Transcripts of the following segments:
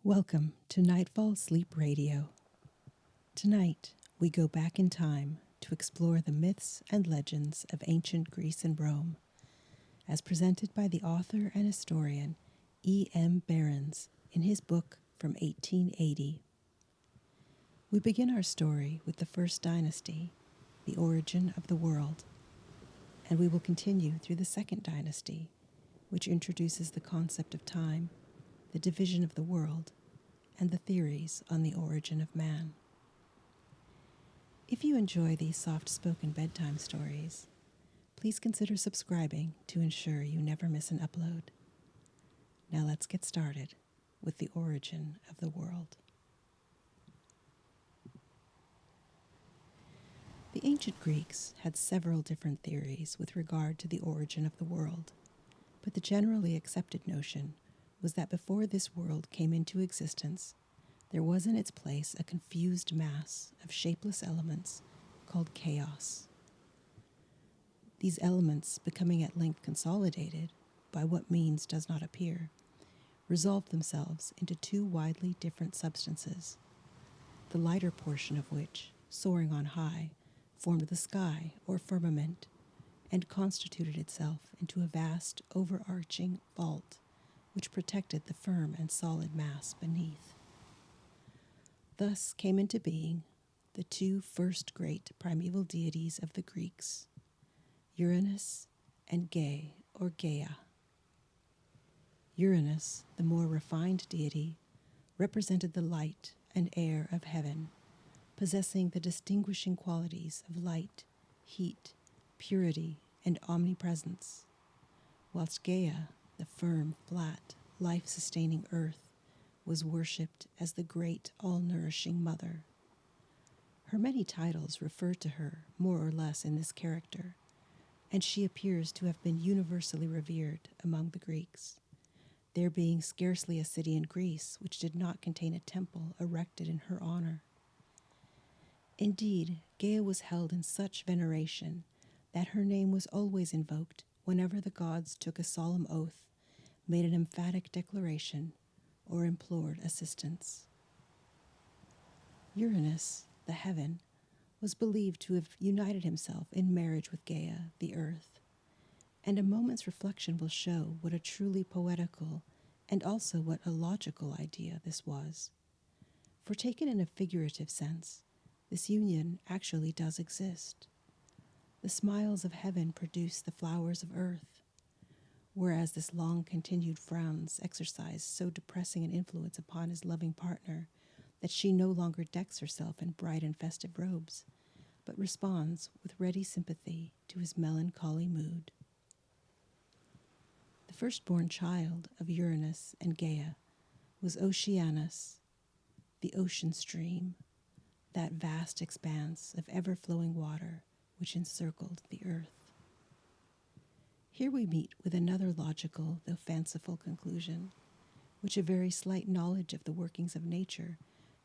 Welcome to Nightfall Sleep Radio. Tonight, we go back in time to explore the myths and legends of ancient Greece and Rome, as presented by the author and historian E.M. Berens in his book from 1880. We begin our story with the first dynasty, the origin of the world, and we will continue through the second dynasty, which introduces the concept of time, the division of the world, and the theories on the origin of man. If you enjoy these soft-spoken bedtime stories, please consider subscribing to ensure you never miss an upload. Now let's get started with the origin of the world. The ancient Greeks had several different theories with regard to the origin of the world, but the generally accepted notion was that before this world came into existence, there was in its place a confused mass of shapeless elements called chaos. These elements, becoming at length consolidated, by what means does not appear, resolved themselves into two widely different substances, the lighter portion of which, soaring on high, formed the sky or firmament, and constituted itself into a vast overarching vault which protected the firm and solid mass beneath. Thus came into being the two first great primeval deities of the Greeks, Uranus and Ge or Gaia. Uranus, the more refined deity, represented the light and air of heaven, possessing the distinguishing qualities of light, heat, purity, and omnipresence, whilst Gaia, the firm, flat, life-sustaining earth, was worshipped as the great, all-nourishing mother. Her many titles refer to her more or less in this character, and she appears to have been universally revered among the Greeks, there being scarcely a city in Greece which did not contain a temple erected in her honor. Indeed, Gaia was held in such veneration that her name was always invoked whenever the gods took a solemn oath, made an emphatic declaration, or implored assistance. Uranus, the heaven, was believed to have united himself in marriage with Gaia, the earth, and a moment's reflection will show what a truly poetical and also what a logical idea this was. For taken in a figurative sense, this union actually does exist. The smiles of heaven produce the flowers of earth, whereas this long-continued frowns exercise so depressing an influence upon his loving partner that she no longer decks herself in bright and festive robes, but responds with ready sympathy to his melancholy mood. The firstborn child of Uranus and Gaia was Oceanus, the ocean stream, that vast expanse of ever-flowing water which encircled the earth. Here we meet with another logical, though fanciful, conclusion, which a very slight knowledge of the workings of nature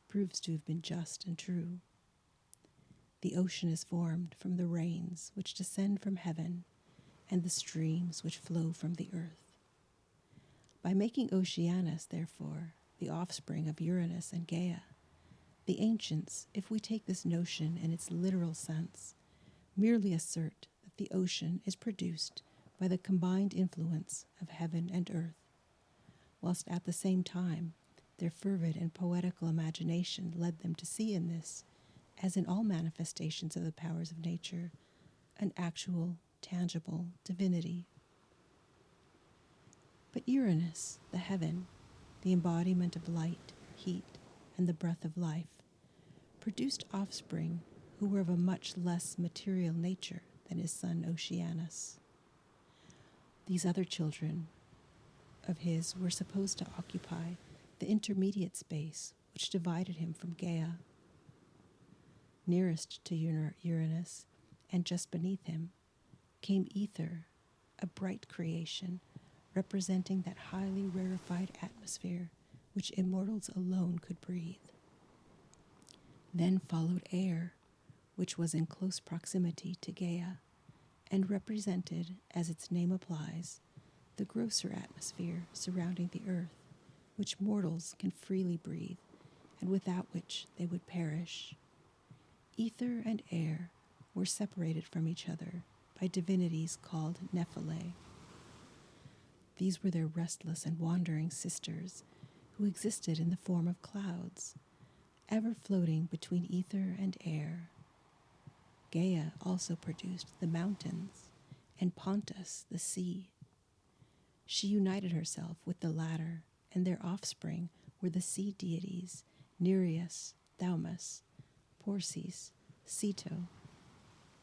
proves to have been just and true. The ocean is formed from the rains which descend from heaven and the streams which flow from the earth. By making Oceanus, therefore, the offspring of Uranus and Gaia, the ancients, if we take this notion in its literal sense, merely assert that the ocean is produced by the combined influence of heaven and earth, whilst at the same time their fervid and poetical imagination led them to see in this, as in all manifestations of the powers of nature, an actual, tangible divinity. But Uranus, the heaven, the embodiment of light, heat, and the breath of life, produced offspring who were of a much less material nature than his son Oceanus. These other children of his were supposed to occupy the intermediate space which divided him from Gaia. Nearest to Uranus, and just beneath him, came Ether, a bright creation representing that highly rarefied atmosphere which immortals alone could breathe. Then followed air, which was in close proximity to Gaia, and represented, as its name applies, the grosser atmosphere surrounding the earth, which mortals can freely breathe, and without which they would perish. Ether and air were separated from each other by divinities called Nephile. These were their restless and wandering sisters, who existed in the form of clouds, ever floating between ether and air. Gaia also produced the mountains, and Pontus the sea. She united herself with the latter, and their offspring were the sea deities Nereus, Thaumas, Porces, Ceto,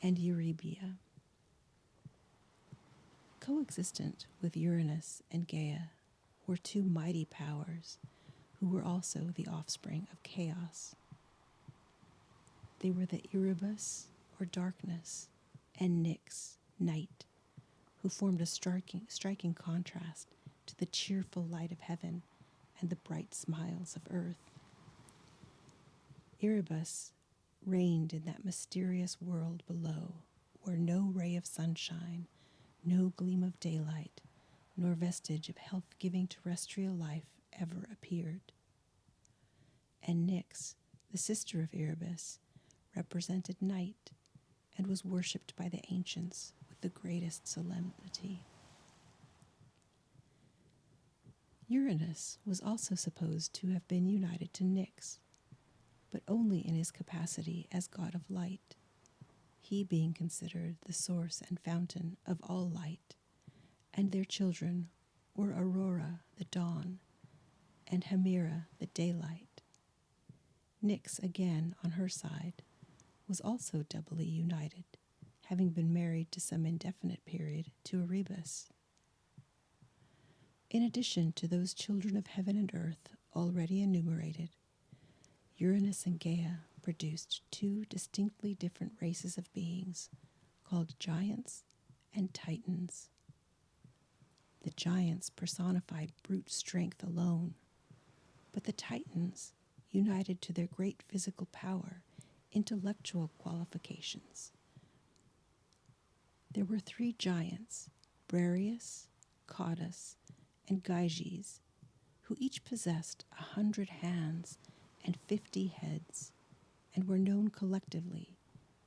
and Eurybia. Coexistent with Uranus and Gaia were two mighty powers who were also the offspring of chaos. They were the Erebus, or darkness, and Nyx, night, who formed a striking contrast to the cheerful light of heaven and the bright smiles of earth. Erebus reigned in that mysterious world below, where no ray of sunshine, no gleam of daylight, nor vestige of health-giving terrestrial life ever appeared. And Nyx, the sister of Erebus, represented night and was worshipped by the ancients with the greatest solemnity. Uranus was also supposed to have been united to Nyx, but only in his capacity as god of light, he being considered the source and fountain of all light, and their children were Aurora, the dawn, and Hemera, the daylight. Nyx, again, on her side, was also doubly united, having been married to some indefinite period to Erebus. In addition to those children of heaven and earth already enumerated, Uranus and Gaia produced two distinctly different races of beings called giants and titans. The giants personified brute strength alone, but the titans united to their great physical power intellectual qualifications. There were three giants, Briareus, Caudas, and Gyges, who each possessed 100 hands and 50 heads, and were known collectively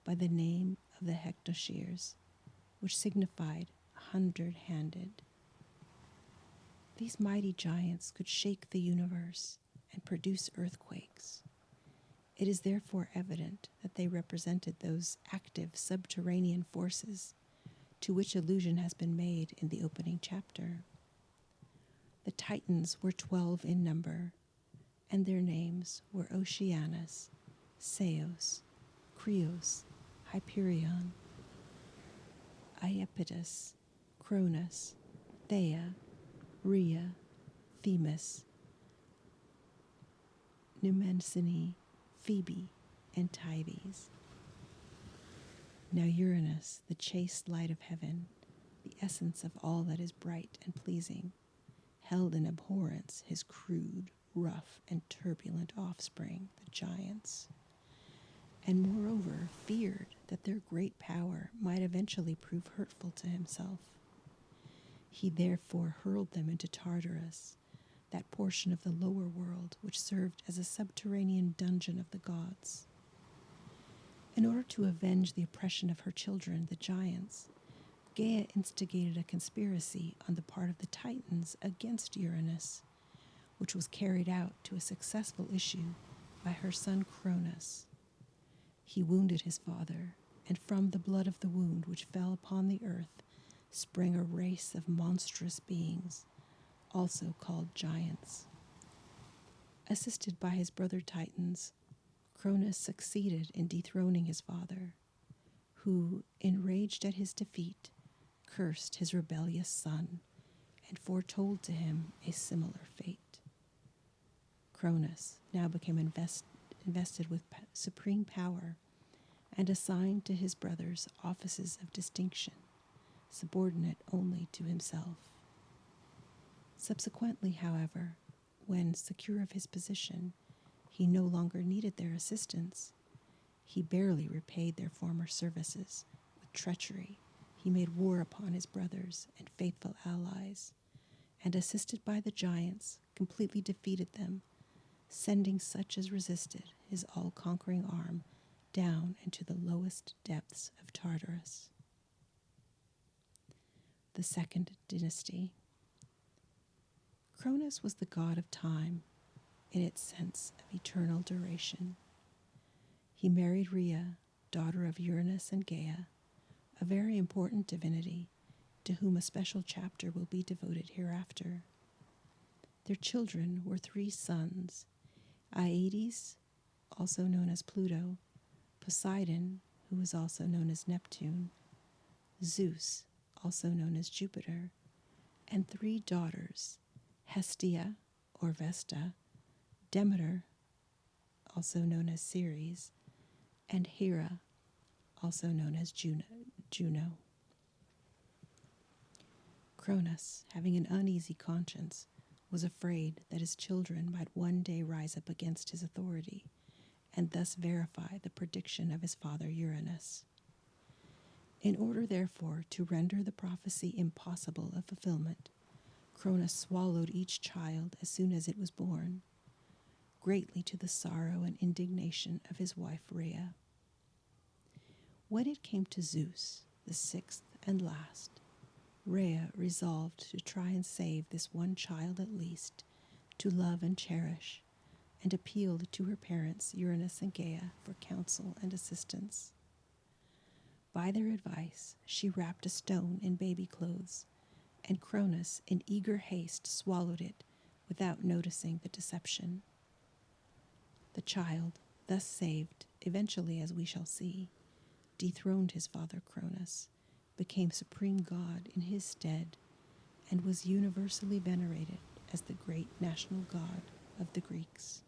by the name of the Hectoshears, which signified 100-handed. These mighty giants could shake the universe and produce earthquakes. It is therefore evident that they represented those active subterranean forces to which allusion has been made in the opening chapter. The Titans were 12 in number, and their names were Oceanus, Ceos, Krios, Hyperion, Iapetus, Cronus, Thea, Rhea, Themis, Numensione, Phoebe, and Tyves. Now Uranus, the chaste light of heaven, the essence of all that is bright and pleasing, held in abhorrence his crude, rough, and turbulent offspring, the giants, and moreover feared that their great power might eventually prove hurtful to himself. He therefore hurled them into Tartarus, that portion of the lower world which served as a subterranean dungeon of the gods. In order to avenge the oppression of her children, the giants, Gaia instigated a conspiracy on the part of the Titans against Uranus, which was carried out to a successful issue by her son Cronus. He wounded his father, and from the blood of the wound which fell upon the earth sprang a race of monstrous beings, also called giants. Assisted by his brother Titans, Cronus succeeded in dethroning his father, who, enraged at his defeat, cursed his rebellious son and foretold to him a similar fate. Cronus now became invested with supreme power and assigned to his brothers offices of distinction, subordinate only to himself. Subsequently, however, when secure of his position, he no longer needed their assistance. He barely repaid their former services. With treachery, he made war upon his brothers and faithful allies, and assisted by the giants, completely defeated them, sending such as resisted his all-conquering arm down into the lowest depths of Tartarus. The second dynasty. Cronus was the god of time in its sense of eternal duration. He married Rhea, daughter of Uranus and Gaia, a very important divinity to whom a special chapter will be devoted hereafter. Their children were 3 sons, Aedes, also known as Pluto, Poseidon, who was also known as Neptune, Zeus, also known as Jupiter, and 3 daughters, Hestia, or Vesta, Demeter, also known as Ceres, and Hera, also known as Juno. Cronus, having an uneasy conscience, was afraid that his children might one day rise up against his authority and thus verify the prediction of his father Uranus. In order, therefore, to render the prophecy impossible of fulfillment, Cronus swallowed each child as soon as it was born, greatly to the sorrow and indignation of his wife Rhea. When it came to Zeus, the 6th and last, Rhea resolved to try and save this one child at least, to love and cherish, and appealed to her parents Uranus and Gaia for counsel and assistance. By their advice, she wrapped a stone in baby clothes, and Cronus in eager haste swallowed it without noticing the deception. The child, thus saved, eventually, as we shall see, dethroned his father Cronus, became supreme god in his stead, and was universally venerated as the great national god of the Greeks.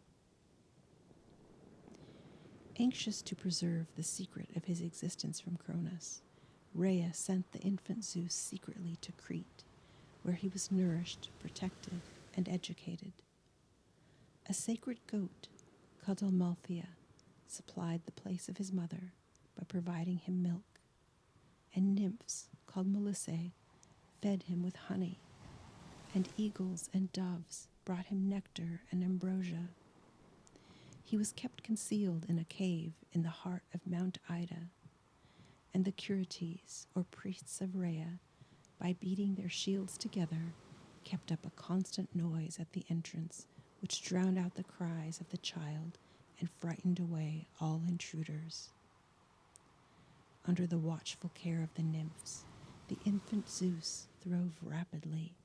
Anxious to preserve the secret of his existence from Cronus, Rhea sent the infant Zeus secretly to Crete, where he was nourished, protected, and educated. A sacred goat, called Amalthea, supplied the place of his mother by providing him milk, and nymphs, called Melissae, fed him with honey, and eagles and doves brought him nectar and ambrosia. He was kept concealed in a cave in the heart of Mount Ida, and the Curetes, or priests of Rhea, by beating their shields together, kept up a constant noise at the entrance, which drowned out the cries of the child and frightened away all intruders. Under the watchful care of the nymphs, the infant Zeus throve rapidly,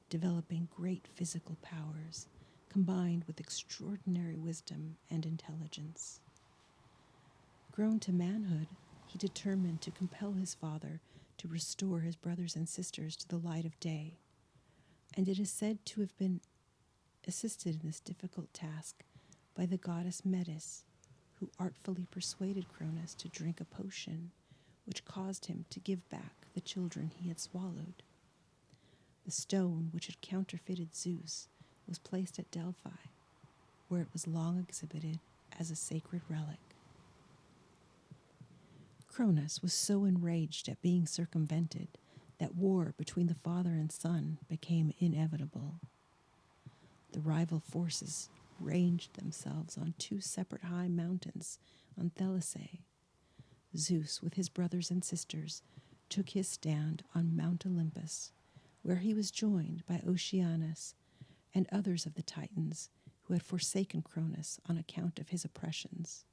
developing great physical powers, combined with extraordinary wisdom and intelligence. Grown to manhood, he determined to compel his father to restore his brothers and sisters to the light of day, and it is said to have been assisted in this difficult task by the goddess Metis, who artfully persuaded Cronus to drink a potion which caused him to give back the children he had swallowed. The stone which had counterfeited Zeus was placed at Delphi, where it was long exhibited as a sacred relic. Cronus was so enraged at being circumvented that war between the father and son became inevitable. The rival forces ranged themselves on 2 separate high mountains on Thelassay. Zeus, with his brothers and sisters, took his stand on Mount Olympus, where he was joined by Oceanus and others of the Titans who had forsaken Cronus on account of his oppressions.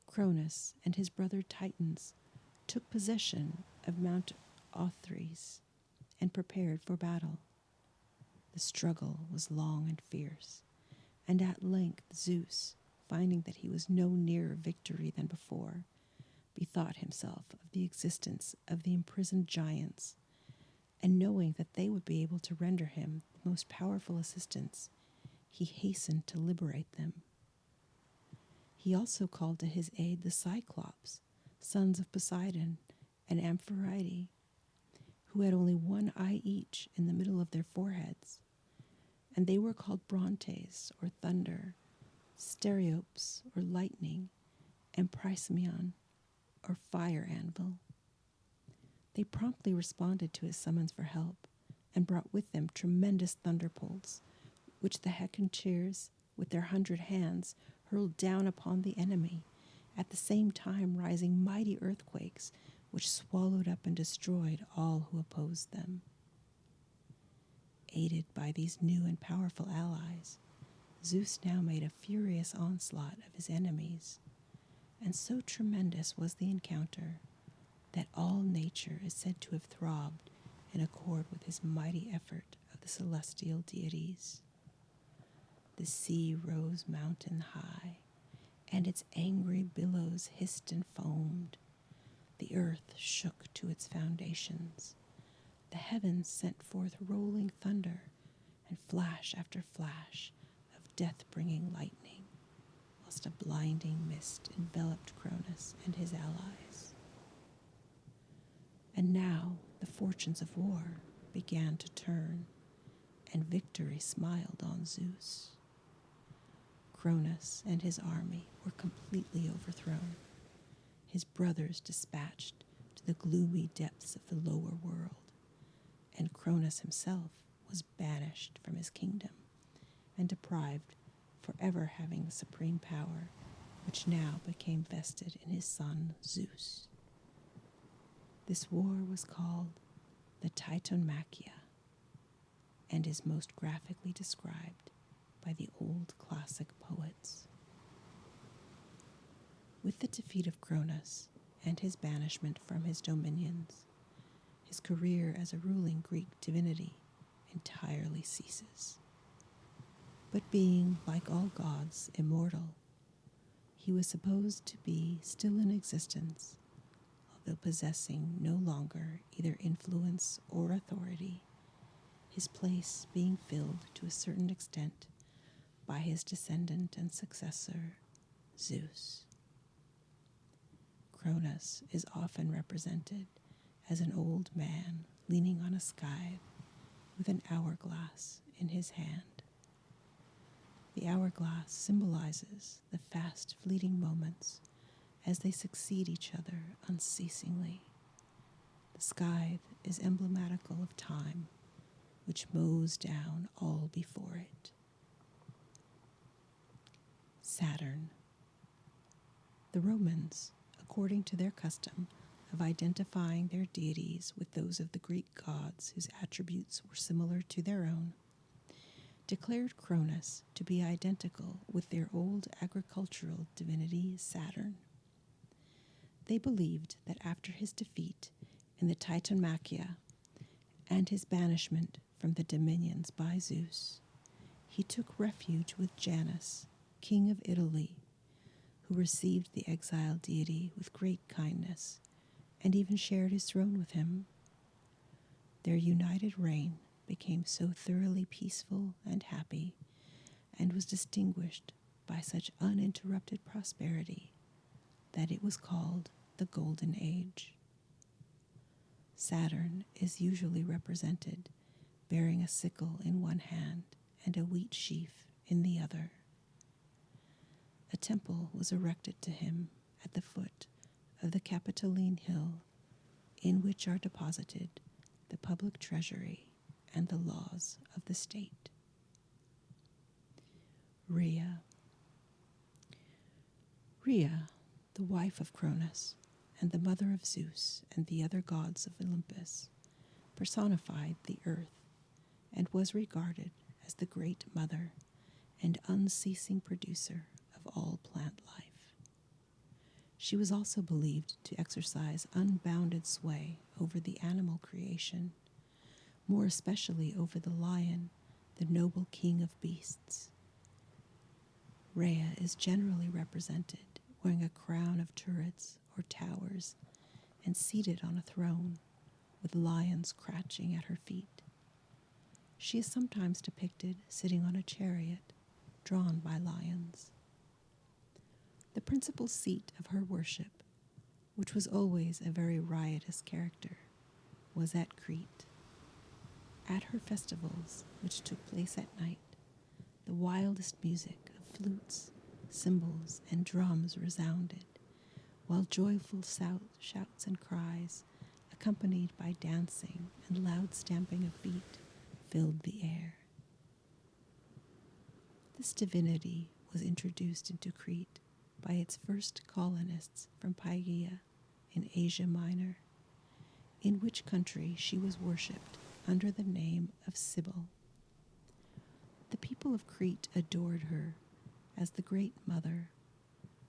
Cronus and his brother Titans took possession of Mount Othrys and prepared for battle. The struggle was long and fierce, and at length Zeus, finding that he was no nearer victory than before, bethought himself of the existence of the imprisoned giants, and knowing that they would be able to render him the most powerful assistance, he hastened to liberate them. He also called to his aid the Cyclops, sons of Poseidon and Amphitrite, who had only 1 eye each in the middle of their foreheads, and they were called Brontes, or thunder, Stereops, or lightning, and Prysmion, or fire anvil. They promptly responded to his summons for help, and brought with them tremendous thunderbolts, which the Hecatomcheires, with their 100 hands, hurled down upon the enemy, at the same time rising mighty earthquakes, which swallowed up and destroyed all who opposed them. Aided by these new and powerful allies, Zeus now made a furious onslaught of his enemies, and so tremendous was the encounter that all nature is said to have throbbed in accord with his mighty effort of the celestial deities. The sea rose mountain high, and its angry billows hissed and foamed. The earth shook to its foundations. The heavens sent forth rolling thunder and flash after flash of death-bringing lightning, whilst a blinding mist enveloped Cronus and his allies. And now the fortunes of war began to turn, and victory smiled on Zeus. Cronus and his army were completely overthrown, his brothers dispatched to the gloomy depths of the lower world, and Cronus himself was banished from his kingdom and deprived forever having the supreme power, which now became vested in his son Zeus. This war was called the Titanomachia, and is most graphically described by the old classic poets. With the defeat of Cronus and his banishment from his dominions, his career as a ruling Greek divinity entirely ceases. But being, like all gods, immortal, he was supposed to be still in existence, although possessing no longer either influence or authority, his place being filled to a certain extent by his descendant and successor, Zeus. Cronus is often represented as an old man leaning on a scythe with an hourglass in his hand. The hourglass symbolizes the fast fleeting moments as they succeed each other unceasingly. The scythe is emblematical of time, which mows down all before it. Saturn. The Romans, according to their custom of identifying their deities with those of the Greek gods whose attributes were similar to their own, declared Cronus to be identical with their old agricultural divinity Saturn. They believed that after his defeat in the Titanomachia and his banishment from the dominions by Zeus, he took refuge with Janus, king of Italy, who received the exiled deity with great kindness and even shared his throne with him. Their united reign became so thoroughly peaceful and happy, and was distinguished by such uninterrupted prosperity, that it was called the Golden Age. Saturn is usually represented bearing a sickle in one hand and a wheat sheaf in the other. A temple was erected to him at the foot of the Capitoline Hill, in which are deposited the public treasury and the laws of the state. Rhea. Rhea, the wife of Cronus and the mother of Zeus and the other gods of Olympus, personified the earth and was regarded as the great mother and unceasing producer of all plant life. She was also believed to exercise unbounded sway over the animal creation, more especially over the lion, the noble king of beasts. Rhea is generally represented wearing a crown of turrets or towers and seated on a throne with lions crouching at her feet. She is sometimes depicted sitting on a chariot drawn by lions. The principal seat of her worship, which was always a very riotous character, was at Crete. At her festivals, which took place at night, the wildest music of flutes, cymbals, and drums resounded, while joyful shouts and cries, accompanied by dancing and loud stamping of feet, filled the air. This divinity was introduced into Crete by its first colonists from Pygea in Asia Minor, in which country she was worshipped under the name of Cybele. The people of Crete adored her as the Great Mother,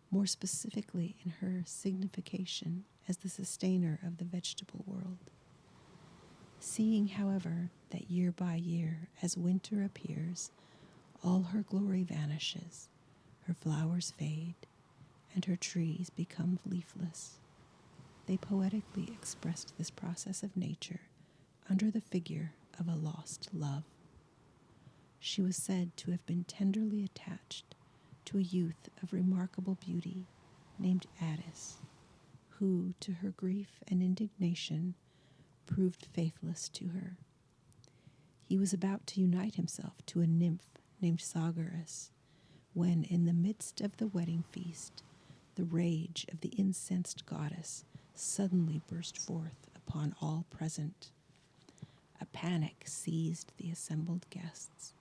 more specifically in her signification as the sustainer of the vegetable world. Seeing, however, that year by year, as winter appears, all her glory vanishes, her flowers fade, and her trees become leafless, they poetically expressed this process of nature under the figure of a lost love. She was said to have been tenderly attached to a youth of remarkable beauty named Attis, who, to her grief and indignation, proved faithless to her. He was about to unite himself to a nymph named Sagaris, when, in the midst of the wedding feast, the rage of the incensed goddess suddenly burst forth upon all present. A panic seized the assembled guests,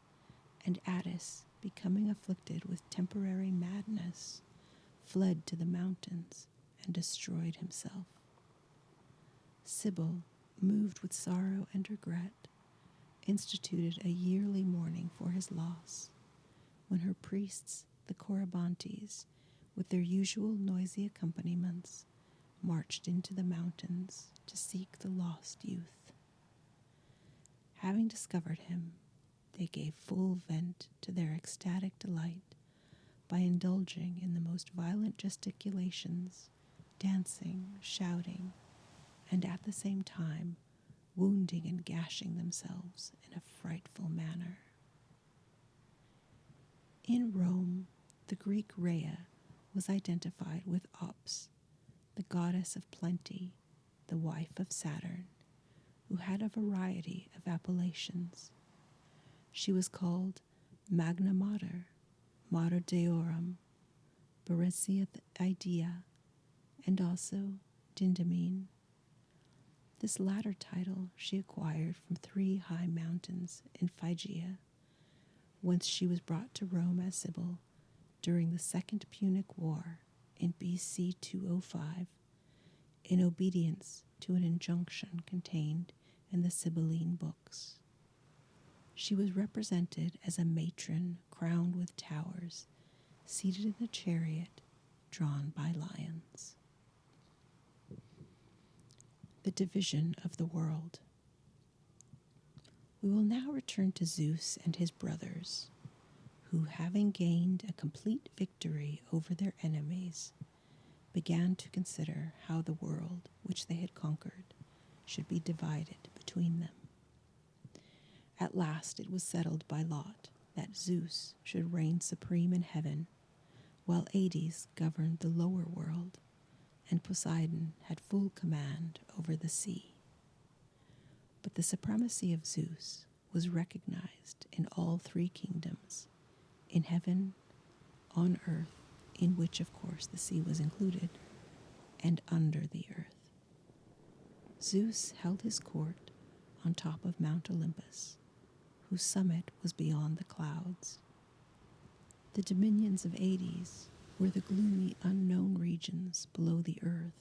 and Attis, becoming afflicted with temporary madness, fled to the mountains and destroyed himself. Cybele, moved with sorrow and regret, instituted a yearly mourning for his loss, when her priests, the Corybantes, with their usual noisy accompaniments, marched into the mountains to seek the lost youth. Having discovered him, they gave full vent to their ecstatic delight by indulging in the most violent gesticulations, dancing, shouting, and at the same time wounding and gashing themselves in a frightful manner. In Rome, the Greek Rhea was identified with Ops, the goddess of plenty, the wife of Saturn, who had a variety of appellations. She was called Magna Mater, Mater Deorum, Beresia Idea, and also Dindamine. This latter title she acquired from 3 high mountains in Phrygia, whence she was brought to Rome as Cybele during the Second Punic War in BC 205, in obedience to an injunction contained in the Sibylline books. She was represented as a matron crowned with towers, seated in a chariot drawn by lions. The division of the world. We will now return to Zeus and his brothers, who, having gained a complete victory over their enemies, began to consider how the world which they had conquered should be divided between them. At last it was settled by lot that Zeus should reign supreme in heaven, while Hades governed the lower world, and Poseidon had full command over the sea. But the supremacy of Zeus was recognized in all 3 kingdoms, in heaven, on earth, in which of course the sea was included, and under the earth. Zeus held his court on top of Mount Olympus, whose summit was beyond the clouds. The dominions of Hades were the gloomy unknown regions below the earth,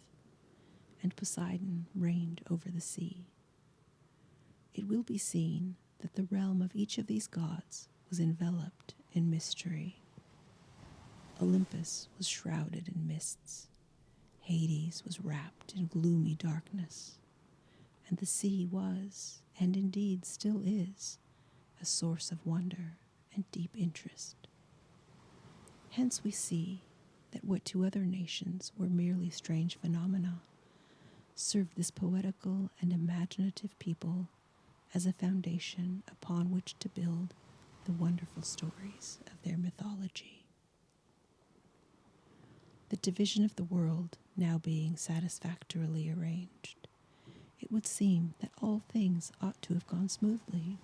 and Poseidon reigned over the sea. It will be seen that the realm of each of these gods was enveloped in mystery. Olympus was shrouded in mists, Hades was wrapped in gloomy darkness, and the sea was, and indeed still is, a source of wonder and deep interest. Hence we see that what to other nations were merely strange phenomena served this poetical and imaginative people as a foundation upon which to build the wonderful stories of their mythology. The division of the world now being satisfactorily arranged, it would seem that all things ought to have gone smoothly.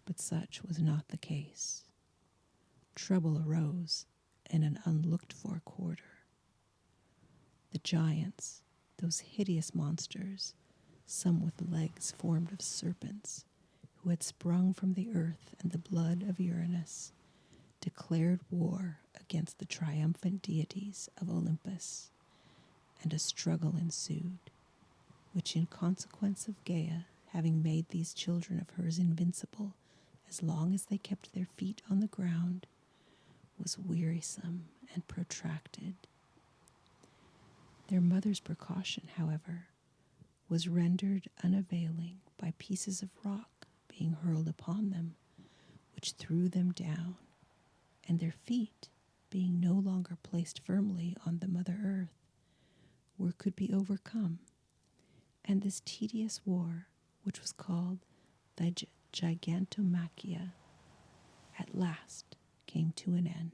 But such was not the case. Trouble arose in an unlooked-for quarter. The giants, those hideous monsters, some with legs formed of serpents, who had sprung from the earth and the blood of Uranus, declared war against the triumphant deities of Olympus, and a struggle ensued, which in consequence of Gaia having made these children of hers invincible as long as they kept their feet on the ground, was wearisome and protracted. Their mother's precaution, however, was rendered unavailing by pieces of rock being hurled upon them, which threw them down, and their feet, being no longer placed firmly on the Mother Earth, could be overcome, and this tedious war, which was called the Gigantomachia, at last came to an end.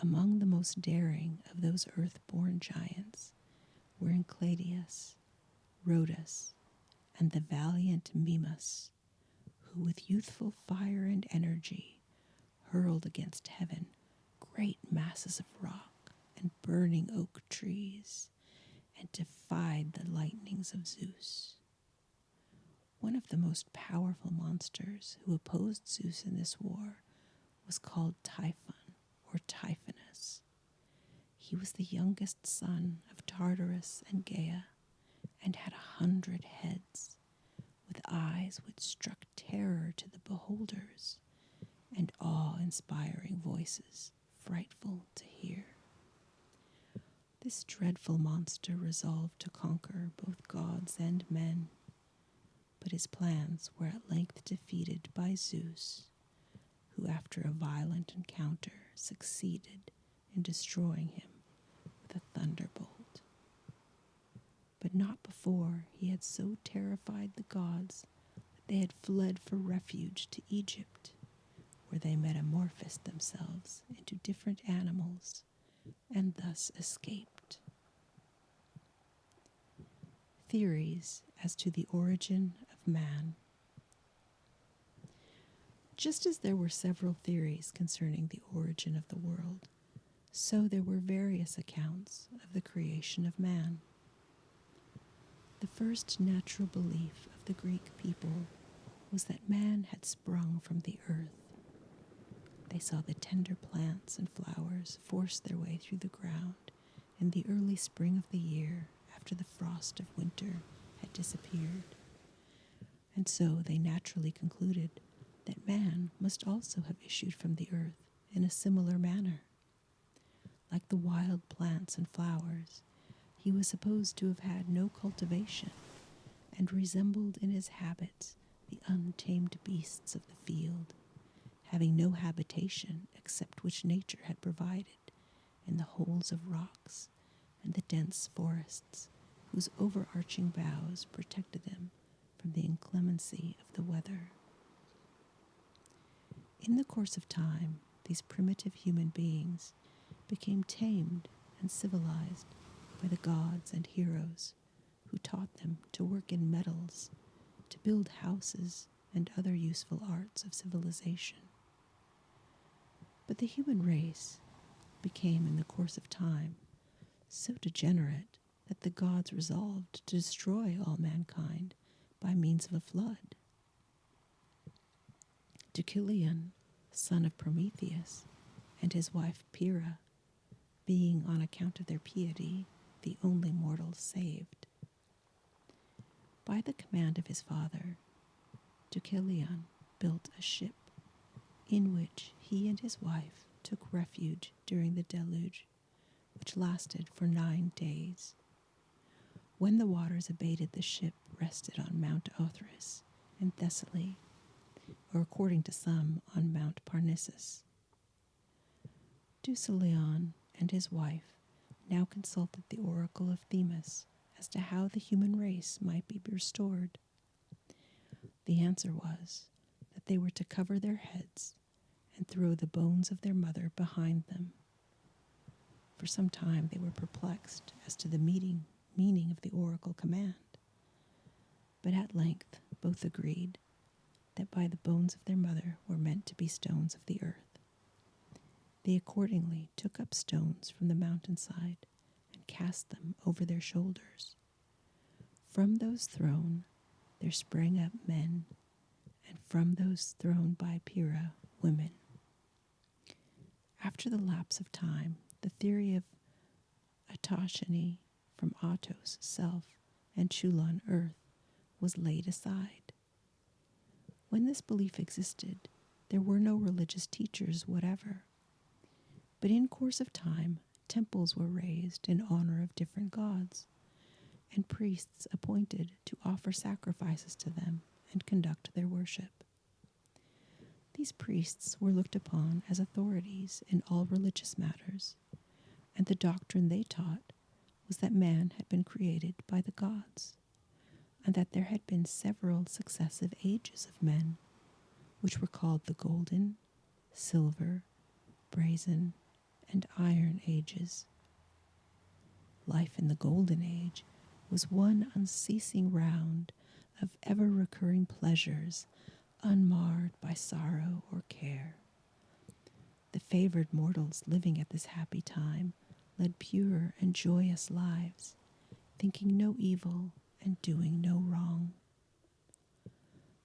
Among the most daring of those earth-born giants were Encladius, Rhodus, and the valiant Mimas, who with youthful fire and energy hurled against heaven great masses of rock and burning oak trees, and defied the lightnings of Zeus. One of the most powerful monsters who opposed Zeus in this war was called Typhon, or Typhonus. He was the youngest son of Tartarus and Gaia, and had 100 heads, with eyes which struck terror to the beholders, and awe-inspiring voices frightful to hear. This dreadful monster resolved to conquer both gods and men, but his plans were at length defeated by Zeus, who after a violent encounter succeeded in destroying him with a thunderbolt. But not before he had so terrified the gods that they had fled for refuge to Egypt, where they metamorphosed themselves into different animals and thus escaped. Theories as to the origin of man. Just as there were several theories concerning the origin of the world, so there were various accounts of the creation of man. The first natural belief of the Greek people was that man had sprung from the earth. They saw the tender plants and flowers force their way through the ground in the early spring of the year after the frost of winter had disappeared. And so they naturally concluded that man must also have issued from the earth in a similar manner. Like the wild plants and flowers, he was supposed to have had no cultivation, and resembled in his habits the untamed beasts of the field, having no habitation except which nature had provided in the holes of rocks and the dense forests whose overarching boughs protected them from the inclemency of the weather. In the course of time, these primitive human beings became tamed and civilized by the gods and heroes who taught them to work in metals, to build houses and other useful arts of civilization. But the human race became, in the course of time, so degenerate that the gods resolved to destroy all mankind by means of a flood. Deucalion, son of Prometheus, and his wife Pyrrha, being on account of their piety the only mortals saved. By the command of his father, Deucalion built a ship in which he and his wife took refuge during the deluge, which lasted for 9 days. When the waters abated, the ship rested on Mount Othrys in Thessaly, or according to some, on Mount Parnassus. Deucalion and his wife now consulted the oracle of Themis as to how the human race might be restored. The answer was that they were to cover their heads and throw the bones of their mother behind them. For some time they were perplexed as to the meaning of the oracle command, but at length both agreed that by the bones of their mother were meant to be stones of the earth. They accordingly took up stones from the mountainside and cast them over their shoulders. From those thrown, there sprang up men, and from those thrown by Pyrrha, women. After the lapse of time, the theory of autogeny from autos, self, and chulon, earth, was laid aside. When this belief existed, there were no religious teachers whatever. But in course of time, temples were raised in honor of different gods, and priests appointed to offer sacrifices to them and conduct their worship. These priests were looked upon as authorities in all religious matters, and the doctrine they taught was that man had been created by the gods, and that there had been several successive ages of men, which were called the Golden, Silver, Brazen, and Iron Ages. Life in the Golden Age was one unceasing round of ever-recurring pleasures, unmarred by sorrow or care. The favored mortals living at this happy time led pure and joyous lives, thinking no evil and doing no wrong.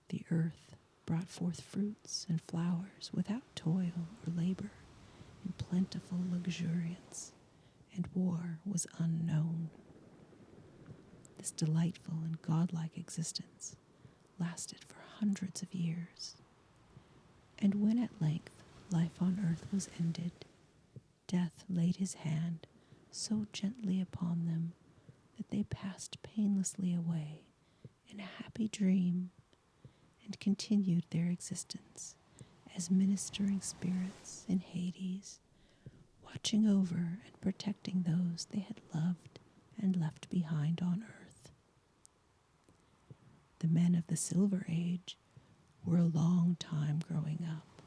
The earth brought forth fruits and flowers without toil or labor, in plentiful luxuriance, and war was unknown. This delightful and godlike existence lasted for hundreds of years, and when at length life on earth was ended, death laid his hand so gently upon them that they passed painlessly away in a happy dream and continued their existence as ministering spirits in Hades, watching over and protecting those they had loved and left behind on earth. The men of the Silver Age were a long time growing up,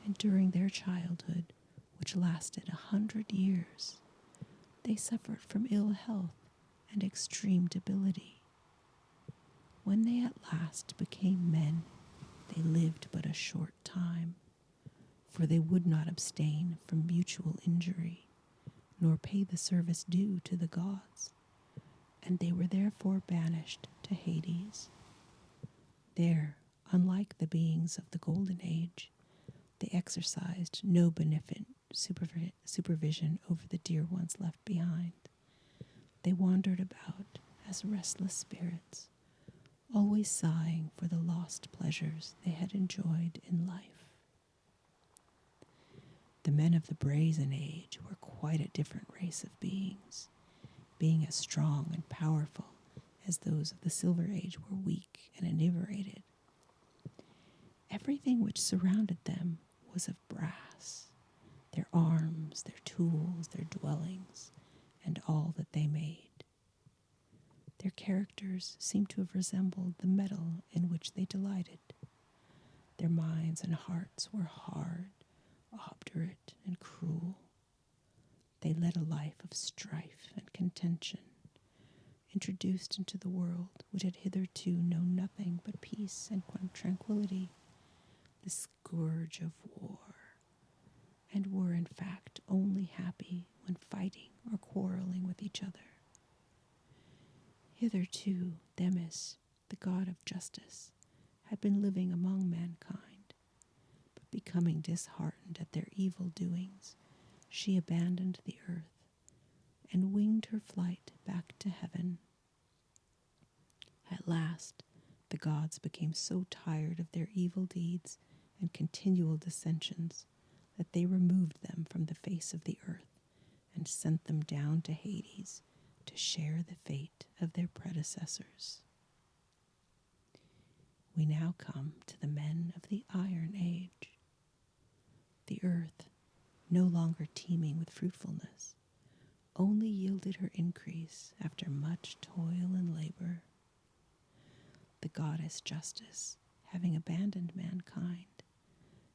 and during their childhood, which lasted 100 years, they suffered from ill health and extreme debility. When they at last became men, they lived but a short time, for they would not abstain from mutual injury, nor pay the service due to the gods, and they were therefore banished to Hades. There, unlike the beings of the Golden Age, they exercised no beneficent supervision over the dear ones left behind. They wandered about as restless spirits, always sighing for the lost pleasures they had enjoyed in life. The men of the Brazen Age were quite a different race of beings, being as strong and powerful as those of the Silver Age were weak and inebriated. Everything which surrounded them was of brass, their arms, their tools, their dwellings, and all that they made. Their characters seemed to have resembled the metal in which they delighted. Their minds and hearts were hard, obdurate, and cruel. They led a life of strife and contention, introduced into the world which had hitherto known nothing but peace and tranquility, the scourge of war, and were in fact only happy when fighting or quarreling with each other. Hitherto Themis, the god of justice, had been living among mankind, but becoming disheartened at their evil doings, she abandoned the earth and winged her flight back to heaven. At last, the gods became so tired of their evil deeds and continual dissensions that they removed them from the face of the earth and sent them down to Hades to share the fate of their predecessors. We now come to the men of the Iron Age. The earth, no longer teeming with fruitfulness, only yielded her increase after much toil and labor. The goddess Justice, having abandoned mankind,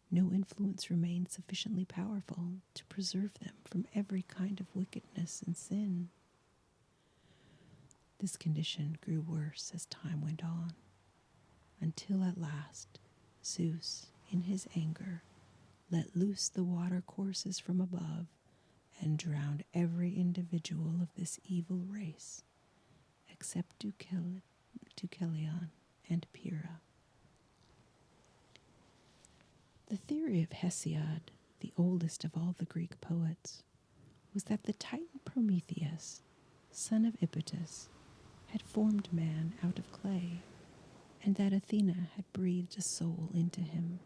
no influence remained sufficiently powerful to preserve them from every kind of wickedness and sin. This condition grew worse as time went on, until at last Zeus, in his anger, let loose the water courses from above and drowned every individual of this evil race, except Deucalion, and Pyrrha. The theory of Hesiod, the oldest of all the Greek poets, was that the Titan Prometheus, son of Iphitus, had formed man out of clay, and that Athena had breathed a soul into him.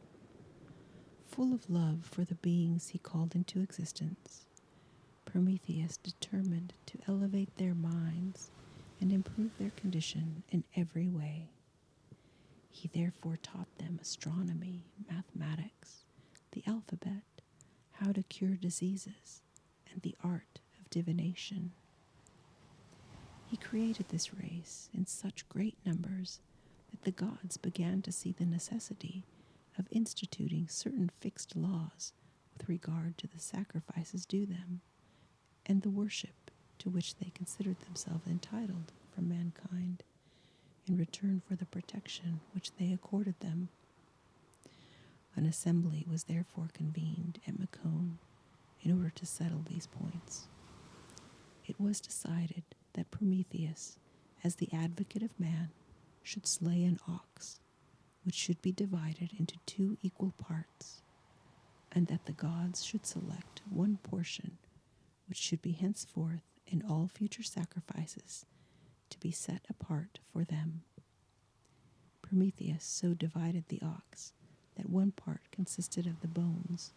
Full of love for the beings he called into existence, Prometheus determined to elevate their minds and improve their condition in every way. He therefore taught them astronomy, mathematics, the alphabet, how to cure diseases, and the art of divination. He created this race in such great numbers that the gods began to see the necessity of instituting certain fixed laws with regard to the sacrifices due them and the worship to which they considered themselves entitled from mankind in return for the protection which they accorded them. An assembly was therefore convened at Macon in order to settle these points. It was decided that Prometheus, as the advocate of man, should slay an ox, which should be divided into 2 equal parts, and that the gods should select one portion, which should be henceforth in all future sacrifices to be set apart for them. Prometheus so divided the ox that one part consisted of the bones,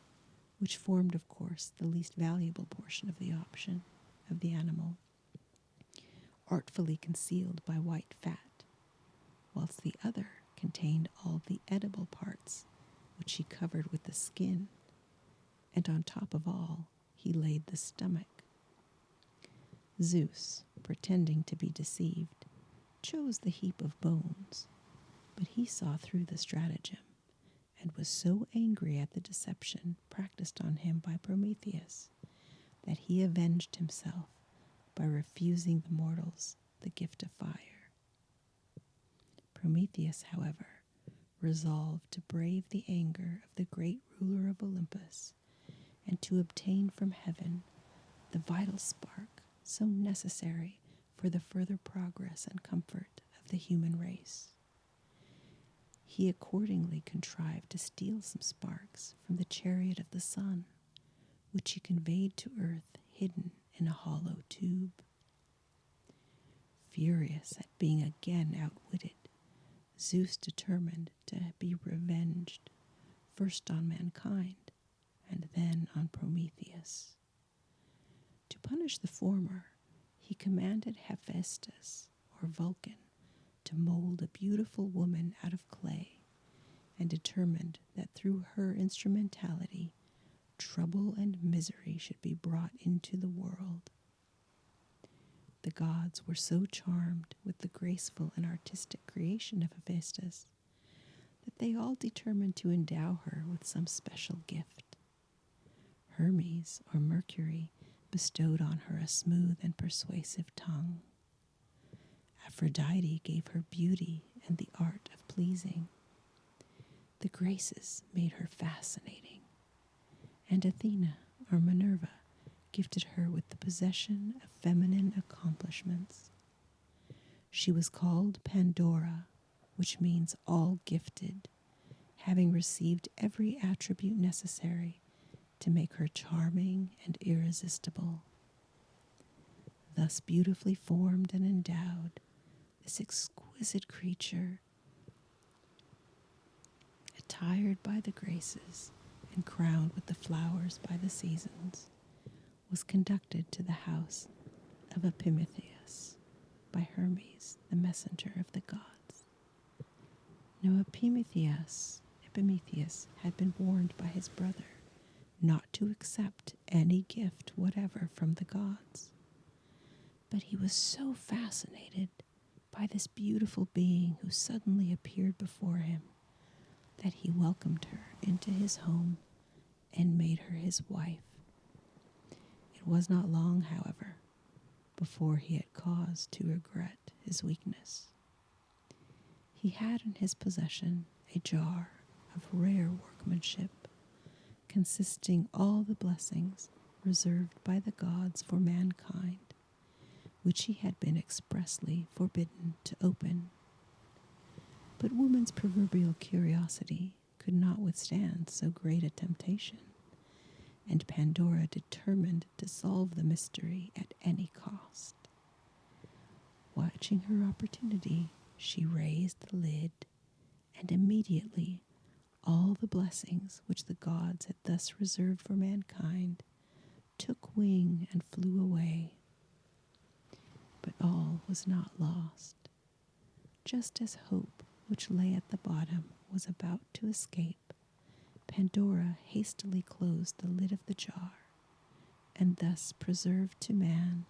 which formed, of course, the least valuable portion of the option of the animal, artfully concealed by white fat, whilst the other contained all the edible parts, which he covered with the skin, and on top of all he laid the stomach. Zeus, pretending to be deceived, chose the heap of bones, but he saw through the stratagem, and was so angry at the deception practiced on him by Prometheus that he avenged himself by refusing the mortals the gift of fire. Prometheus, however, resolved to brave the anger of the great ruler of Olympus and to obtain from heaven the vital spark so necessary for the further progress and comfort of the human race. He accordingly contrived to steal some sparks from the chariot of the sun, which he conveyed to earth hidden in a hollow tube. Furious at being again outwitted, Zeus determined to be revenged, first on mankind and then on Prometheus. To punish the former, he commanded Hephaestus, or Vulcan, to mold a beautiful woman out of clay, and determined that through her instrumentality, trouble and misery should be brought into the world. The gods were so charmed with the graceful and artistic creation of Hephaestus that they all determined to endow her with some special gift. Hermes, or Mercury, bestowed on her a smooth and persuasive tongue. Aphrodite gave her beauty and the art of pleasing. The Graces made her fascinating, and Athena, or Minerva, gifted her with the possession of feminine accomplishments. She was called Pandora, which means all gifted, having received every attribute necessary to make her charming and irresistible. Thus beautifully formed and endowed, this exquisite creature, attired by the Graces and crowned with the flowers by the seasons, was conducted to the house of Epimetheus by Hermes, the messenger of the gods. Now Epimetheus had been warned by his brother not to accept any gift whatever from the gods. But he was so fascinated by this beautiful being who suddenly appeared before him that he welcomed her into his home and made her his wife. It was not long, however, before he had cause to regret his weakness. He had in his possession a jar of rare workmanship, consisting all the blessings reserved by the gods for mankind, which he had been expressly forbidden to open. But woman's proverbial curiosity could not withstand so great a temptation, and Pandora determined to solve the mystery at any cost. Watching her opportunity, she raised the lid, and immediately all the blessings which the gods had thus reserved for mankind took wing and flew away. But all was not lost. Just as hope, which lay at the bottom, was about to escape, Pandora hastily closed the lid of the jar, and thus preserved to man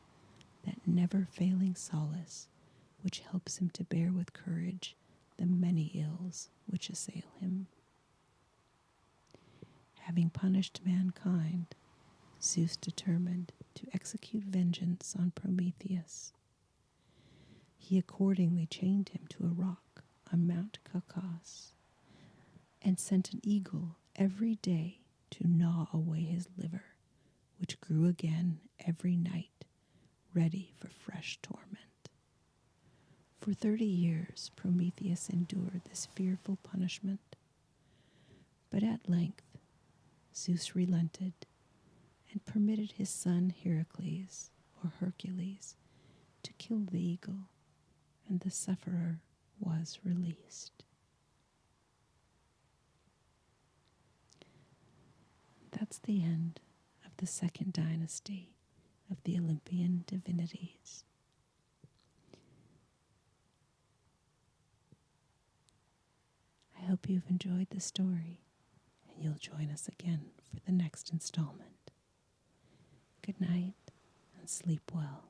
that never-failing solace which helps him to bear with courage the many ills which assail him. Having punished mankind, Zeus determined to execute vengeance on Prometheus. He accordingly chained him to a rock on Mount Caucasus and sent an eagle every day to gnaw away his liver, which grew again every night, ready for fresh torment. For 30 years Prometheus endured this fearful punishment, but at length Zeus relented and permitted his son Heracles, or Hercules, to kill the eagle, and the sufferer was released. That's the end of the second dynasty of the Olympian divinities. I hope you've enjoyed the story, and you'll join us again for the next installment. Good night, and sleep well.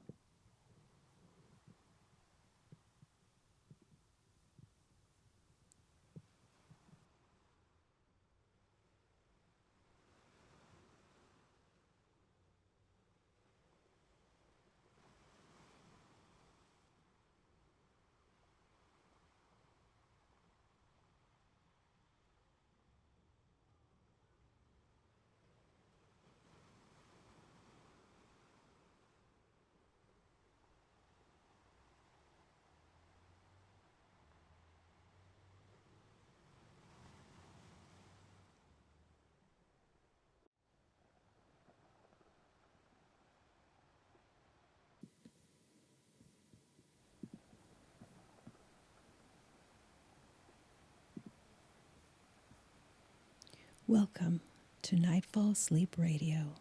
Welcome to Nightfall Sleep Radio.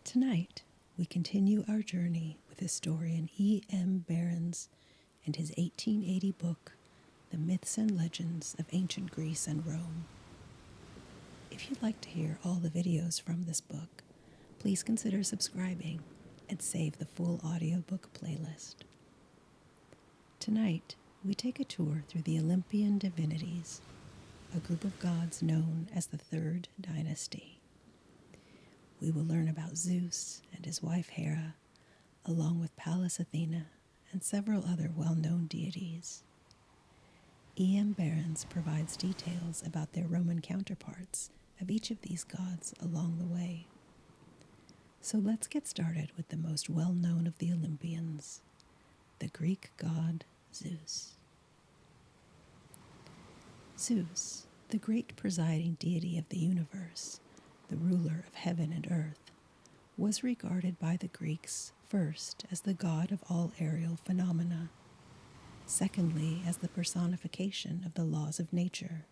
Tonight, we continue our journey with historian E.M. Berens and his 1880 book, The Myths and Legends of Ancient Greece and Rome. If you'd like to hear all the videos from this book, please consider subscribing and save the full audiobook playlist. Tonight, we take a tour through the Olympian divinities, a group of gods known as the Third Dynasty. We will learn about Zeus and his wife Hera, along with Pallas Athena and several other well-known deities. E.M. Berens provides details about their Roman counterparts of each of these gods along the way. So let's get started with the most well-known of the Olympians, the Greek god Zeus. Zeus, the great presiding deity of the universe, the ruler of heaven and earth, was regarded by the Greeks first as the god of all aerial phenomena, secondly as the personification of the laws of nature,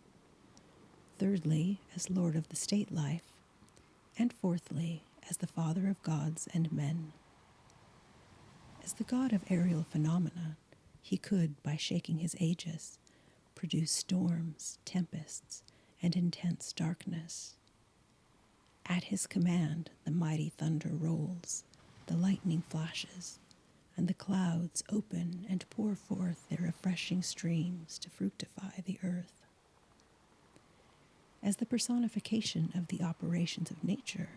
thirdly as lord of the state life, and fourthly as the father of gods and men. As the god of aerial phenomena, he could, by shaking his aegis, produce storms, tempests, and intense darkness. At his command, the mighty thunder rolls, the lightning flashes, and the clouds open and pour forth their refreshing streams to fructify the earth. As the personification of the operations of nature,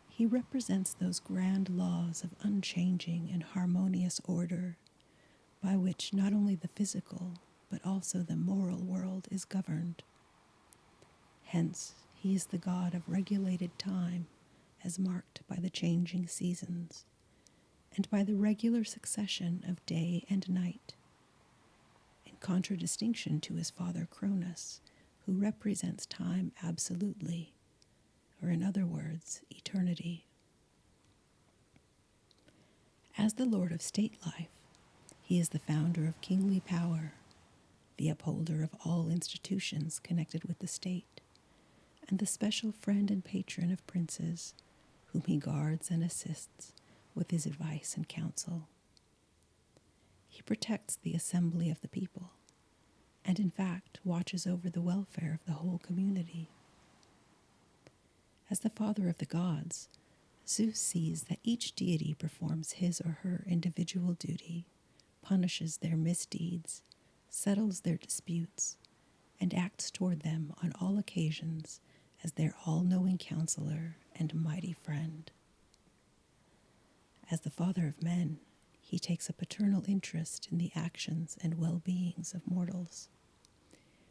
he represents those grand laws of unchanging and harmonious order by which not only the physical, but also the moral world is governed. Hence, he is the god of regulated time, as marked by the changing seasons, and by the regular succession of day and night. In contradistinction to his father Cronus, who represents time absolutely, or in other words, eternity. As the lord of state life, he is the founder of kingly power, the upholder of all institutions connected with the state, and the special friend and patron of princes, whom he guards and assists with his advice and counsel. He protects the assembly of the people, and in fact watches over the welfare of the whole community. As the father of the gods, Zeus sees that each deity performs his or her individual duty, punishes their misdeeds, settles their disputes, and acts toward them on all occasions as their all-knowing counselor and mighty friend. As the father of men, he takes a paternal interest in the actions and well-beings of mortals.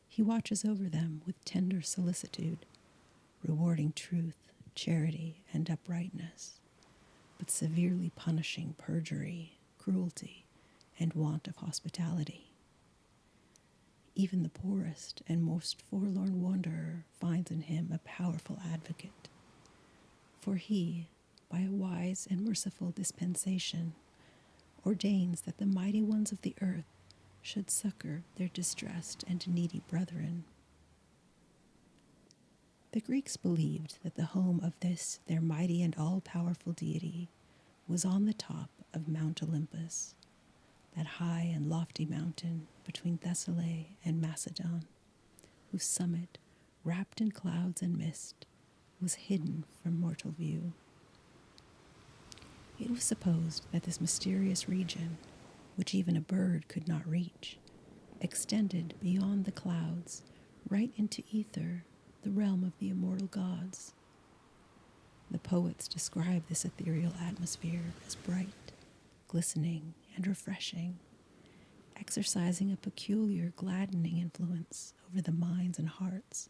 He watches over them with tender solicitude, rewarding truth, charity, and uprightness, but severely punishing perjury, cruelty, and want of hospitality. Even the poorest and most forlorn wanderer finds in him a powerful advocate, for he, by a wise and merciful dispensation, ordains that the mighty ones of the earth should succor their distressed and needy brethren. The Greeks believed that the home of this, their mighty and all-powerful deity, was on the top of Mount Olympus, that high and lofty mountain between Thessaly and Macedon, whose summit, wrapped in clouds and mist, was hidden from mortal view. It was supposed that this mysterious region, which even a bird could not reach, extended beyond the clouds, right into ether, the realm of the immortal gods. The poets describe this ethereal atmosphere as bright, glistening, and refreshing, exercising a peculiar gladdening influence over the minds and hearts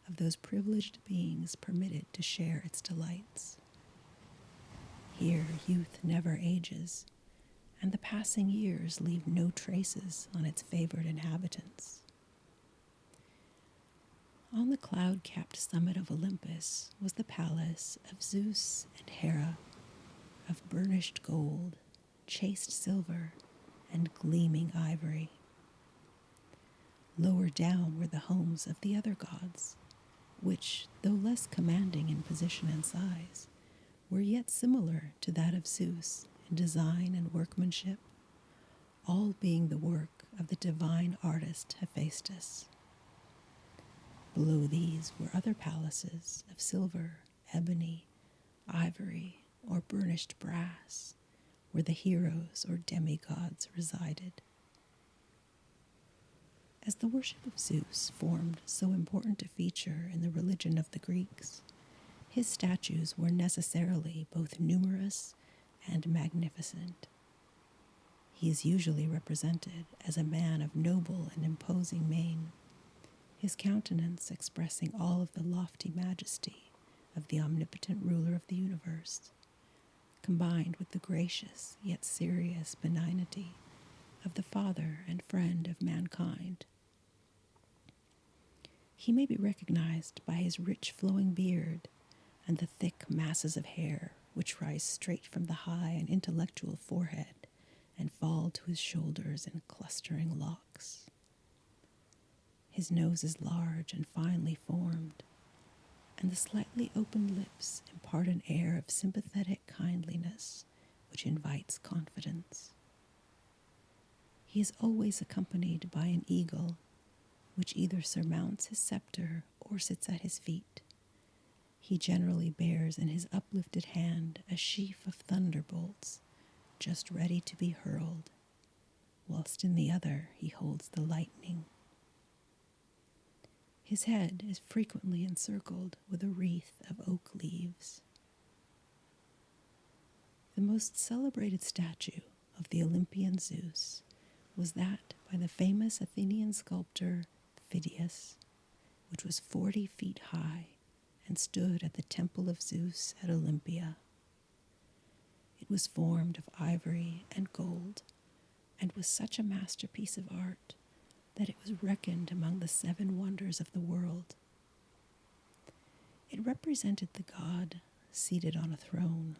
of those privileged beings permitted to share its delights. Here youth never ages, and the passing years leave no traces on its favored inhabitants. On the cloud-capped summit of Olympus was the palace of Zeus and Hera, of burnished gold, chased silver, and gleaming ivory. Lower down were the homes of the other gods, which, though less commanding in position and size, were yet similar to that of Zeus in design and workmanship, all being the work of the divine artist Hephaestus. Below these were other palaces of silver, ebony, ivory, or burnished brass, where the heroes or demigods resided. As the worship of Zeus formed so important a feature in the religion of the Greeks, his statues were necessarily both numerous and magnificent. He is usually represented as a man of noble and imposing mien, his countenance expressing all of the lofty majesty of the omnipotent ruler of the universe, combined with the gracious yet serious benignity of the father and friend of mankind. He may be recognized by his rich flowing beard and the thick masses of hair which rise straight from the high and intellectual forehead and fall to his shoulders in clustering locks. His nose is large and finely formed, and the slightly opened lips impart an air of sympathetic kindliness which invites confidence. He is always accompanied by an eagle, which either surmounts his scepter or sits at his feet. He generally bears in his uplifted hand a sheaf of thunderbolts, just ready to be hurled, whilst in the other he holds the lightning. His head is frequently encircled with a wreath of oak leaves. The most celebrated statue of the Olympian Zeus was that by the famous Athenian sculptor Phidias, which was 40 feet high and stood at the temple of Zeus at Olympia. It was formed of ivory and gold, and was such a masterpiece of art that it was reckoned among the 7 wonders of the world. It represented the god seated on a throne,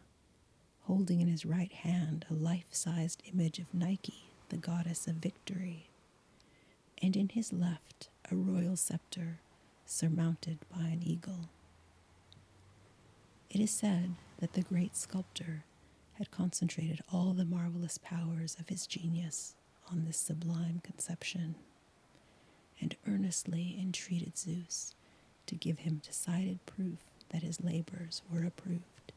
holding in his right hand a life-sized image of Nike, the goddess of victory, and in his left a royal scepter surmounted by an eagle. It is said that the great sculptor had concentrated all the marvelous powers of his genius on this sublime conception, and earnestly entreated Zeus to give him decided proof that his labors were approved.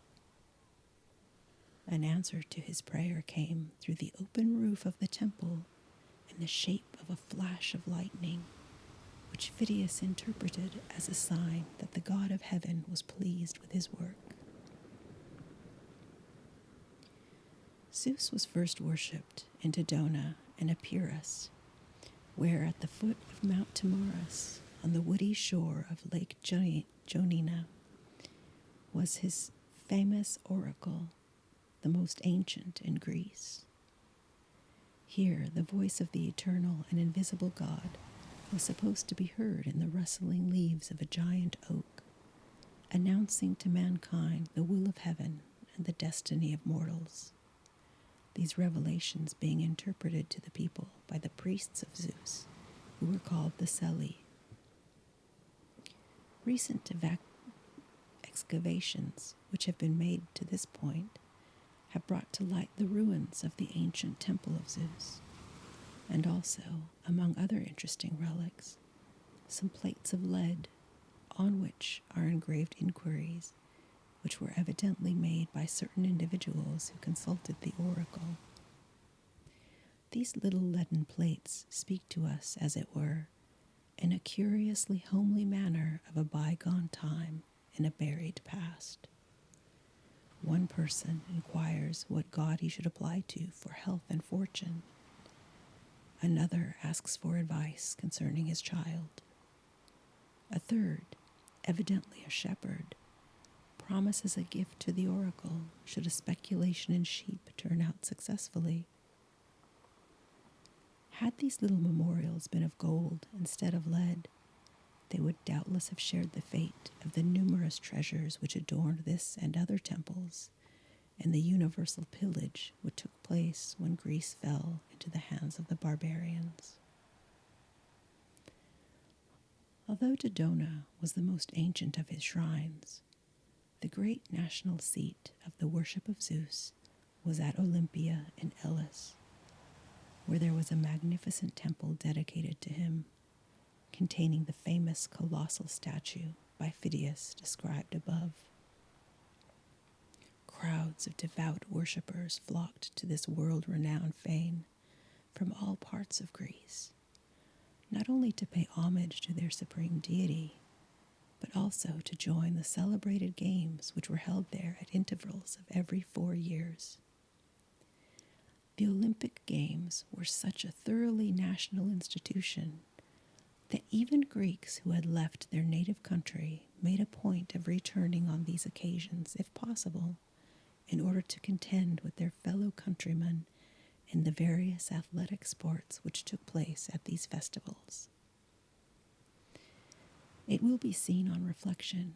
An answer to his prayer came through the open roof of the temple in the shape of a flash of lightning, which Phidias interpreted as a sign that the god of heaven was pleased with his work. Zeus was first worshipped in Dodona and Epirus, where at the foot of Mount Timoris, on the woody shore of Lake Jonina, was his famous oracle, the most ancient in Greece. Here, the voice of the eternal and invisible God was supposed to be heard in the rustling leaves of a giant oak, announcing to mankind the will of heaven and the destiny of mortals. These revelations being interpreted to the people by the priests of Zeus, who were called the Selli. Recent excavations, which have been made to this point, have brought to light the ruins of the ancient temple of Zeus, and also, among other interesting relics, some plates of lead on which are engraved inquiries which were evidently made by certain individuals who consulted the oracle. These little leaden plates speak to us, as it were, in a curiously homely manner of a bygone time in a buried past. One person inquires what god he should apply to for health and fortune. Another asks for advice concerning his child. A third, evidently a shepherd, promises a gift to the oracle should a speculation in sheep turn out successfully. Had these little memorials been of gold instead of lead, they would doubtless have shared the fate of the numerous treasures which adorned this and other temples, and the universal pillage which took place when Greece fell into the hands of the barbarians. Although Dodona was the most ancient of his shrines, the great national seat of the worship of Zeus was at Olympia in Elis, where there was a magnificent temple dedicated to him, containing the famous colossal statue by Phidias described above. Crowds of devout worshippers flocked to this world-renowned fane from all parts of Greece, not only to pay homage to their supreme deity, but also to join the celebrated games which were held there at intervals of every 4 years. The Olympic Games were such a thoroughly national institution that even Greeks who had left their native country made a point of returning on these occasions, if possible, in order to contend with their fellow countrymen in the various athletic sports which took place at these festivals. It will be seen on reflection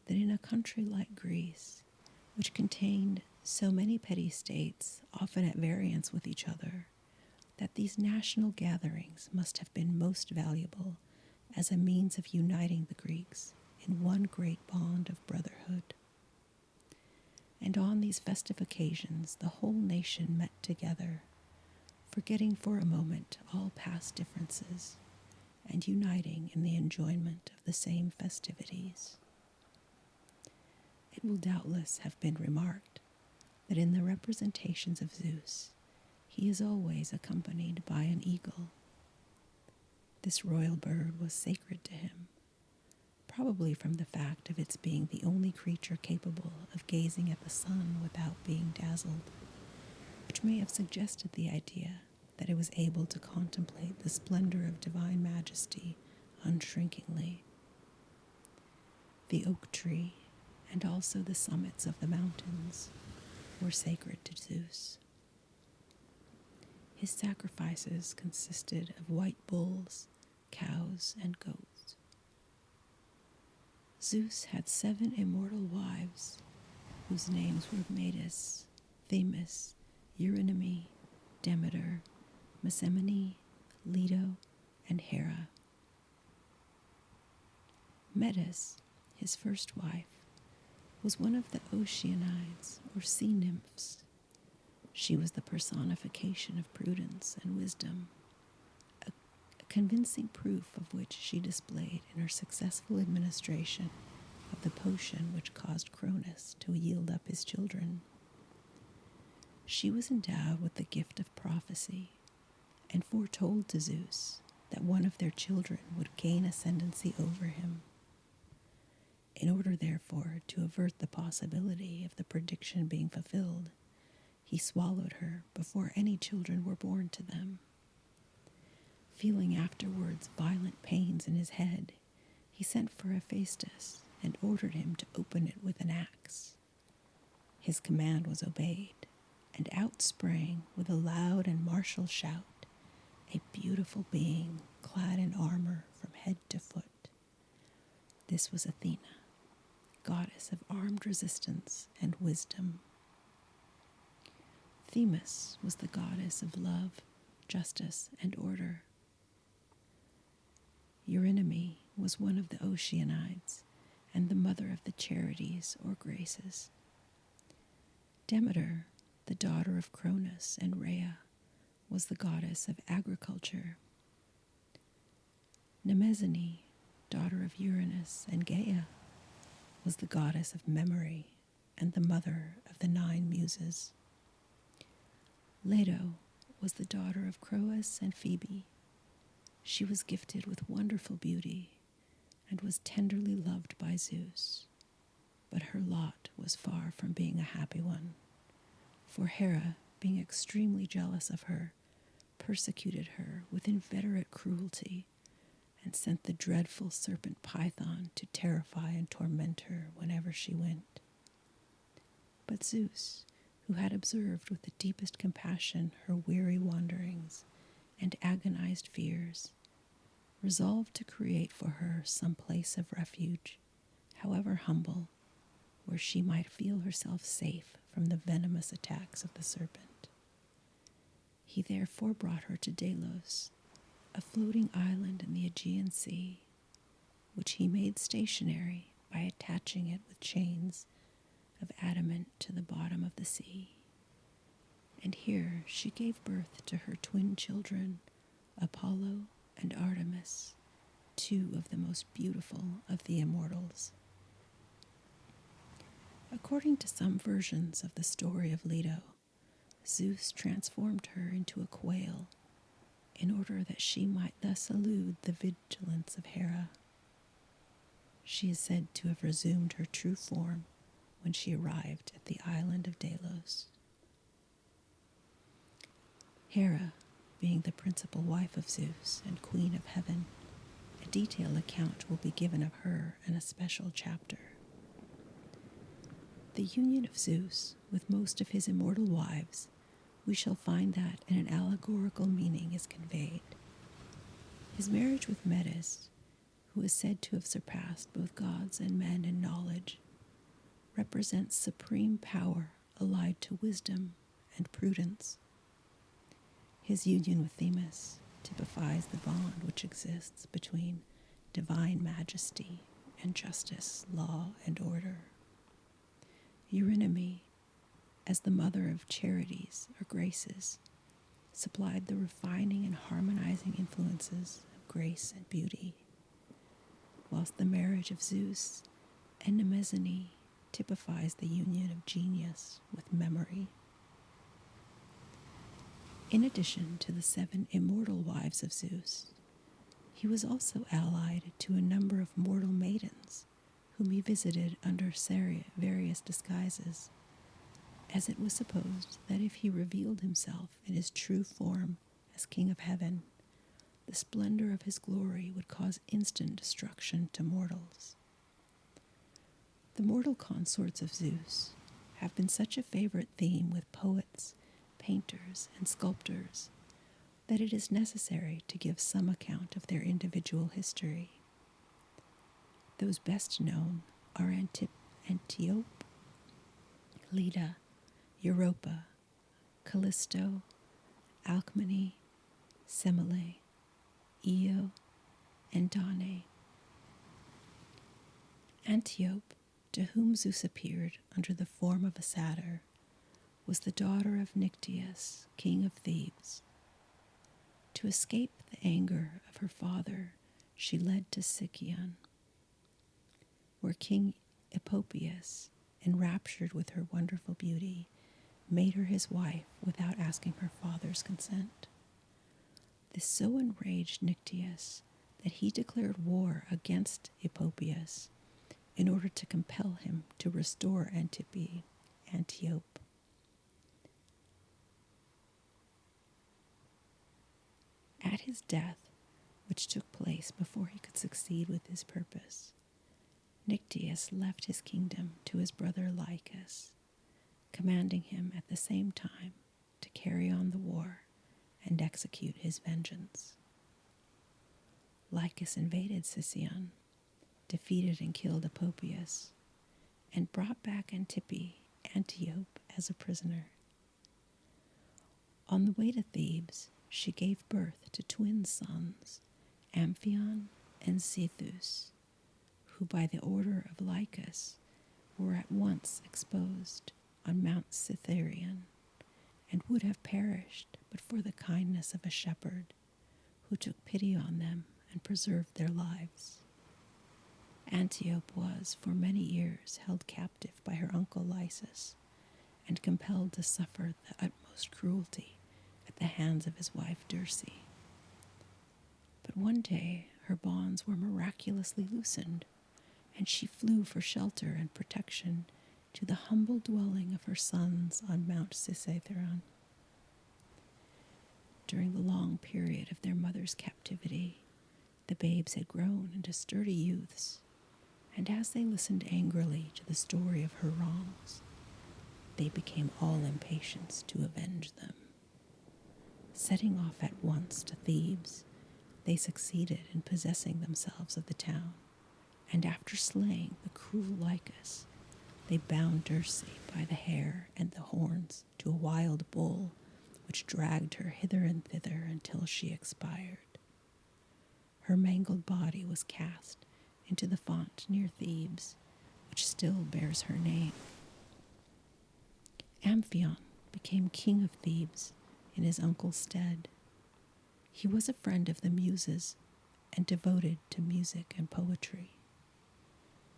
that in a country like Greece, which contained so many petty states, often at variance with each other, that these national gatherings must have been most valuable as a means of uniting the Greeks in one great bond of brotherhood. And on these festive occasions, the whole nation met together, forgetting for a moment all past differences, and uniting in the enjoyment of the same festivities. It will doubtless have been remarked that in the representations of Zeus, he is always accompanied by an eagle. This royal bird was sacred to him, probably from the fact of its being the only creature capable of gazing at the sun without being dazzled, which may have suggested the idea that it was able to contemplate the splendor of divine majesty unshrinkingly. The oak tree, and also the summits of the mountains, were sacred to Zeus. His sacrifices consisted of white bulls cows and goats. Zeus had 7 immortal wives, whose names were Metis, Themis, Eurynome, Demeter, Messamene, Leto, and Hera. Metis, his first wife, was one of the Oceanides, or sea nymphs. She was the personification of prudence and wisdom, a convincing proof of which she displayed in her successful administration of the potion which caused Cronus to yield up his children. She was endowed with the gift of prophecy and foretold to Zeus that one of their children would gain ascendancy over him. In order, therefore, to avert the possibility of the prediction being fulfilled, he swallowed her before any children were born to them. Feeling afterwards violent pains in his head, he sent for Hephaestus and ordered him to open it with an axe. His command was obeyed, and out sprang, with a loud and martial shout, a beautiful being clad in armor from head to foot. This was Athena, goddess of armed resistance and wisdom. Themis was the goddess of love, justice, and order. Eurynome was one of the Oceanides and the mother of the Charities, or Graces. Demeter, the daughter of Cronus and Rhea, was the goddess of agriculture. Mnemosyne, daughter of Uranus and Gaia, was the goddess of memory and the mother of the 9 muses. Leto was the daughter of Crous and Phoebe. She was gifted with wonderful beauty and was tenderly loved by Zeus, but her lot was far from being a happy one, for Hera, being extremely jealous of her, persecuted her with inveterate cruelty and sent the dreadful serpent Python to terrify and torment her whenever she went. But Zeus, who had observed with the deepest compassion her weary wanderings and agonized fears, resolved to create for her some place of refuge, however humble, where she might feel herself safe from the venomous attacks of the serpent. He therefore brought her to Delos, a floating island in the Aegean Sea, which he made stationary by attaching it with chains of adamant to the bottom of the sea. And here she gave birth to her twin children, Apollo and Artemis, 2 of the most beautiful of the immortals. According to some versions of the story of Leto, Zeus transformed her into a quail in order that she might thus elude the vigilance of Hera. She is said to have resumed her true form when she arrived at the island of Delos. Hera, being the principal wife of Zeus and queen of heaven, a detailed account will be given of her in a special chapter. The union of Zeus with most of his immortal wives, we shall find that in an allegorical meaning is conveyed. His marriage with Metis, who is said to have surpassed both gods and men in knowledge, represents supreme power allied to wisdom and prudence. His union with Themis typifies the bond which exists between divine majesty and justice, law, and order. Eurynome, as the mother of Charities or Graces, supplied the refining and harmonizing influences of grace and beauty, whilst the marriage of Zeus and Mnemosyne typifies the union of genius with memory. In addition to the 7 immortal wives of Zeus, he was also allied to a number of mortal maidens whom he visited under various disguises, as it was supposed that if he revealed himself in his true form as King of Heaven, the splendor of his glory would cause instant destruction to mortals. The mortal consorts of Zeus have been such a favorite theme with poets, painters, and sculptors, that it is necessary to give some account of their individual history. Those best known are Antiope, Leda, Europa, Callisto, Alcmene, Semele, Io, and Danae. Antiope, to whom Zeus appeared under the form of a satyr, was the daughter of Nyctius, king of Thebes. To escape the anger of her father, she fled to Sicyon, where King Epopeus, enraptured with her wonderful beauty, made her his wife without asking her father's consent. This so enraged Nyctius that he declared war against Epopeus in order to compel him to restore Antiope. At his death, which took place before he could succeed with his purpose, Nyctius left his kingdom to his brother Lycus, commanding him at the same time to carry on the war and execute his vengeance. Lycus invaded Sicyon, defeated and killed Epopeus, and brought back Antiope as a prisoner. On the way to Thebes, she gave birth to twin sons, Amphion and Zethus, who by the order of Lycus were at once exposed on Mount Cytherion, and would have perished but for the kindness of a shepherd who took pity on them and preserved their lives. Antiope was for many years held captive by her uncle Lysis and compelled to suffer the utmost cruelty at the hands of his wife Dirce. But one day her bonds were miraculously loosened, and she flew for shelter and protection to the humble dwelling of her sons on Mount Cytherion. During the long period of their mother's captivity, the babes had grown into sturdy youths, and as they listened angrily to the story of her wrongs, they became all impatience to avenge them. Setting off at once to Thebes, they succeeded in possessing themselves of the town, and after slaying the cruel Lycus, they bound Dirce by the hair and the horns to a wild bull, which dragged her hither and thither until she expired. Her mangled body was cast into the font near Thebes, which still bears her name. Amphion became king of Thebes in his uncle's stead. He was a friend of the Muses and devoted to music and poetry.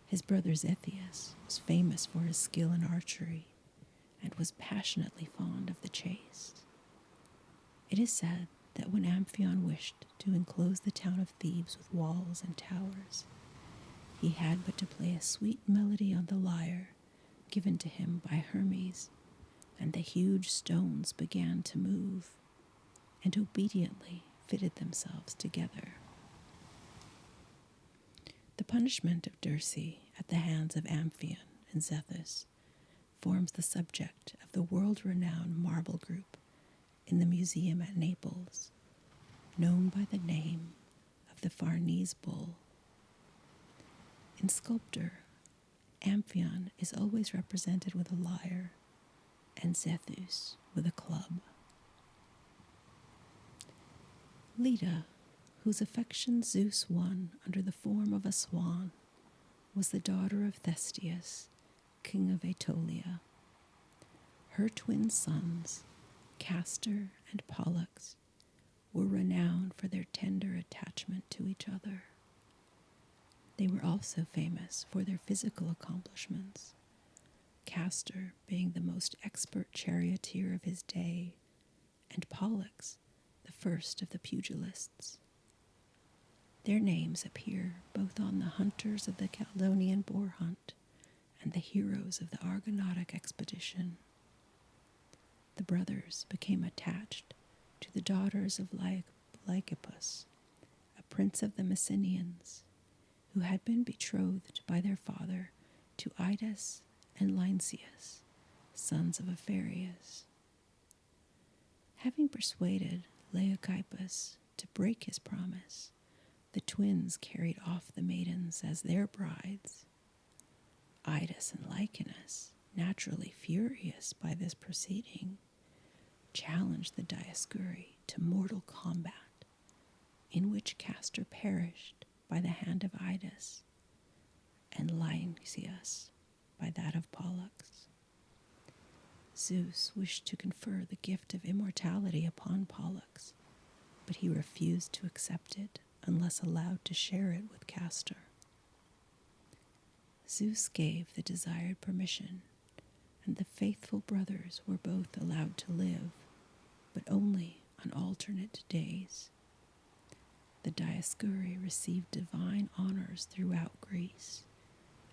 His brother Zethus was famous for his skill in archery and was passionately fond of the chase. It is said that when Amphion wished to enclose the town of Thebes with walls and towers, he had but to play a sweet melody on the lyre given to him by Hermes, and the huge stones began to move and obediently fitted themselves together. The punishment of Dirce at the hands of Amphion and Zethus forms the subject of the world-renowned marble group in the museum at Naples, known by the name of the Farnese Bull. In sculpture, Amphion is always represented with a lyre, and Zethus with a club. Leda, whose affection Zeus won under the form of a swan, was the daughter of Thestius, king of Aetolia. Her twin sons, Castor and Pollux, were renowned for their tender attachment to each other. They were also famous for their physical accomplishments, Castor being the most expert charioteer of his day, and Pollux the first of the pugilists. Their names appear both on the hunters of the Caledonian boar hunt and the heroes of the Argonautic expedition. The brothers became attached to the daughters of Lycopus, a prince of the Messenians, who had been betrothed by their father to Idas and Lynceus, sons of Aphareus. Having persuaded Leochippus, to break his promise, the twins carried off the maidens as their brides. Idas and Lycaeus, naturally furious by this proceeding, challenged the Dioscuri to mortal combat, in which Castor perished by the hand of Idas, and Lynceus by that of Pollux. Zeus wished to confer the gift of immortality upon Pollux, but he refused to accept it unless allowed to share it with Castor. Zeus gave the desired permission, and the faithful brothers were both allowed to live, but only on alternate days. The Dioscuri received divine honors throughout Greece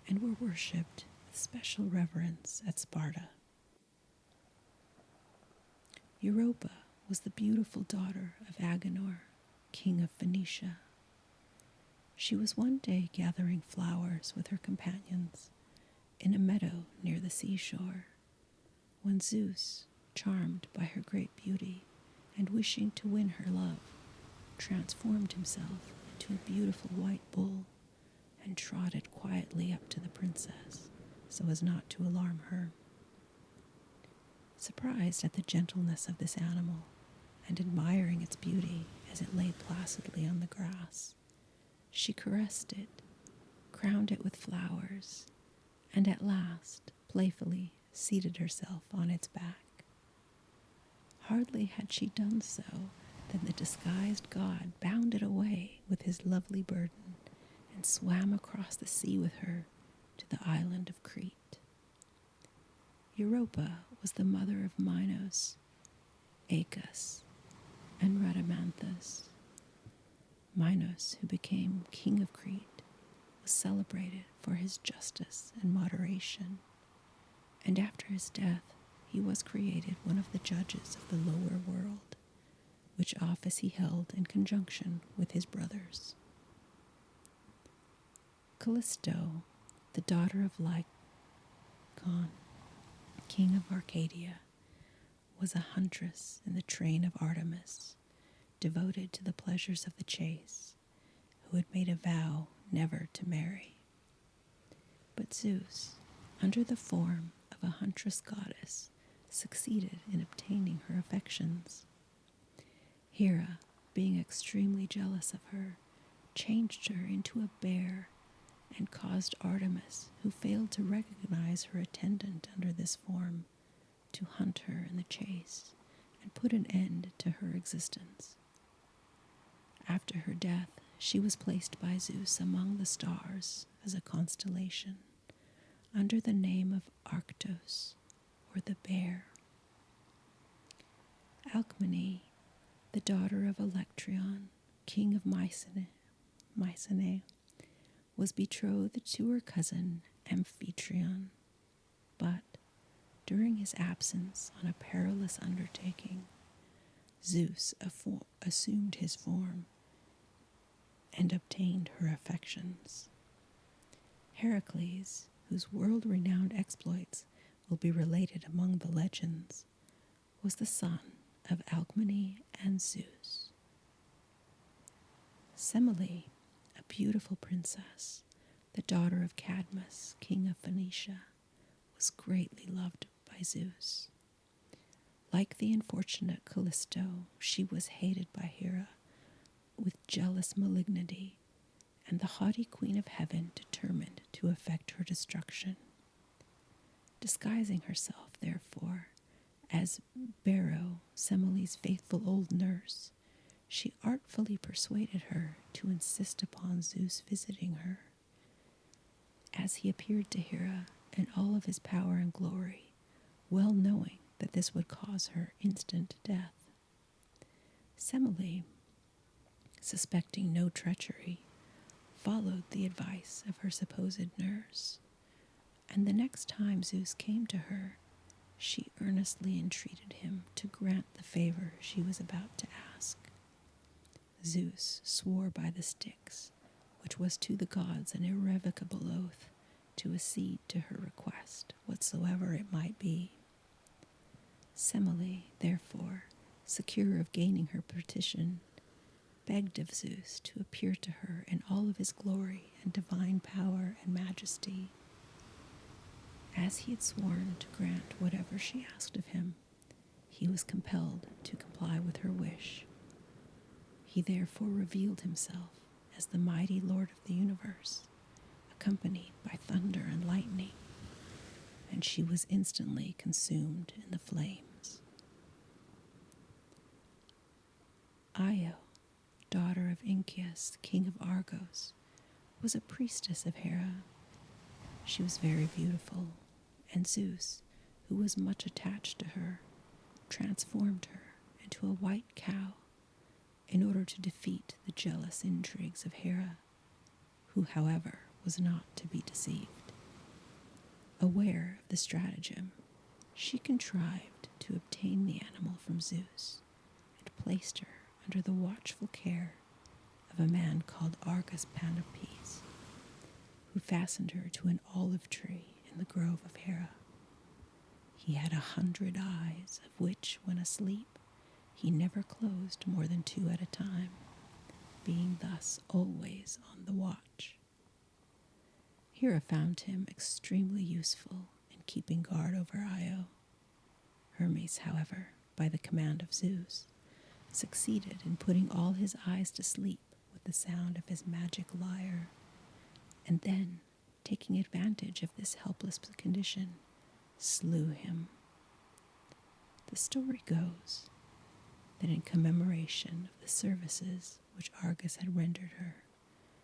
and were worshipped with special reverence at Sparta. Europa was the beautiful daughter of Agenor, king of Phoenicia. She was one day gathering flowers with her companions in a meadow near the seashore, when Zeus, charmed by her great beauty and wishing to win her love, transformed himself into a beautiful white bull and trotted quietly up to the princess so as not to alarm her. Surprised at the gentleness of this animal and admiring its beauty as it lay placidly on the grass, she caressed it, crowned it with flowers, and at last playfully seated herself on its back. Hardly had she done so than the disguised god bounded away with his lovely burden and swam across the sea with her to the island of Crete. Europa was the mother of Minos, Aeacus, and Rhadamanthus. Minos, who became king of Crete, was celebrated for his justice and moderation, and after his death he was created one of the judges of the lower world, which office he held in conjunction with his brothers. Callisto, the daughter of Lycon, king of Arcadia, was a huntress in the train of Artemis, devoted to the pleasures of the chase, who had made a vow never to marry. But Zeus, under the form of a huntress goddess, succeeded in obtaining her affections. Hera, being extremely jealous of her, changed her into a bear and caused Artemis, who failed to recognize her attendant under this form, to hunt her in the chase and put an end to her existence. After her death, she was placed by Zeus among the stars as a constellation, under the name of Arctos, or the bear. Alcmene, the daughter of Electron, king of Mycenae, was betrothed to her cousin Amphitryon, but during his absence on a perilous undertaking, Zeus assumed his form and obtained her affections. Heracles, whose world-renowned exploits will be related among the legends, was the son of Alcmene and Zeus. Semele, a beautiful princess, the daughter of Cadmus, king of Phoenicia, was greatly loved by Zeus. Like the unfortunate Callisto, she was hated by Hera with jealous malignity, and the haughty queen of heaven determined to effect her destruction. Disguising herself, therefore, as Bero, Semele's faithful old nurse, she artfully persuaded her to insist upon Zeus visiting her. As he appeared to Hera in all of his power and glory, well knowing that this would cause her instant death. Semele, suspecting no treachery, followed the advice of her supposed nurse, and the next time Zeus came to her, she earnestly entreated him to grant the favor she was about to ask. Zeus swore by the Styx, which was to the gods an irrevocable oath, to accede to her request, whatsoever it might be. Semele, therefore, secure of gaining her petition, begged of Zeus to appear to her in all of his glory and divine power and majesty. As he had sworn to grant whatever she asked of him, he was compelled to comply with her wish. He therefore revealed himself as the mighty Lord of the universe, accompanied by thunder and lightning, and she was instantly consumed in the flames. Io, daughter of Inchius, king of Argos, was a priestess of Hera. She was very beautiful, and Zeus, who was much attached to her, transformed her into a white cow in order to defeat the jealous intrigues of Hera, who, however, was not to be deceived. Aware of the stratagem, she contrived to obtain the animal from Zeus and placed her under the watchful care of a man called Argus Panopes, who fastened her to an olive tree in the grove of Hera. He had 100 eyes, of which, when asleep, he never closed more than 2 at a time, being thus always on the watch. Hera found him extremely useful in keeping guard over Io. Hermes, however, by the command of Zeus, succeeded in putting all his eyes to sleep with the sound of his magic lyre, and then, taking advantage of this helpless condition, slew him. The story goes that in commemoration of the services which Argus had rendered her,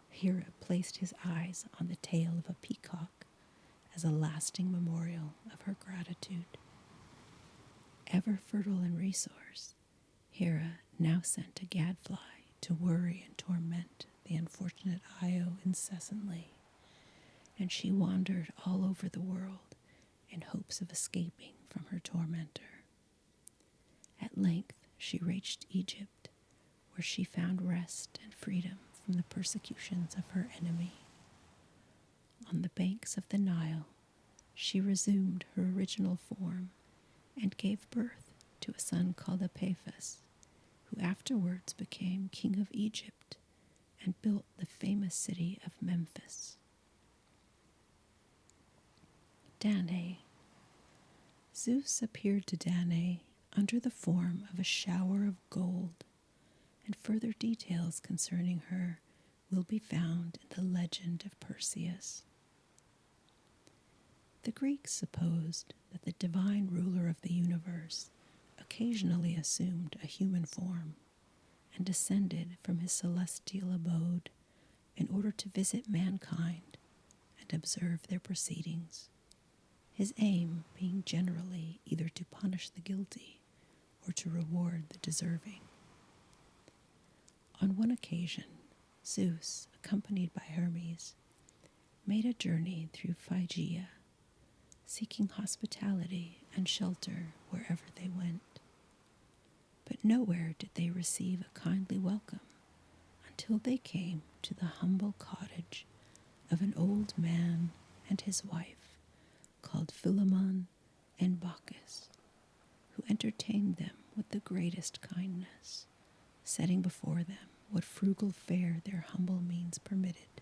Hera placed his eyes on the tail of a peacock as a lasting memorial of her gratitude. Ever fertile in resource, Hera now sent a gadfly to worry and torment the unfortunate Io incessantly, and she wandered all over the world in hopes of escaping from her tormentor. At length she reached Egypt, where she found rest and freedom from the persecutions of her enemy. On the banks of the Nile, she resumed her original form and gave birth to a son called Epaphus, who afterwards became king of Egypt and built the famous city of Memphis. Danae. Zeus appeared to Danae under the form of a shower of gold, and further details concerning her will be found in the legend of Perseus. The Greeks supposed that the divine ruler of the universe occasionally assumed a human form and descended from his celestial abode in order to visit mankind and observe their proceedings, his aim being generally either to punish the guilty or to reward the deserving. On one occasion, Zeus, accompanied by Hermes, made a journey through Phrygia, seeking hospitality and shelter wherever they went. But nowhere did they receive a kindly welcome until they came to the humble cottage of an old man and his wife called Philemon and Bacchus, who entertained them with the greatest kindness, setting before them what frugal fare their humble means permitted,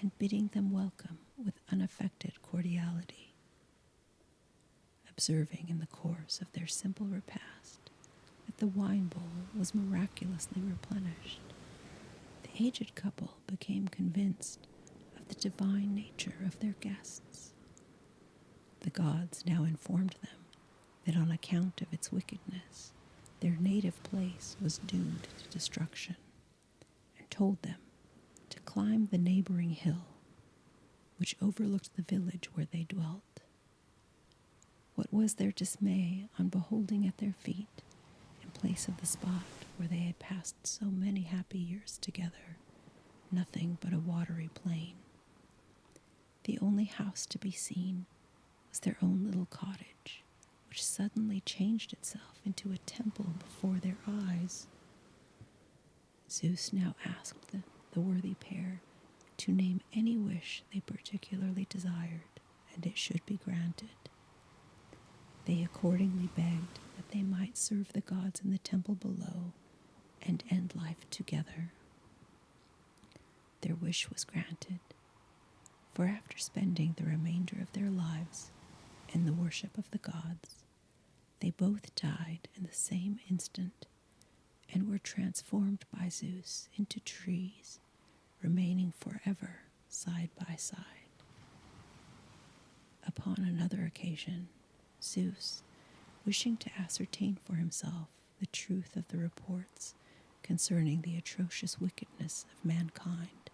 and bidding them welcome with unaffected cordiality. Observing in the course of their simple repast that the wine bowl was miraculously replenished, the aged couple became convinced of the divine nature of their guests. The gods now informed them that on account of its wickedness, their native place was doomed to destruction, and told them to climb the neighboring hill, which overlooked the village where they dwelt. What was their dismay on beholding at their feet, in place of the spot where they had passed so many happy years together, nothing but a watery plain. The only house to be seen was their own little cottage, which suddenly changed itself into a temple before their eyes. Zeus now asked the worthy pair to name any wish they particularly desired, and it should be granted. They accordingly begged that that they might serve the gods in the temple below and end life together. Their wish was granted, for after spending the remainder of their lives in the worship of the gods, they both died in the same instant and were transformed by Zeus into trees, remaining forever side by side. Upon another occasion, Zeus, wishing to ascertain for himself the truth of the reports concerning the atrocious wickedness of mankind,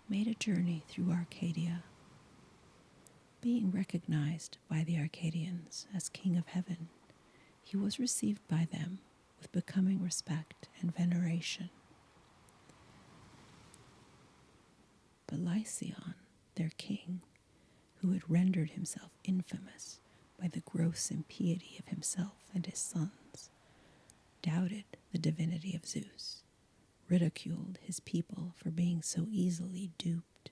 made a journey through Arcadia. Being recognized by the Arcadians as King of Heaven, he was received by them with becoming respect and veneration. But Lycaon, their king, who had rendered himself infamous by the gross impiety of himself and his sons, doubted the divinity of Zeus, ridiculed his people for being so easily duped,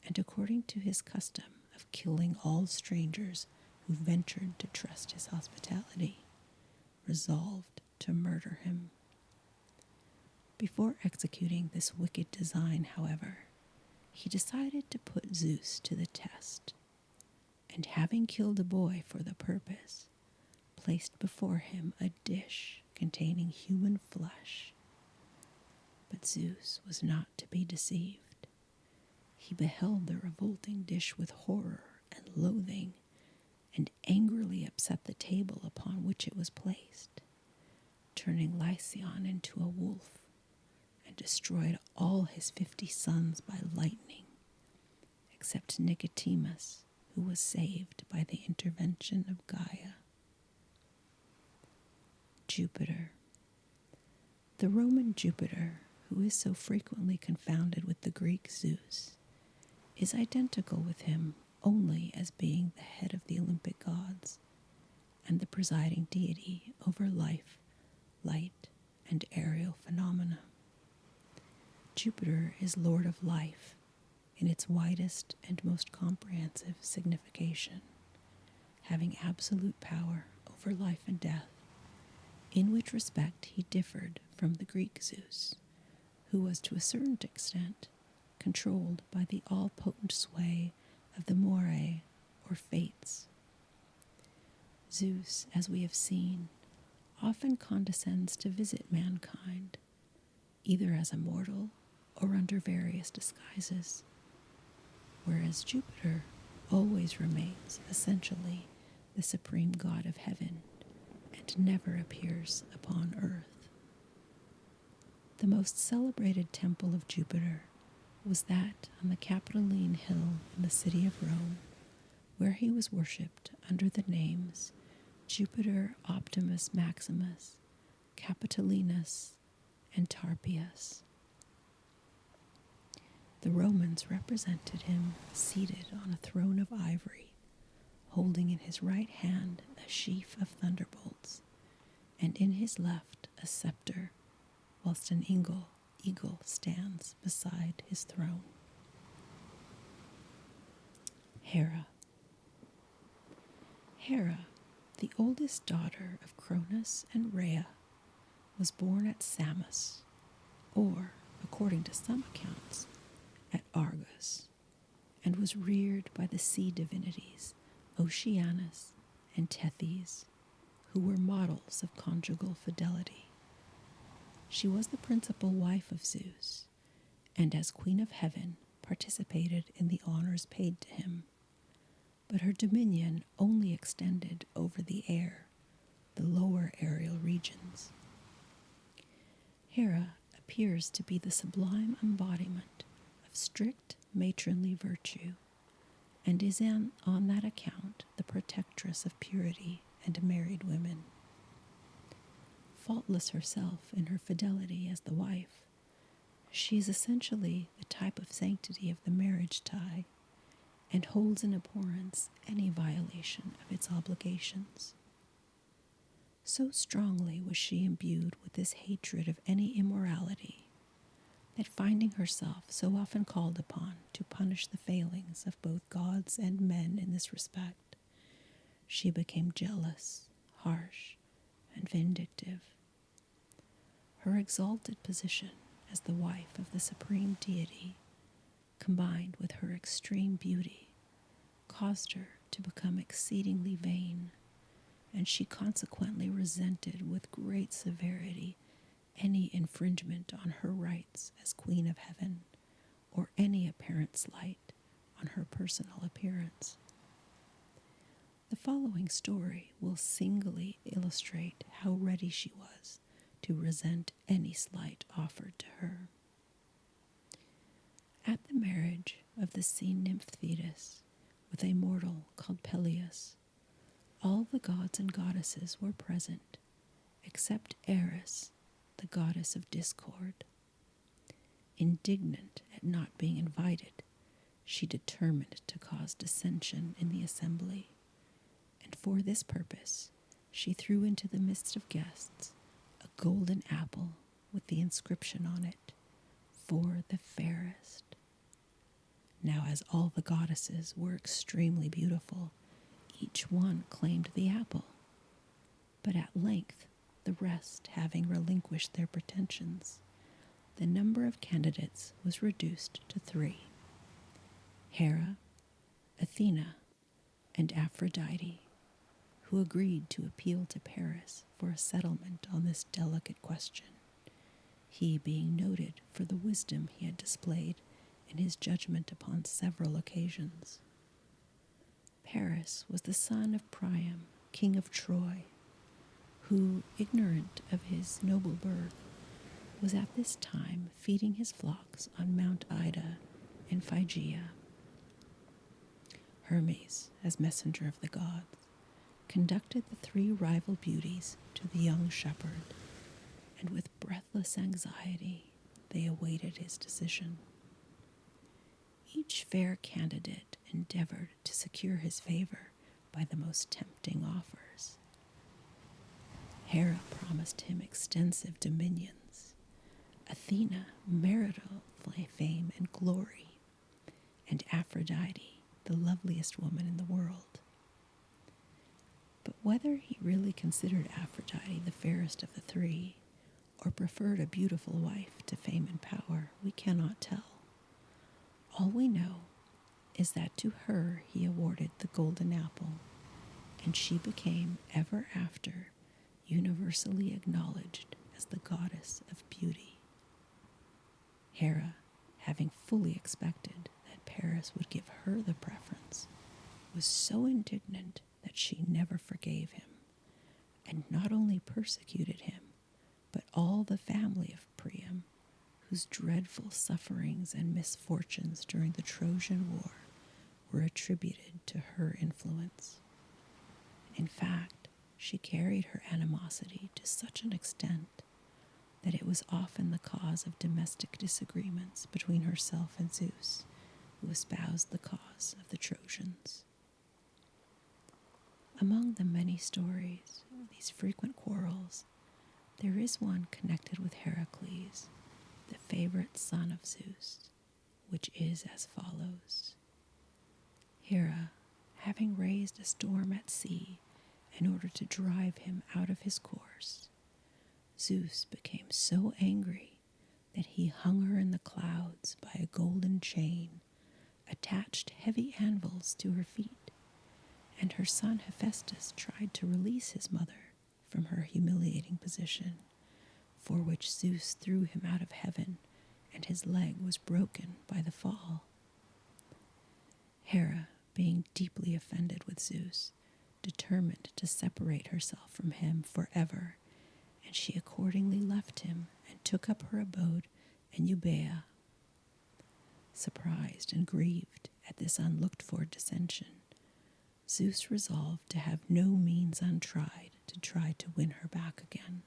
and according to his custom of killing all strangers who ventured to trust his hospitality, resolved to murder him. Before executing this wicked design, however, he decided to put Zeus to the test, and having killed a boy for the purpose, placed before him a dish containing human flesh. But Zeus was not to be deceived. He beheld the revolting dish with horror and loathing, and angrily upset the table upon which it was placed, turning Lycaon into a wolf, and destroyed all his 50 sons by lightning, except Nicodemus, who was saved by the intervention of Gaia. Jupiter. The Roman Jupiter, who is so frequently confounded with the Greek Zeus, is identical with him only as being the head of the Olympic gods and the presiding deity over life, light, and aerial phenomena. Jupiter is Lord of life in its widest and most comprehensive signification, having absolute power over life and death, in which respect he differed from the Greek Zeus, who was to a certain extent controlled by the all-potent sway of the Moirae, or Fates. Zeus, as we have seen, often condescends to visit mankind, either as a mortal or under various disguises, whereas Jupiter always remains essentially the supreme god of heaven and never appears upon earth. The most celebrated temple of Jupiter was that on the Capitoline Hill in the city of Rome, where he was worshipped under the names Jupiter Optimus Maximus, Capitolinus, and Tarpius. The Romans represented him seated on a throne of ivory, holding in his right hand a sheaf of thunderbolts, and in his left a scepter, whilst an eagle stands beside his throne. Hera. Hera, the oldest daughter of Cronus and Rhea, was born at Samos, or, according to some accounts, at Argos, and was reared by the sea divinities Oceanus and Tethys, who were models of conjugal fidelity. She was the principal wife of Zeus, and as Queen of Heaven participated in the honors paid to him, but her dominion only extended over the air, the lower aerial regions. Hera appears to be the sublime embodiment of strict matronly virtue, and is on that account the protectress of purity and married women. Faultless herself in her fidelity as the wife, she is essentially the type of sanctity of the marriage tie, and holds in abhorrence any violation of its obligations. So strongly was she imbued with this hatred of any immorality, that finding herself so often called upon to punish the failings of both gods and men in this respect, she became jealous, harsh, and vindictive. Her exalted position as the wife of the supreme deity, combined with her extreme beauty, caused her to become exceedingly vain, and she consequently resented with great severity any infringement on her rights as Queen of Heaven, or any apparent slight on her personal appearance. The following story will singly illustrate how ready she was to resent any slight offered to her. At the marriage of the sea nymph Thetis with a mortal called Peleus, all the gods and goddesses were present, except Eris, the goddess of discord. Indignant at not being invited, she determined to cause dissension in the assembly, and for this purpose she threw into the midst of guests a golden apple with the inscription on it, "For the fairest." Now, as all the goddesses were extremely beautiful, each one claimed the apple, but at length, the rest having relinquished their pretensions, the number of candidates was reduced to 3: Hera, Athena, and Aphrodite, who agreed to appeal to Paris for a settlement on this delicate question, he being noted for the wisdom he had displayed in his judgment upon several occasions. Paris was the son of Priam, king of Troy, who, ignorant of his noble birth, was at this time feeding his flocks on Mount Ida in Phrygia. Hermes, as messenger of the gods, conducted the 3 rival beauties to the young shepherd, and with breathless anxiety they awaited his decision. Each fair candidate endeavored to secure his favor by the most tempting offers. Hera promised him extensive dominions, Athena marital fame and glory, and Aphrodite the loveliest woman in the world. But whether he really considered Aphrodite the fairest of the 3, or preferred a beautiful wife to fame and power, we cannot tell. All we know is that to her he awarded the golden apple, and she became ever after universally acknowledged as the goddess of beauty. Hera, having fully expected that Paris would give her the preference, was so indignant that she never forgave him, and not only persecuted him, but all the family of Priam, whose dreadful sufferings and misfortunes during the Trojan War were attributed to her influence. In fact, she carried her animosity to such an extent that it was often the cause of domestic disagreements between herself and Zeus, who espoused the cause of the Trojans. Among the many stories of these frequent quarrels, there is one connected with Heracles, the favorite son of Zeus, which is as follows. Hera, having raised a storm at sea in order to drive him out of his course, Zeus became so angry that he hung her in the clouds by a golden chain, attached heavy anvils to her feet, and her son Hephaestus tried to release his mother from her humiliating position, for which Zeus threw him out of heaven, and his leg was broken by the fall. Hera, being deeply offended with Zeus, determined to separate herself from him forever, and she accordingly left him and took up her abode in Euboea. Surprised and grieved at this unlooked-for dissension, Zeus resolved to have no means untried to try to win her back again.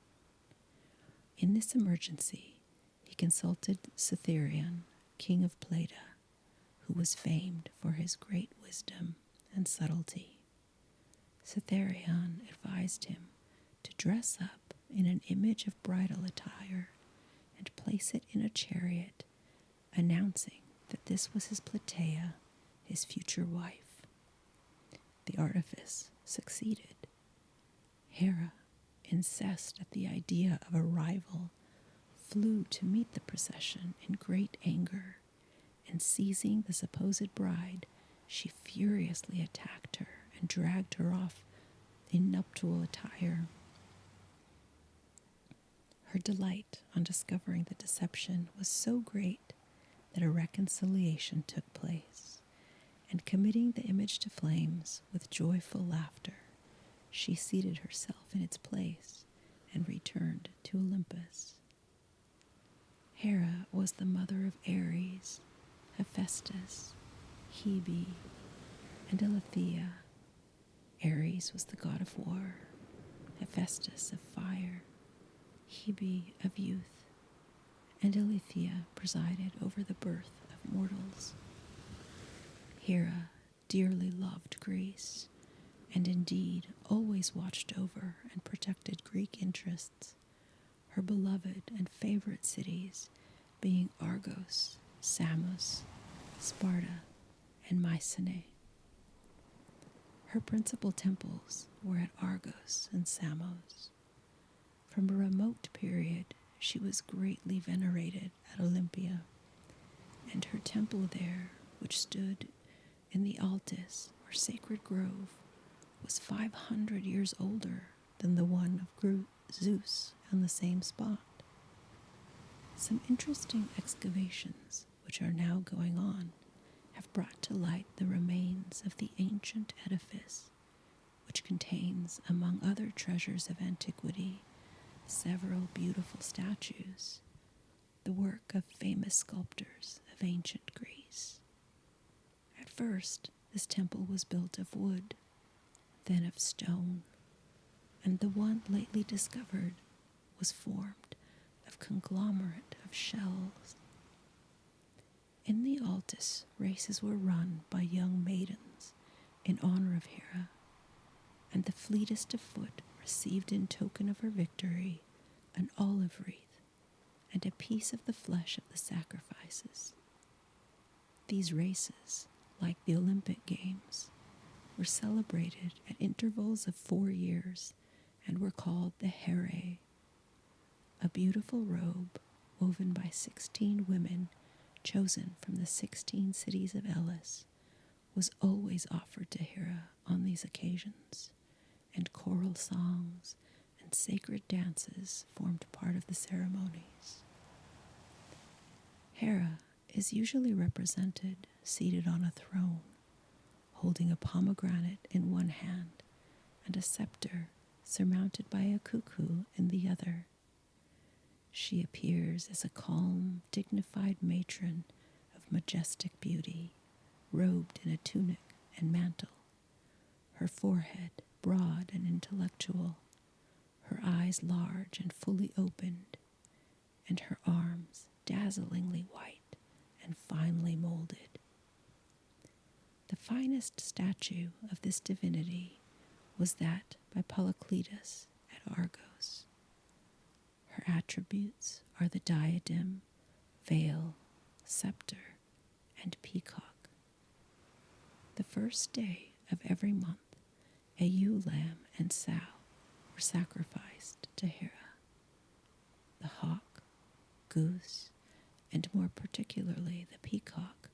In this emergency, he consulted Cythereon, king of Plata, who was famed for his great wisdom and subtlety. Cythereon advised him to dress up in an image of bridal attire and place it in a chariot, announcing that this was his Platea, his future wife. The artifice succeeded. Hera, incensed at the idea of a rival, flew to meet the procession in great anger, and seizing the supposed bride, she furiously attacked her and dragged her off in nuptial attire. Her delight on discovering the deception was so great that a reconciliation took place, and committing the image to flames with joyful laughter, she seated herself in its place and returned to Olympus. Hera was the mother of Ares, Hephaestus, Hebe, and Aletheia. Ares was the god of war, Hephaestus of fire, Hebe of youth, and Aletheia presided over the birth of mortals. Hera dearly loved Greece, and indeed always watched over and protected Greek interests, her beloved and favorite cities being Argos, Samos, Sparta, and Mycenae. Her principal temples were at Argos and Samos. From a remote period, she was greatly venerated at Olympia, and her temple there, which stood in the Altis, or sacred grove, was 500 years older than the one of Zeus on the same spot. Some interesting excavations, which are now going on, have brought to light the remains of the ancient edifice, which contains, among other treasures of antiquity, several beautiful statues, the work of famous sculptors of ancient Greece. At first, this temple was built of wood, then of stone, and the one lately discovered was formed of conglomerate of shells. In the Altis, races were run by young maidens in honor of Hera, and the fleetest of foot received in token of her victory an olive wreath and a piece of the flesh of the sacrifices. These races, like the Olympic Games, were celebrated at intervals of 4 years and were called the Herae. A beautiful robe woven by 16 women chosen from the 16 cities of Elis was always offered to Hera on these occasions, and choral songs and sacred dances formed part of the ceremonies. Hera is usually represented seated on a throne, holding a pomegranate in one hand and a scepter surmounted by a cuckoo in the other. She appears as a calm, dignified matron of majestic beauty, robed in a tunic and mantle, her forehead broad and intellectual, her eyes large and fully opened, and her arms dazzlingly white and finely molded. The finest statue of this divinity was that by Polycletus at Argos. Her attributes are the diadem, veil, scepter, and peacock. The first day of every month, a ewe lamb and sow were sacrificed to Hera. The hawk, goose, and more particularly the peacock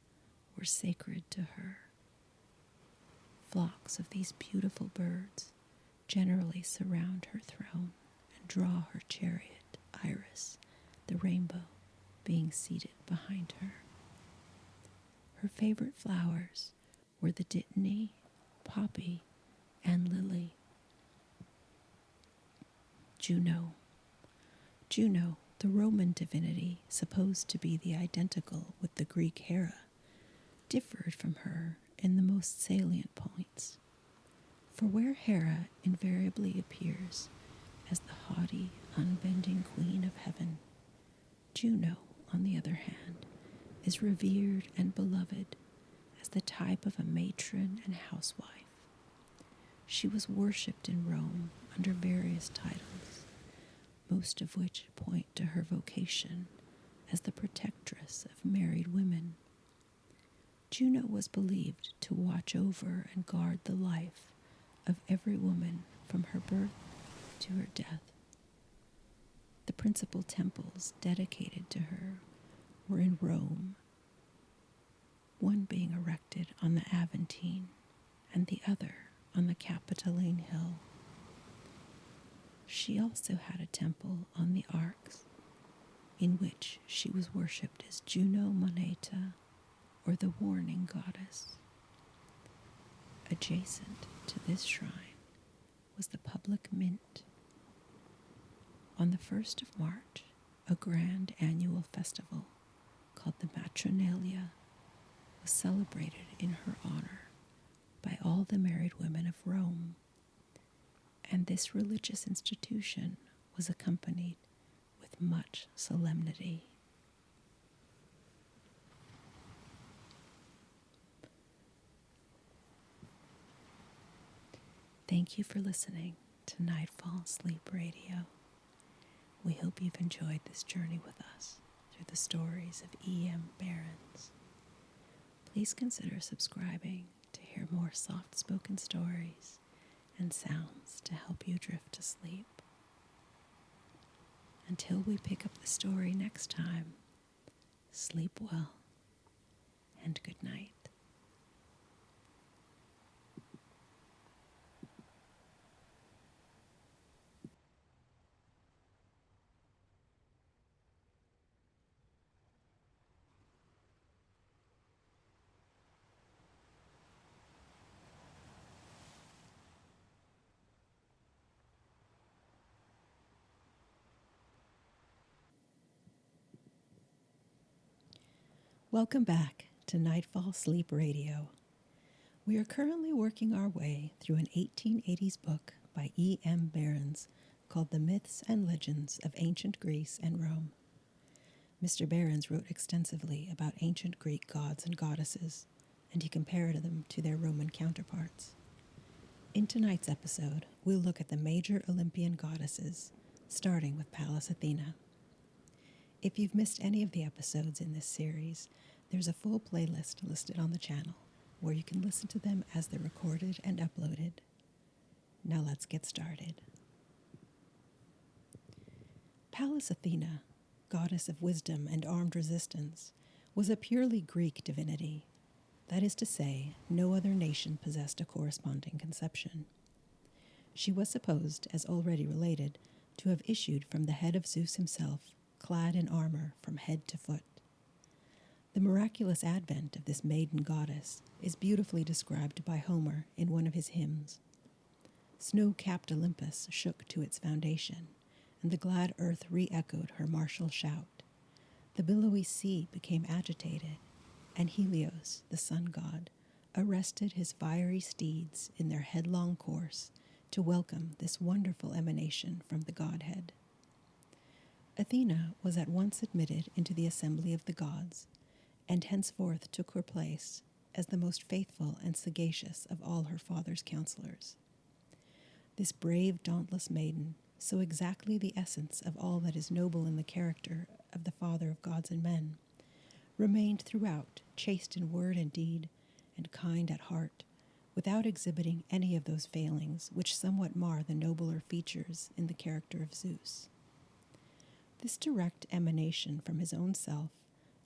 were sacred to her. Flocks of these beautiful birds generally surround her throne and draw her chariot, Iris, the rainbow, being seated behind her. Her favorite flowers were the dittany, poppy, and lily. Juno, the Roman divinity supposed to be the identical with the Greek Hera, differed from her in the most salient points. For where Hera invariably appears as the haughty, unbending queen of heaven, Juno, on the other hand, is revered and beloved as the type of a matron and housewife. She was worshipped in Rome under various titles, most of which point to her vocation as the protectress of married women. Juno was believed to watch over and guard the life of every woman from her birth to her death. The principal temples dedicated to her were in Rome, one being erected on the Aventine and the other on the Capitoline Hill. She also had a temple on the Arcs, in which she was worshipped as Juno Moneta, or the warning goddess. Adjacent to this shrine was the public mint. On the 1st of March, a grand annual festival called the Matronalia was celebrated in her honor by all the married women of Rome, and this religious institution was accompanied with much solemnity. Thank you for listening to Nightfall Sleep Radio. We hope you've enjoyed this journey with us through the stories of E.M. Berens. Please consider subscribing to hear more soft-spoken stories and sounds to help you drift to sleep. Until we pick up the story next time, sleep well and good night. Welcome back to Nightfall Sleep Radio. We are currently working our way through an 1880s book by E.M. Berens called The Myths and Legends of Ancient Greece and Rome. Mr. Berens wrote extensively about ancient Greek gods and goddesses, and he compared them to their Roman counterparts. In tonight's episode, we'll look at the major Olympian goddesses, starting with Pallas Athena. If you've missed any of the episodes in this series, there's a full playlist listed on the channel where you can listen to them as they're recorded and uploaded. Now let's get started. Pallas Athena, goddess of wisdom and armed resistance, was a purely Greek divinity. That is to say, no other nation possessed a corresponding conception. She was supposed, as already related, to have issued from the head of Zeus himself, clad in armor from head to foot. The miraculous advent of this maiden goddess is beautifully described by Homer in one of his hymns. Snow-capped Olympus shook to its foundation, and the glad earth re-echoed her martial shout. The billowy sea became agitated, and Helios, the sun god, arrested his fiery steeds in their headlong course to welcome this wonderful emanation from the godhead. Athena was at once admitted into the assembly of the gods, and henceforth took her place as the most faithful and sagacious of all her father's counselors. This brave, dauntless maiden, so exactly the essence of all that is noble in the character of the father of gods and men, remained throughout chaste in word and deed, and kind at heart, without exhibiting any of those failings which somewhat mar the nobler features in the character of Zeus. This direct emanation from his own self,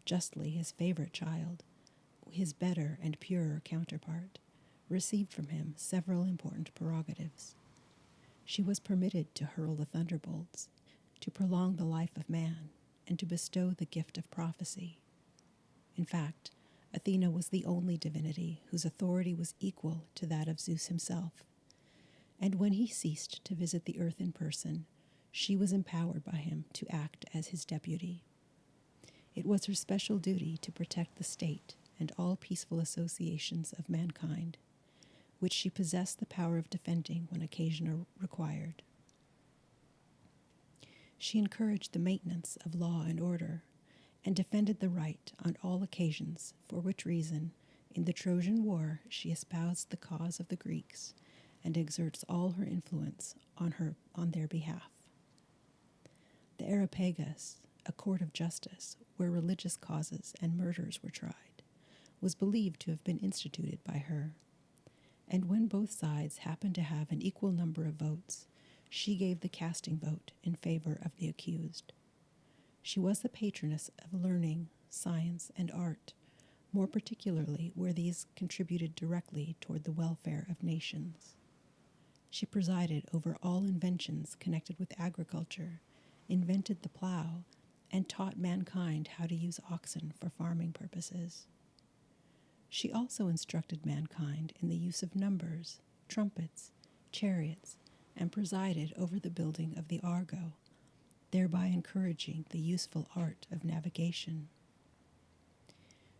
justly his favorite child, his better and purer counterpart, received from him several important prerogatives. She was permitted to hurl the thunderbolts, to prolong the life of man, and to bestow the gift of prophecy. In fact, Athena was the only divinity whose authority was equal to that of Zeus himself, and when he ceased to visit the earth in person, she was empowered by him to act as his deputy. It was her special duty to protect the state and all peaceful associations of mankind, which she possessed the power of defending when occasion required. She encouraged the maintenance of law and order, and defended the right on all occasions, for which reason, in the Trojan War, she espoused the cause of the Greeks, and exerts all her influence on their behalf. The Areopagus, a court of justice where religious causes and murders were tried, was believed to have been instituted by her, and when both sides happened to have an equal number of votes, she gave the casting vote in favor of the accused. She was the patroness of learning, science, and art, more particularly where these contributed directly toward the welfare of nations. She presided over all inventions connected with agriculture, invented the plow, and taught mankind how to use oxen for farming purposes. She also instructed mankind in the use of numbers, trumpets, chariots, and presided over the building of the Argo, thereby encouraging the useful art of navigation.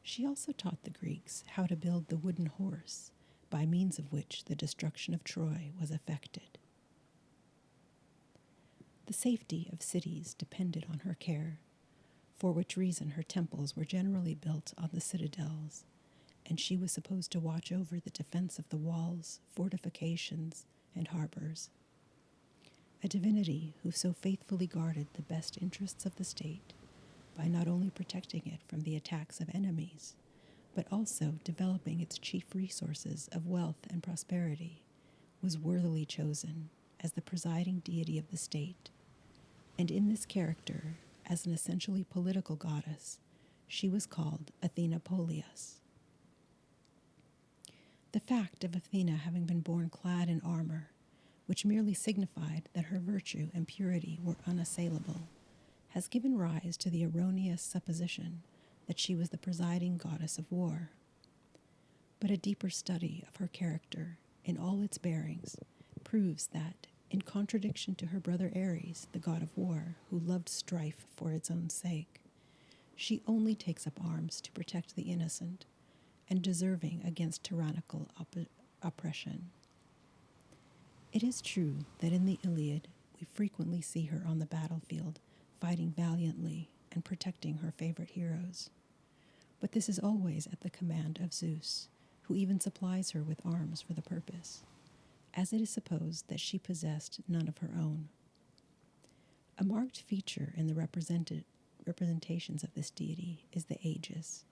She also taught the Greeks how to build the wooden horse, by means of which the destruction of Troy was effected. The safety of cities depended on her care, for which reason her temples were generally built on the citadels, and she was supposed to watch over the defense of the walls, fortifications, and harbors. A divinity who so faithfully guarded the best interests of the state by not only protecting it from the attacks of enemies, but also developing its chief resources of wealth and prosperity, was worthily chosen as the presiding deity of the state, and in this character, as an essentially political goddess, she was called Athena Polias. The fact of Athena having been born clad in armor, which merely signified that her virtue and purity were unassailable, has given rise to the erroneous supposition that she was the presiding goddess of war. But a deeper study of her character in all its bearings proves that, in contradiction to her brother Ares, the god of war, who loved strife for its own sake, she only takes up arms to protect the innocent and deserving against tyrannical oppression. It is true that in the Iliad we frequently see her on the battlefield, fighting valiantly and protecting her favorite heroes. But this is always at the command of Zeus, who even supplies her with arms for the purpose, as it is supposed that she possessed none of her own. A marked feature in the representations of this deity is the aegis,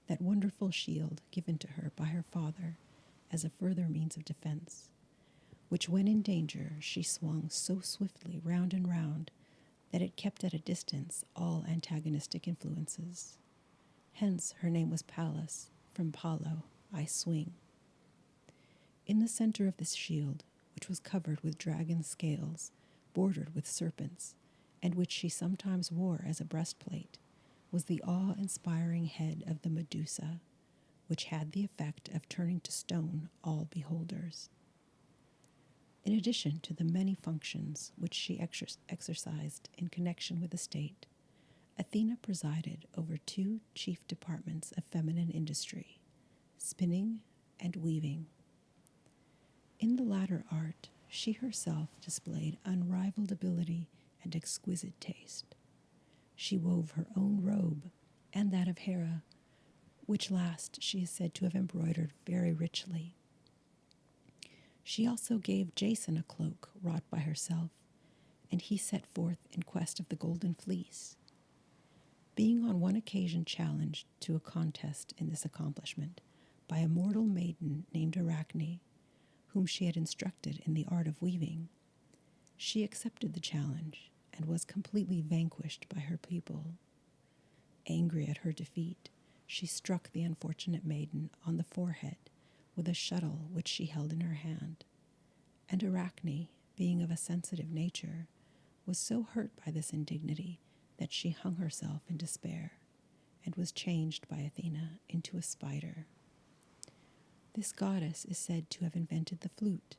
that wonderful shield given to her by her father as a further means of defense, which when in danger she swung so swiftly round and round that it kept at a distance all antagonistic influences. Hence her name was Pallas, from Palo, I swing. In the center of this shield, which was covered with dragon scales, bordered with serpents, and which she sometimes wore as a breastplate, was the awe-inspiring head of the Medusa, which had the effect of turning to stone all beholders. In addition to the many functions which she exercised in connection with the state, Athena presided over two chief departments of feminine industry, spinning and weaving. In the latter art, she herself displayed unrivaled ability and exquisite taste. She wove her own robe and that of Hera, which last she is said to have embroidered very richly. She also gave Jason a cloak wrought by herself, and he set forth in quest of the golden fleece. Being on one occasion challenged to a contest in this accomplishment by a mortal maiden named Arachne, whom she had instructed in the art of weaving, she accepted the challenge and was completely vanquished by her people. Angry at her defeat, she struck the unfortunate maiden on the forehead with a shuttle which she held in her hand, and Arachne, being of a sensitive nature, was so hurt by this indignity that she hung herself in despair and was changed by Athena into a spider. This goddess is said to have invented the flute,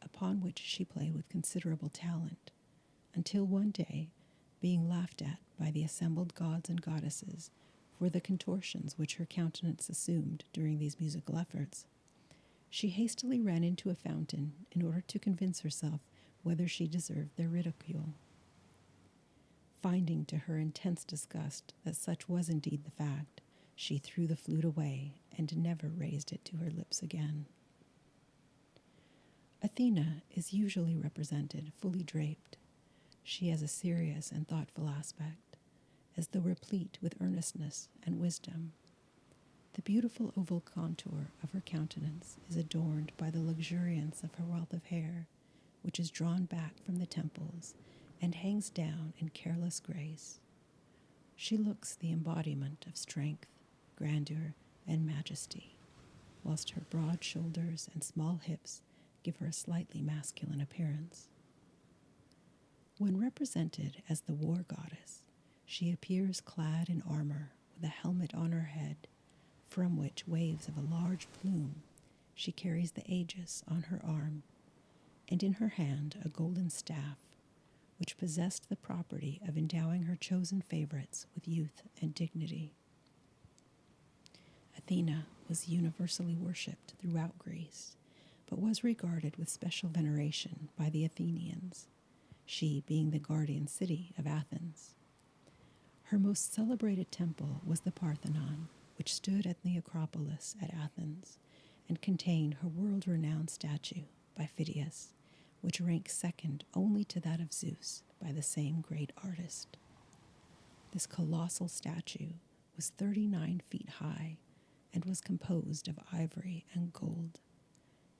upon which she played with considerable talent, until one day, being laughed at by the assembled gods and goddesses for the contortions which her countenance assumed during these musical efforts, she hastily ran into a fountain in order to convince herself whether she deserved their ridicule. Finding to her intense disgust that such was indeed the fact, she threw the flute away and never raised it to her lips again. Athena is usually represented fully draped. She has a serious and thoughtful aspect, as though replete with earnestness and wisdom. The beautiful oval contour of her countenance is adorned by the luxuriance of her wealth of hair, which is drawn back from the temples and hangs down in careless grace. She looks the embodiment of strength, grandeur, and majesty, whilst her broad shoulders and small hips give her a slightly masculine appearance. When represented as the war goddess, she appears clad in armor with a helmet on her head, from which waves of a large plume she carries the aegis on her arm, and in her hand a golden staff, which possessed the property of endowing her chosen favorites with youth and dignity. Athena was universally worshipped throughout Greece, but was regarded with special veneration by the Athenians, she being the guardian city of Athens. Her most celebrated temple was the Parthenon, which stood at the Acropolis at Athens and contained her world-renowned statue by Phidias, which ranks second only to that of Zeus by the same great artist. This colossal statue was 39 feet high and was composed of ivory and gold.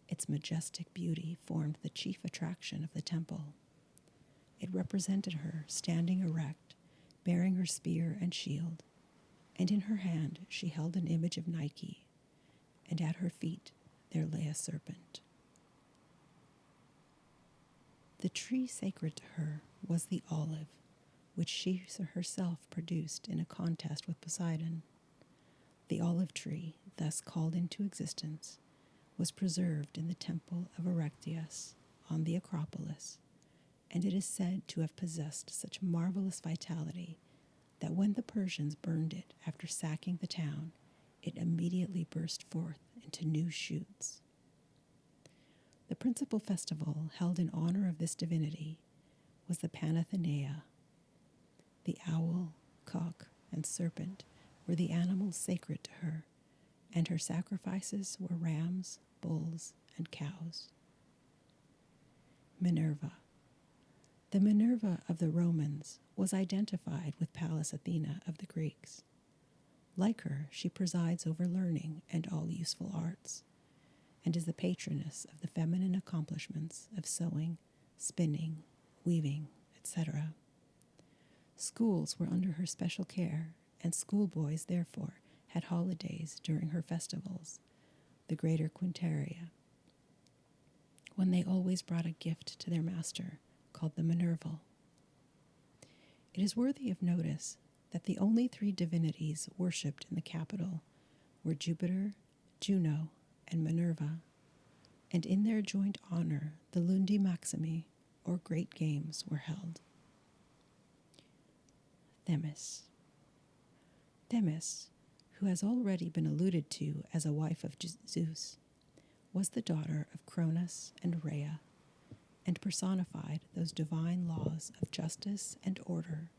Its majestic beauty formed the chief attraction of the temple. It represented her standing erect, bearing her spear and shield, and in her hand she held an image of Nike, and at her feet there lay a serpent. The tree sacred to her was the olive, which she herself produced in a contest with Poseidon. The olive tree, thus called into existence, was preserved in the temple of Erechtheus on the Acropolis, and it is said to have possessed such marvelous vitality that when the Persians burned it after sacking the town, it immediately burst forth into new shoots. The principal festival held in honor of this divinity was the Panathenea. The owl, cock, and serpent were the animals sacred to her, and her sacrifices were rams, bulls, and cows. Minerva. The Minerva of the Romans was identified with Pallas Athena of the Greeks. Like her, she presides over learning and all useful arts, and is the patroness of the feminine accomplishments of sewing, spinning, weaving, etc. Schools were under her special care, and schoolboys, therefore, had holidays during her festivals, the Greater Quintaria, when they always brought a gift to their master, called the Minerval. It is worthy of notice that the only three divinities worshipped in the capital were Jupiter, Juno, and Minerva, and in their joint honor the Lundi Maximi, or Great Games, were held. Themis. Themis, who has already been alluded to as a wife of Zeus, was the daughter of Cronus and Rhea, and personified those divine laws of justice and order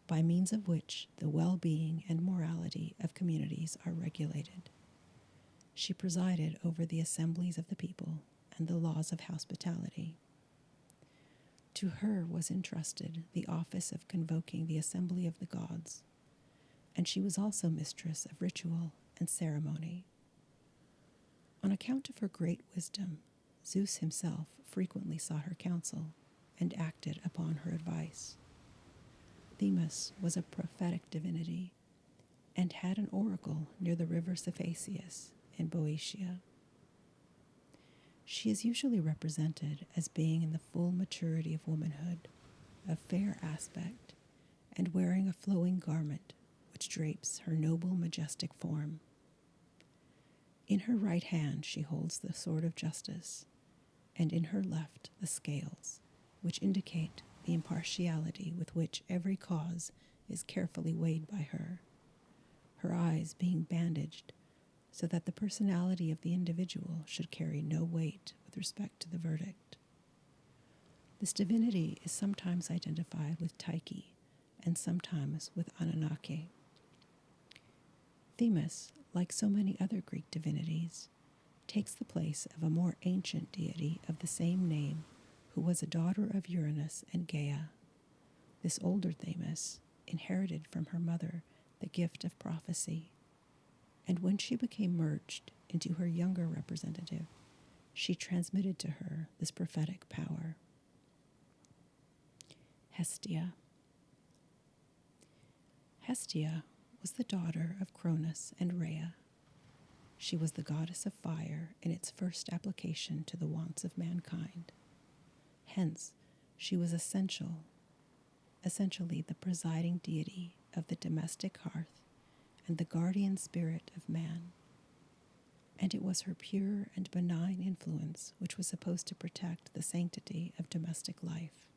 by means of which the well-being and morality of communities are regulated. She presided over the assemblies of the people and the laws of hospitality. To her was entrusted the office of convoking the assembly of the gods, and she was also mistress of ritual and ceremony. On account of her great wisdom, Zeus himself frequently sought her counsel and acted upon her advice. Themis was a prophetic divinity and had an oracle near the river Cephaeus in Boeotia. She is usually represented as being in the full maturity of womanhood, of fair aspect, and wearing a flowing garment which drapes her noble, majestic form. In her right hand she holds the sword of justice, and in her left the scales, which indicate the impartiality with which every cause is carefully weighed by her, her eyes being bandaged so that the personality of the individual should carry no weight with respect to the verdict. This divinity is sometimes identified with Tyche and sometimes with Anunnaki. Themis, like so many other Greek divinities, takes the place of a more ancient deity of the same name who was a daughter of Uranus and Gaia. This older Themis inherited from her mother the gift of prophecy, and when she became merged into her younger representative, she transmitted to her this prophetic power. Hestia. Hestia was the daughter of Cronus and Rhea. She was the goddess of fire in its first application to the wants of mankind. Hence, she was essentially the presiding deity of the domestic hearth and the guardian spirit of man. And it was her pure and benign influence which was supposed to protect the sanctity of domestic life.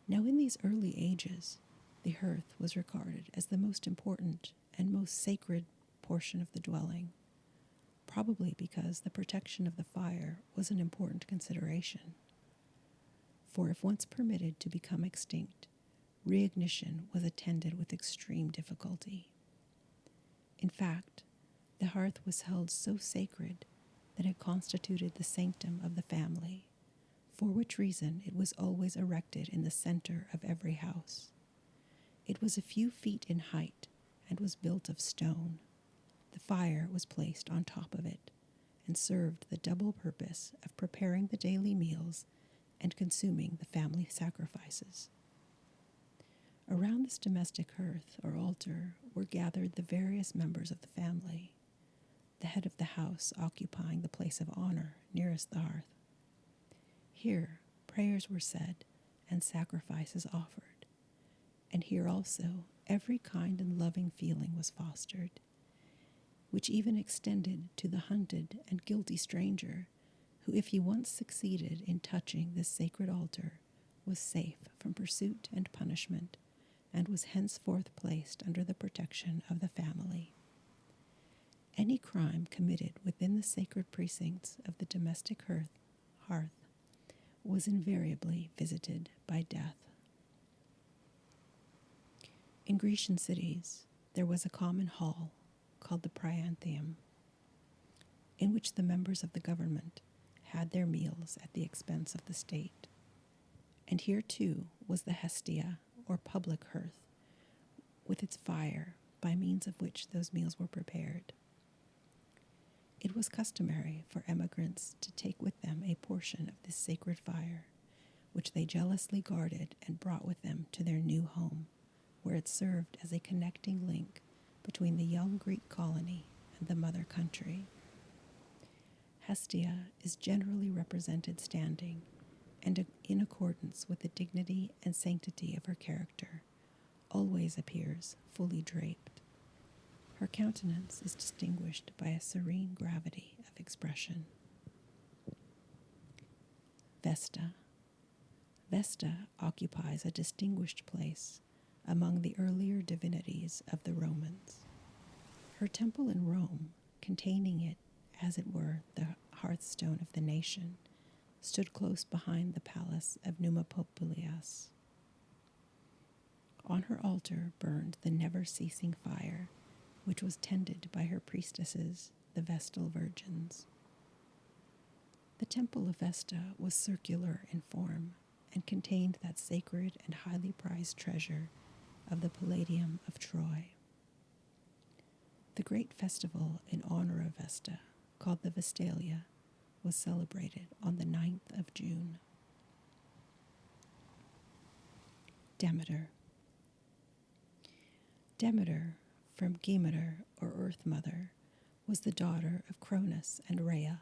Now, in these early ages, the hearth was regarded as the most important and most sacred portion of the dwelling, probably because the protection of the fire was an important consideration. For if once permitted to become extinct, reignition was attended with extreme difficulty. In fact, the hearth was held so sacred that it constituted the sanctum of the family, for which reason it was always erected in the center of every house. It was a few feet in height and was built of stone. The fire was placed on top of it and served the double purpose of preparing the daily meals and consuming the family sacrifices. Around this domestic hearth or altar were gathered the various members of the family, the head of the house occupying the place of honor nearest the hearth. Here, prayers were said and sacrifices offered, and here also every kind and loving feeling was fostered, which even extended to the hunted and guilty stranger, who, if he once succeeded in touching this sacred altar, was safe from pursuit and punishment, and was henceforth placed under the protection of the family. Any crime committed within the sacred precincts of the domestic hearth was invariably visited by death. In Grecian cities, there was a common hall called the Priantheum, in which the members of the government had their meals at the expense of the state. And here, too, was the Hestia, or public hearth, with its fire, by means of which those meals were prepared. It was customary for emigrants to take with them a portion of this sacred fire, which they jealously guarded and brought with them to their new home, where it served as a connecting link between the young Greek colony and the mother country. Hestia is generally represented standing, and in accordance with the dignity and sanctity of her character, always appears fully draped. Her countenance is distinguished by a serene gravity of expression. Vesta. Vesta occupies a distinguished place among the earlier divinities of the Romans. Her temple in Rome, containing it, as it were, the hearthstone of the nation, stood close behind the palace of Numa Pompilius. On her altar burned the never-ceasing fire, which was tended by her priestesses, the Vestal Virgins. The temple of Vesta was circular in form and contained that sacred and highly prized treasure of the Palladium of Troy. The great festival in honor of Vesta, called the Vestalia, was celebrated on the 9th of June. Demeter. Demeter, from Demeter, or Earth Mother, was the daughter of Cronus and Rhea.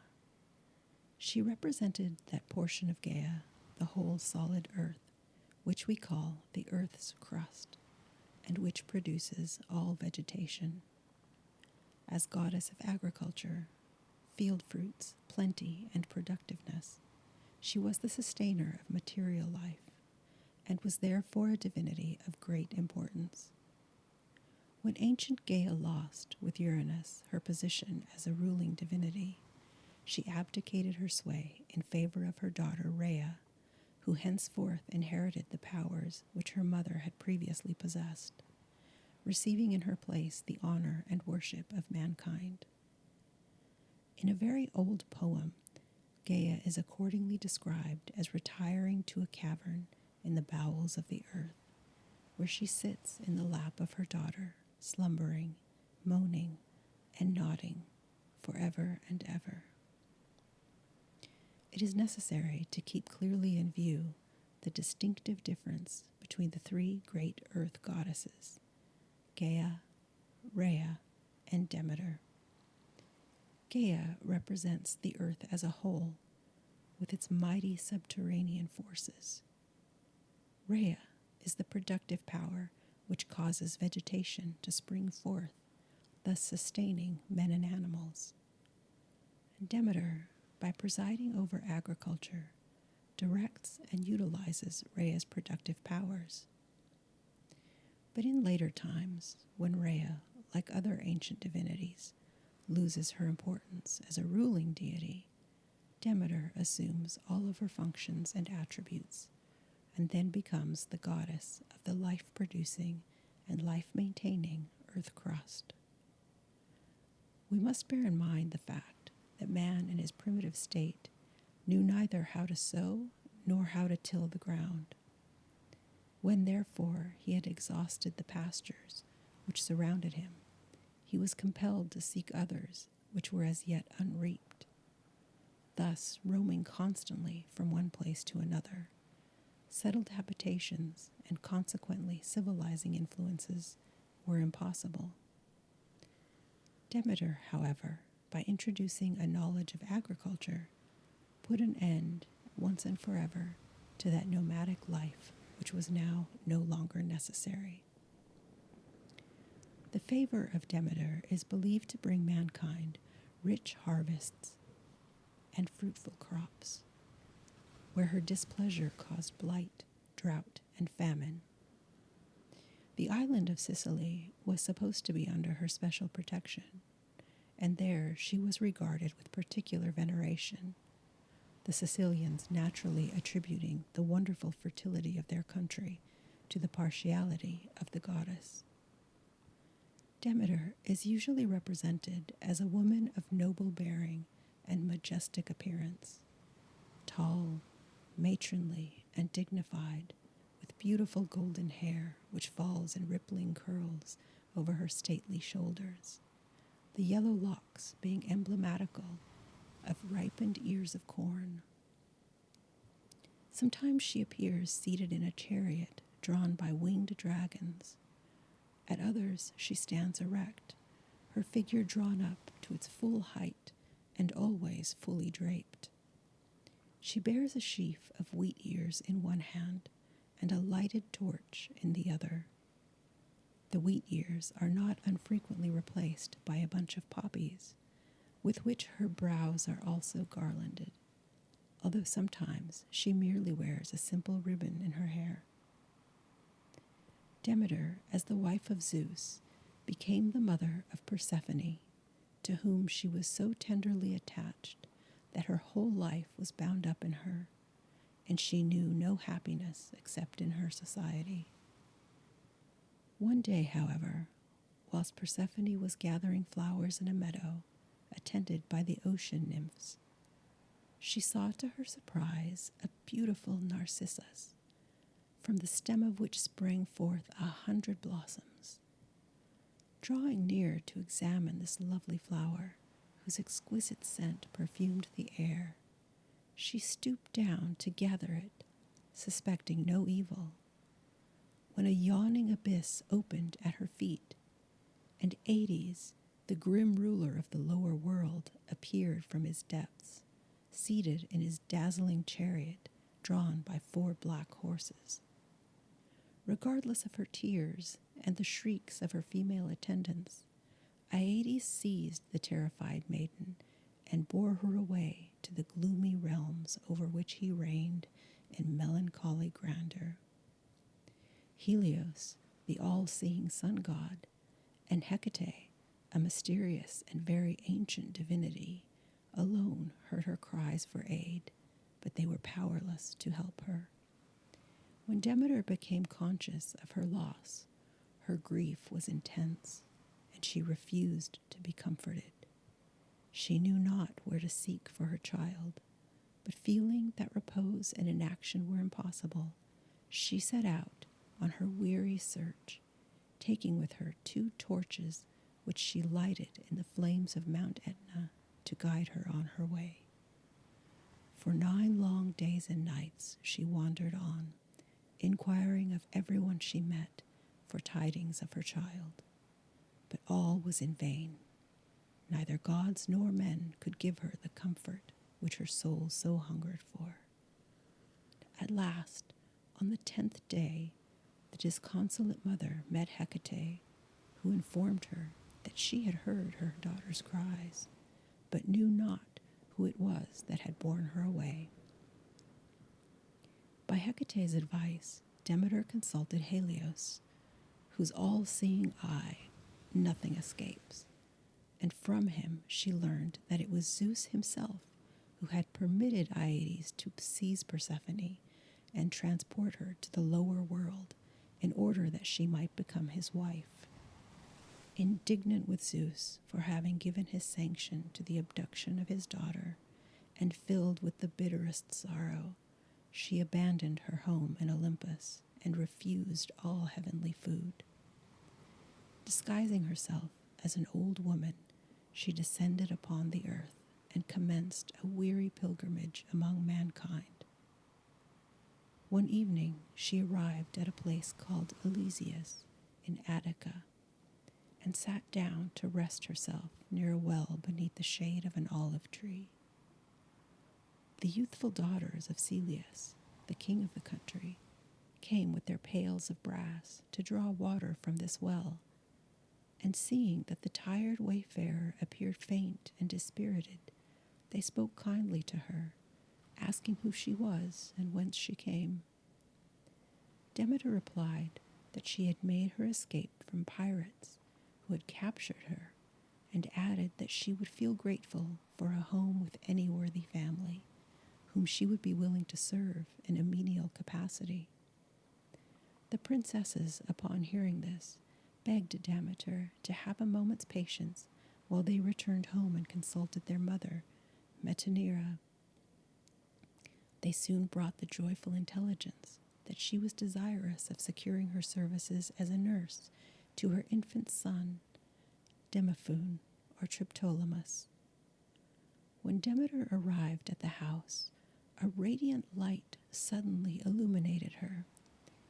She represented that portion of Gaia, the whole solid earth, which we call the earth's crust, and which produces all vegetation. As goddess of agriculture, field fruits, plenty, and productiveness, she was the sustainer of material life, and was therefore a divinity of great importance. When ancient Gaia lost, with Uranus, her position as a ruling divinity, she abdicated her sway in favor of her daughter Rhea, who henceforth inherited the powers which her mother had previously possessed, receiving in her place the honor and worship of mankind. In a very old poem, Gaia is accordingly described as retiring to a cavern in the bowels of the earth, where she sits in the lap of her daughter, slumbering, moaning, and nodding forever and ever. it is necessary to keep clearly in view the distinctive difference between the three great earth goddesses, Gaia, Rhea, and Demeter. Gaia represents the earth as a whole, with its mighty subterranean forces. Rhea is the productive power which causes vegetation to spring forth, thus sustaining men and animals. And Demeter, by presiding over agriculture, directs and utilizes Rhea's productive powers. But in later times, when Rhea, like other ancient divinities, loses her importance as a ruling deity, Demeter assumes all of her functions and attributes, and then becomes the goddess of the life-producing and life-maintaining earth crust. We must bear in mind the fact that man in his primitive state knew neither how to sow nor how to till the ground. When, therefore, he had exhausted the pastures which surrounded him, he was compelled to seek others which were as yet unreaped. Thus, roaming constantly from one place to another, settled habitations and consequently civilizing influences were impossible. Demeter, however, by introducing a knowledge of agriculture, put an end, once and forever, to that nomadic life which was now no longer necessary. The favor of Demeter is believed to bring mankind rich harvests and fruitful crops, where her displeasure caused blight, drought, and famine. The island of Sicily was supposed to be under her special protection, and there she was regarded with particular veneration, the Sicilians naturally attributing the wonderful fertility of their country to the partiality of the goddess. Demeter is usually represented as a woman of noble bearing and majestic appearance, tall, matronly, and dignified, with beautiful golden hair which falls in rippling curls over her stately shoulders, the yellow locks being emblematical of ripened ears of corn. Sometimes she appears seated in a chariot drawn by winged dragons. At others she stands erect, her figure drawn up to its full height and always fully draped. She bears a sheaf of wheat ears in one hand and a lighted torch in the other. The wheat ears are not unfrequently replaced by a bunch of poppies, with which her brows are also garlanded, although sometimes she merely wears a simple ribbon in her hair. Demeter, as the wife of Zeus, became the mother of Persephone, to whom she was so tenderly attached that her whole life was bound up in her, and she knew no happiness except in her society. One day, however, whilst Persephone was gathering flowers in a meadow, attended by the ocean nymphs, she saw to her surprise a beautiful narcissus, from the stem of which sprang forth 100 blossoms. Drawing near to examine this lovely flower, whose exquisite scent perfumed the air, she stooped down to gather it, suspecting no evil, when a yawning abyss opened at her feet, and Deities, the grim ruler of the lower world, appeared from his depths, seated in his dazzling chariot drawn by 4 black horses. Regardless of her tears and the shrieks of her female attendants, Aedes seized the terrified maiden and bore her away to the gloomy realms over which he reigned in melancholy grandeur. Helios, the all-seeing sun god, and Hecate, a mysterious and very ancient divinity, alone heard her cries for aid, but they were powerless to help her. When Demeter became conscious of her loss, her grief was intense, and she refused to be comforted. She knew not where to seek for her child, but feeling that repose and inaction were impossible, she set out on her weary search, taking with her 2 torches which she lighted in the flames of Mount Etna to guide her on her way. For 9 long days and nights she wandered on, inquiring of everyone she met for tidings of her child. But all was in vain. Neither gods nor men could give her the comfort which her soul so hungered for. At last, on the 10th day, the disconsolate mother met Hecate, who informed her that she had heard her daughter's cries, but knew not who it was that had borne her away. By Hecate's advice, Demeter consulted Helios, whose all-seeing eye nothing escapes, and from him she learned that it was Zeus himself who had permitted Deities to seize Persephone and transport her to the lower world in order that she might become his wife. Indignant with Zeus for having given his sanction to the abduction of his daughter, and filled with the bitterest sorrow, she abandoned her home in Olympus and refused all heavenly food. Disguising herself as an old woman, she descended upon the earth and commenced a weary pilgrimage among mankind. One evening she arrived at a place called Elysius in Attica, and sat down to rest herself near a well beneath the shade of an olive tree. The youthful daughters of Celeus, the king of the country, came with their pails of brass to draw water from this well, and seeing that the tired wayfarer appeared faint and dispirited, they spoke kindly to her, asking who she was and whence she came. Demeter replied that she had made her escape from pirates who had captured her, and added that she would feel grateful for a home with any worthy family, whom she would be willing to serve in a menial capacity. The princesses, upon hearing this, begged Demeter to have a moment's patience while they returned home and consulted their mother, Metaneira. They soon brought the joyful intelligence that she was desirous of securing her services as a nurse to her infant son, Demophoon, or Triptolemus. When Demeter arrived at the house, a radiant light suddenly illuminated her,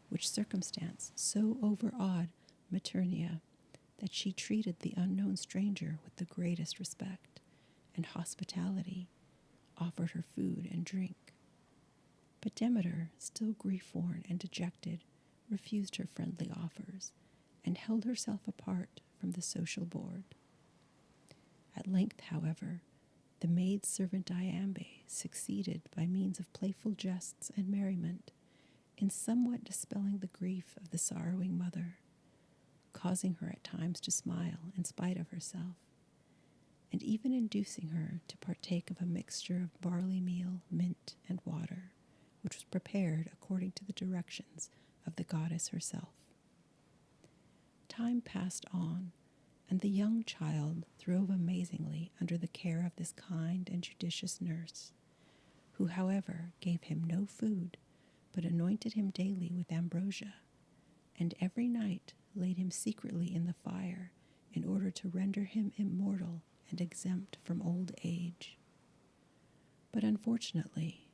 which circumstance so overawed Metaneira that she treated the unknown stranger with the greatest respect and hospitality, offered her food and drink. But Demeter, still grief-worn and dejected, refused her friendly offers, and held herself apart from the social board. At length, however, the maid-servant Diambe succeeded, by means of playful jests and merriment, in somewhat dispelling the grief of the sorrowing mother, causing her at times to smile in spite of herself, and even inducing her to partake of a mixture of barley meal, mint, and water, which was prepared according to the directions of the goddess herself. Time passed on, and the young child throve amazingly under the care of this kind and judicious nurse, who, however, gave him no food, but anointed him daily with ambrosia, and every night laid him secretly in the fire in order to render him immortal and exempt from old age. But unfortunately,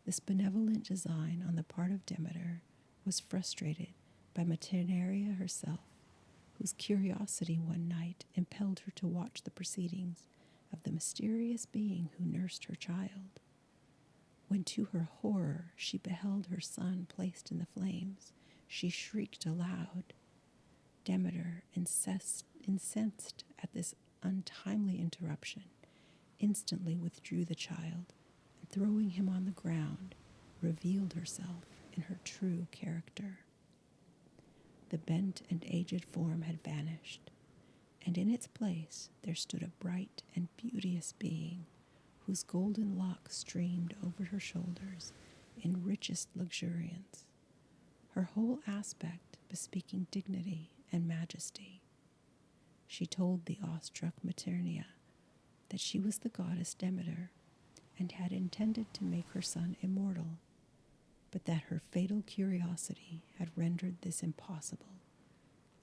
this benevolent design on the part of Demeter was frustrated by Metaneira herself, whose curiosity one night impelled her to watch the proceedings of the mysterious being who nursed her child. When to her horror she beheld her son placed in the flames, she shrieked aloud. Demeter, incensed at this untimely interruption, instantly withdrew the child, and throwing him on the ground, revealed herself in her true character. The bent and aged form had vanished, and in its place there stood a bright and beauteous being, whose golden locks streamed over her shoulders in richest luxuriance, her whole aspect bespeaking dignity and majesty. She told the awestruck Metaneira that she was the goddess Demeter, and had intended to make her son immortal, but that her fatal curiosity had rendered this impossible,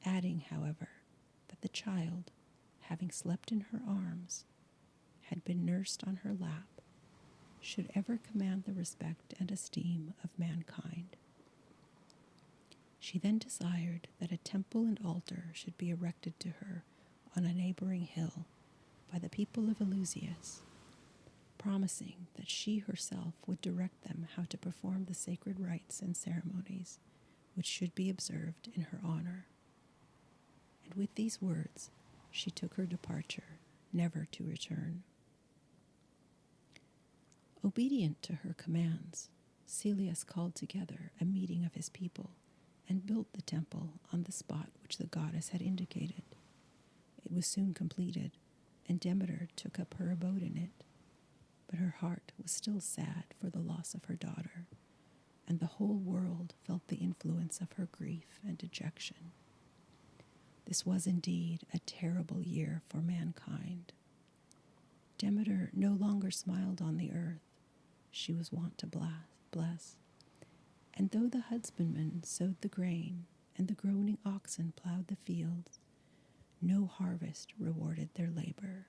adding, however, that the child, having slept in her arms, had been nursed on her lap, should ever command the respect and esteem of mankind. She then desired that a temple and altar should be erected to her on a neighboring hill by the people of Eleusis, promising that she herself would direct them how to perform the sacred rites and ceremonies which should be observed in her honor. And with these words, she took her departure, never to return. Obedient to her commands, Celeus called together a meeting of his people and built the temple on the spot which the goddess had indicated. It was soon completed, and Demeter took up her abode in it. But her heart was still sad for the loss of her daughter, and the whole world felt the influence of her grief and dejection. This was indeed a terrible year for mankind. Demeter no longer smiled on the earth she was wont to bless, and though the husbandmen sowed the grain and the groaning oxen plowed the fields, no harvest rewarded their labor.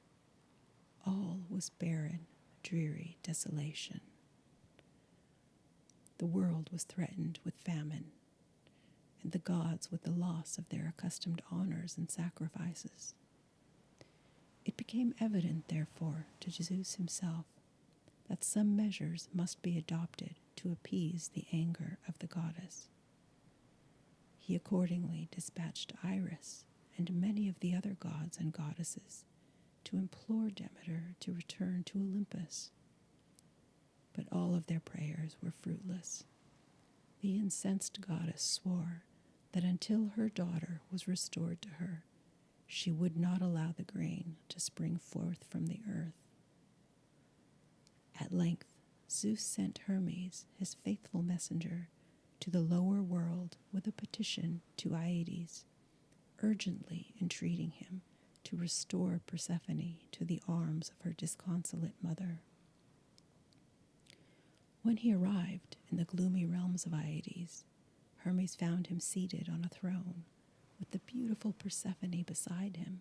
All was barren, dreary desolation. The world was threatened with famine, and the gods with the loss of their accustomed honors and sacrifices. It became evident, therefore, to Zeus himself that some measures must be adopted to appease the anger of the goddess. He accordingly dispatched Iris and many of the other gods and goddesses to implore Demeter to return to Olympus. But all of their prayers were fruitless. The incensed goddess swore that until her daughter was restored to her, she would not allow the grain to spring forth from the earth. At length, Zeus sent Hermes, his faithful messenger, to the lower world with a petition to Deities, urgently entreating him to restore Persephone to the arms of her disconsolate mother. When he arrived in the gloomy realms of Deities, Hermes found him seated on a throne, with the beautiful Persephone beside him,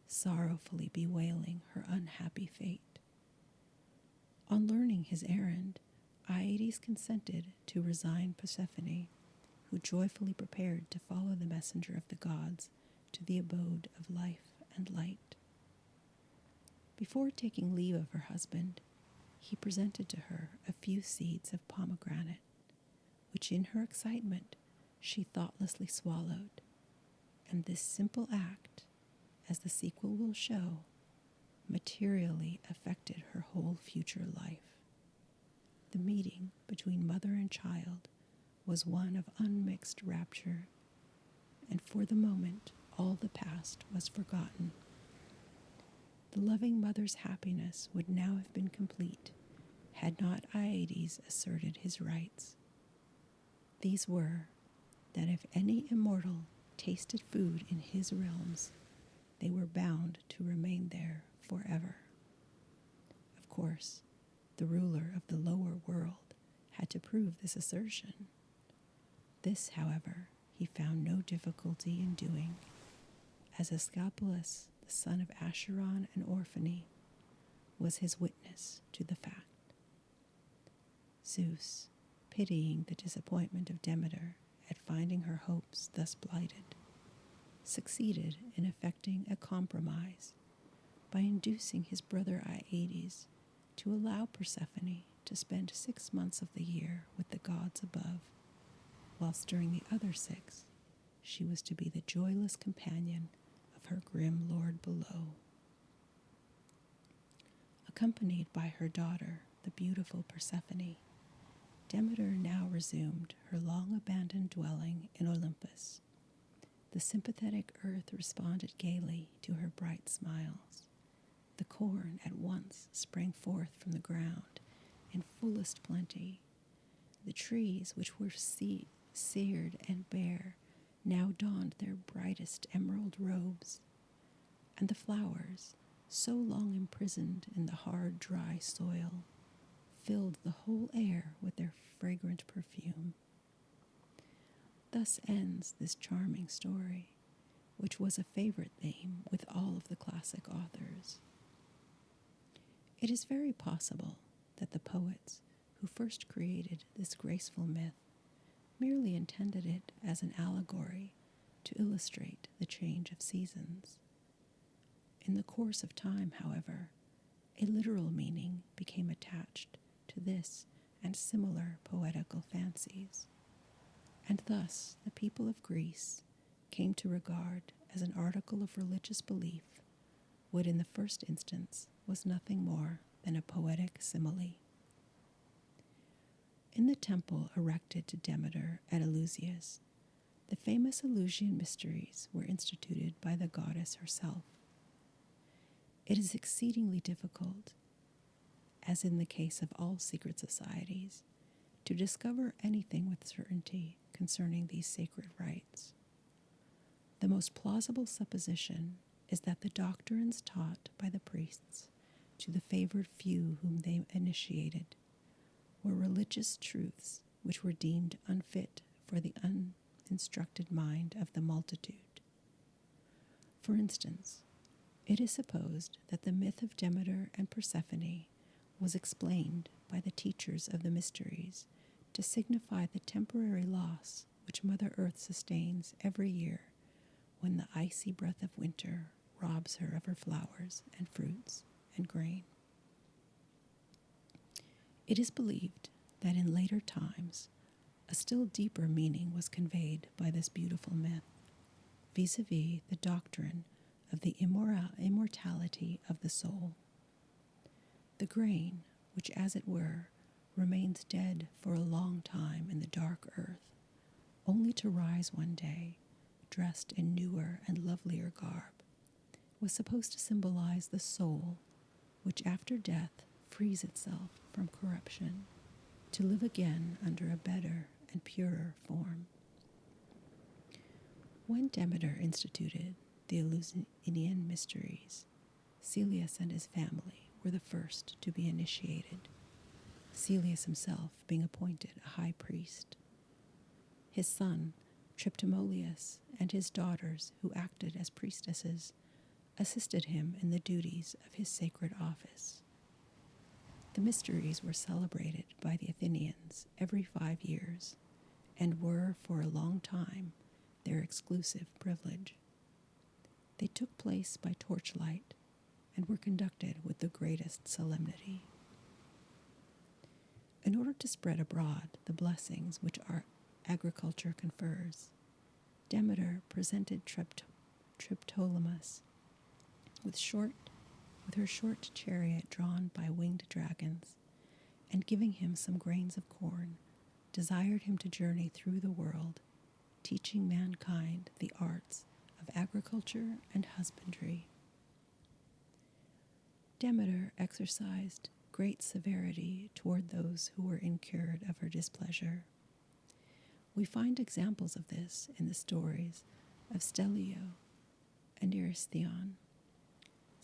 sorrowfully bewailing her unhappy fate. On learning his errand, Deities consented to resign Persephone, who joyfully prepared to follow the messenger of the gods to the abode of life and light. Before taking leave of her husband, he presented to her a few seeds of pomegranate, which in her excitement she thoughtlessly swallowed, and this simple act, as the sequel will show, materially affected her whole future life. The meeting between mother and child was one of unmixed rapture, and for the moment all the past was forgotten. The loving mother's happiness would now have been complete had not Deities asserted his rights. These were that if any immortal tasted food in his realms, they were bound to remain there forever. Of course, the ruler of the lower world had to prove this assertion. This, however, he found no difficulty in doing, as Asclepius, the son of Acheron and Orphene, was his witness to the fact. Zeus, pitying the disappointment of Demeter at finding her hopes thus blighted, succeeded in effecting a compromise by inducing his brother Deities to allow Persephone to spend 6 months of the year with the gods above, whilst during the other 6, she was to be the joyless companion of her grim lord below. Accompanied by her daughter, the beautiful Persephone, Demeter now resumed her long-abandoned dwelling in Olympus. The sympathetic earth responded gaily to her bright smiles. The corn at once sprang forth from the ground in fullest plenty. The trees, which were seared and bare, now donned their brightest emerald robes, and the flowers, so long imprisoned in the hard, dry soil, filled the whole air with their fragrant perfume. Thus ends this charming story, which was a favorite theme with all of the classic authors. It is very possible that the poets who first created this graceful myth merely intended it as an allegory to illustrate the change of seasons. In the course of time, however, a literal meaning became attached to this and similar poetical fancies, and thus the people of Greece came to regard as an article of religious belief what in the first instance was nothing more than a poetic simile. In the temple erected to Demeter at Eleusis, the famous Eleusinian mysteries were instituted by the goddess herself. It is exceedingly difficult, as in the case of all secret societies, to discover anything with certainty concerning these sacred rites. The most plausible supposition is that the doctrines taught by the priests to the favored few whom they initiated were religious truths which were deemed unfit for the uninstructed mind of the multitude. For instance, it is supposed that the myth of Demeter and Persephone was explained by the teachers of the mysteries to signify the temporary loss which Mother Earth sustains every year when the icy breath of winter robs her of her flowers and fruits and grain. It is believed that in later times, a still deeper meaning was conveyed by this beautiful myth, vis-a-vis the doctrine of the immortality of the soul. The grain, which as it were, remains dead for a long time in the dark earth, only to rise one day, dressed in newer and lovelier garb, was supposed to symbolize the soul, which after death frees itself from corruption, to live again under a better and purer form. When Demeter instituted the Eleusinian mysteries, Celeus and his family were the first to be initiated, Celeus himself being appointed a high priest. His son, Triptomolius, and his daughters, who acted as priestesses, assisted him in the duties of his sacred office. The mysteries were celebrated by the Athenians every 5 years, and were for a long time their exclusive privilege. They took place by torchlight and were conducted with the greatest solemnity. In order to spread abroad the blessings which our agriculture confers, Demeter presented Triptolemus with her short chariot drawn by winged dragons, and giving him some grains of corn, desired him to journey through the world, teaching mankind the arts of agriculture and husbandry. Demeter exercised great severity toward those who were incurred of her displeasure. We find examples of this in the stories of Stellio and Eurystheon.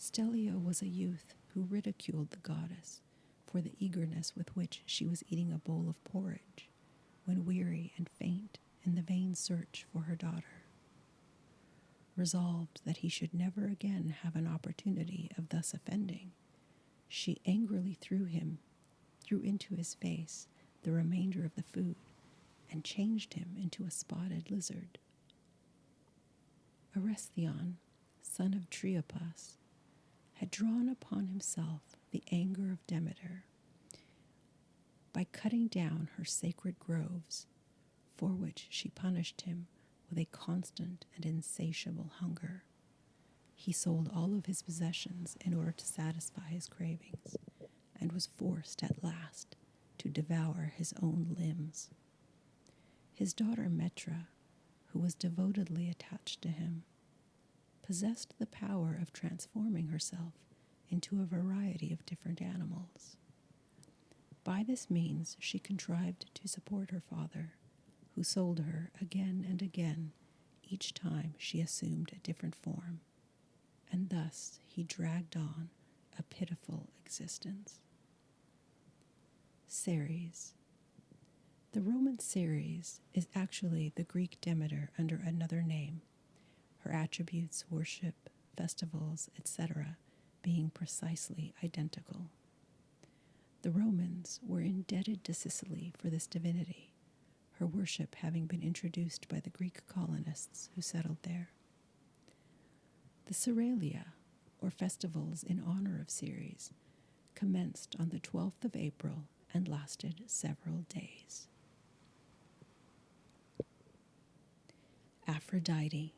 Stellio was a youth who ridiculed the goddess for the eagerness with which she was eating a bowl of porridge when weary and faint in the vain search for her daughter. Resolved that he should never again have an opportunity of thus offending, she angrily threw into his face the remainder of the food and changed him into a spotted lizard. Eurystheon, son of Triopas, had drawn upon himself the anger of Demeter by cutting down her sacred groves, for which she punished him with a constant and insatiable hunger. He sold all of his possessions in order to satisfy his cravings, and was forced at last to devour his own limbs. His daughter Metra, who was devotedly attached to him, possessed the power of transforming herself into a variety of different animals. By this means she contrived to support her father, who sold her again and again each time she assumed a different form, and thus he dragged on a pitiful existence. Ceres. The Roman Ceres is actually the Greek Demeter under another name, her attributes, worship, festivals, etc., being precisely identical. The Romans were indebted to Sicily for this divinity, her worship having been introduced by the Greek colonists who settled there. The Ceralia, or festivals in honor of Ceres, commenced on the 12th of April and lasted several days. Aphrodite.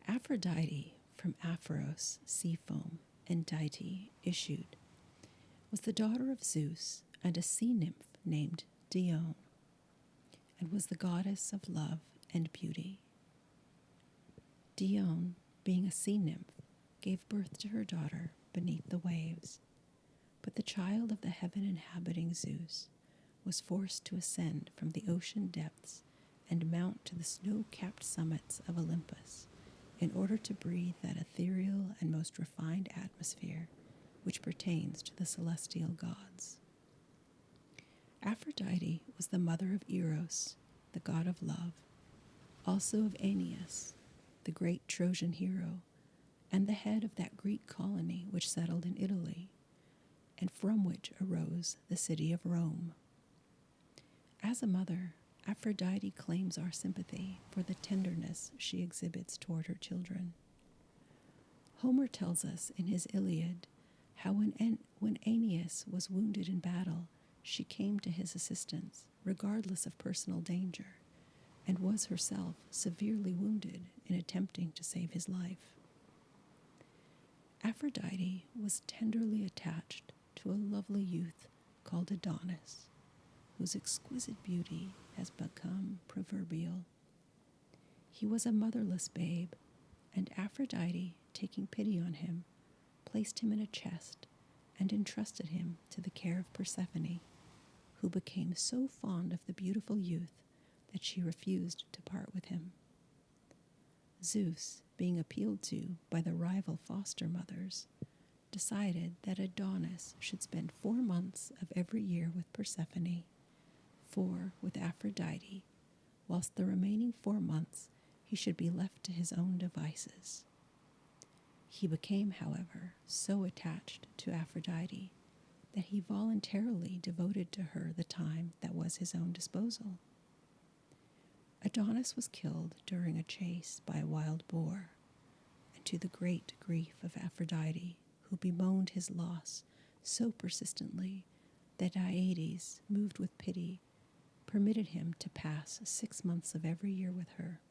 Aphrodite, from Aphoros, sea foam, and deity, issued, was the daughter of Zeus and a sea nymph named Dione, and was the goddess of love and beauty. Dione, being a sea nymph, gave birth to her daughter beneath the waves, but the child of the heaven-inhabiting Zeus was forced to ascend from the ocean depths and mount to the snow-capped summits of Olympus in order to breathe that ethereal and most refined atmosphere which pertains to the celestial gods. Aphrodite was the mother of Eros, the god of love, also of Aeneas, the great Trojan hero, and the head of that Greek colony which settled in Italy, and from which arose the city of Rome. As a mother, Aphrodite claims our sympathy for the tenderness she exhibits toward her children. Homer tells us in his Iliad how when Aeneas was wounded in battle, she came to his assistance, regardless of personal danger, and was herself severely wounded in attempting to save his life. Aphrodite was tenderly attached to a lovely youth called Adonis, whose exquisite beauty has become proverbial. He was a motherless babe, and Aphrodite, taking pity on him, placed him in a chest and entrusted him to the care of Persephone, who became so fond of the beautiful youth that she refused to part with him. Zeus, being appealed to by the rival foster mothers, decided that Adonis should spend 4 months of every year with Persephone, 4 with Aphrodite, whilst the remaining 4 months he should be left to his own devices. He became, however, so attached to Aphrodite that he voluntarily devoted to her the time that was his own disposal. Adonis was killed during a chase by a wild boar, and to the great grief of Aphrodite, who bemoaned his loss so persistently that Deities, moved with pity, permitted him to pass 6 months of every year with her,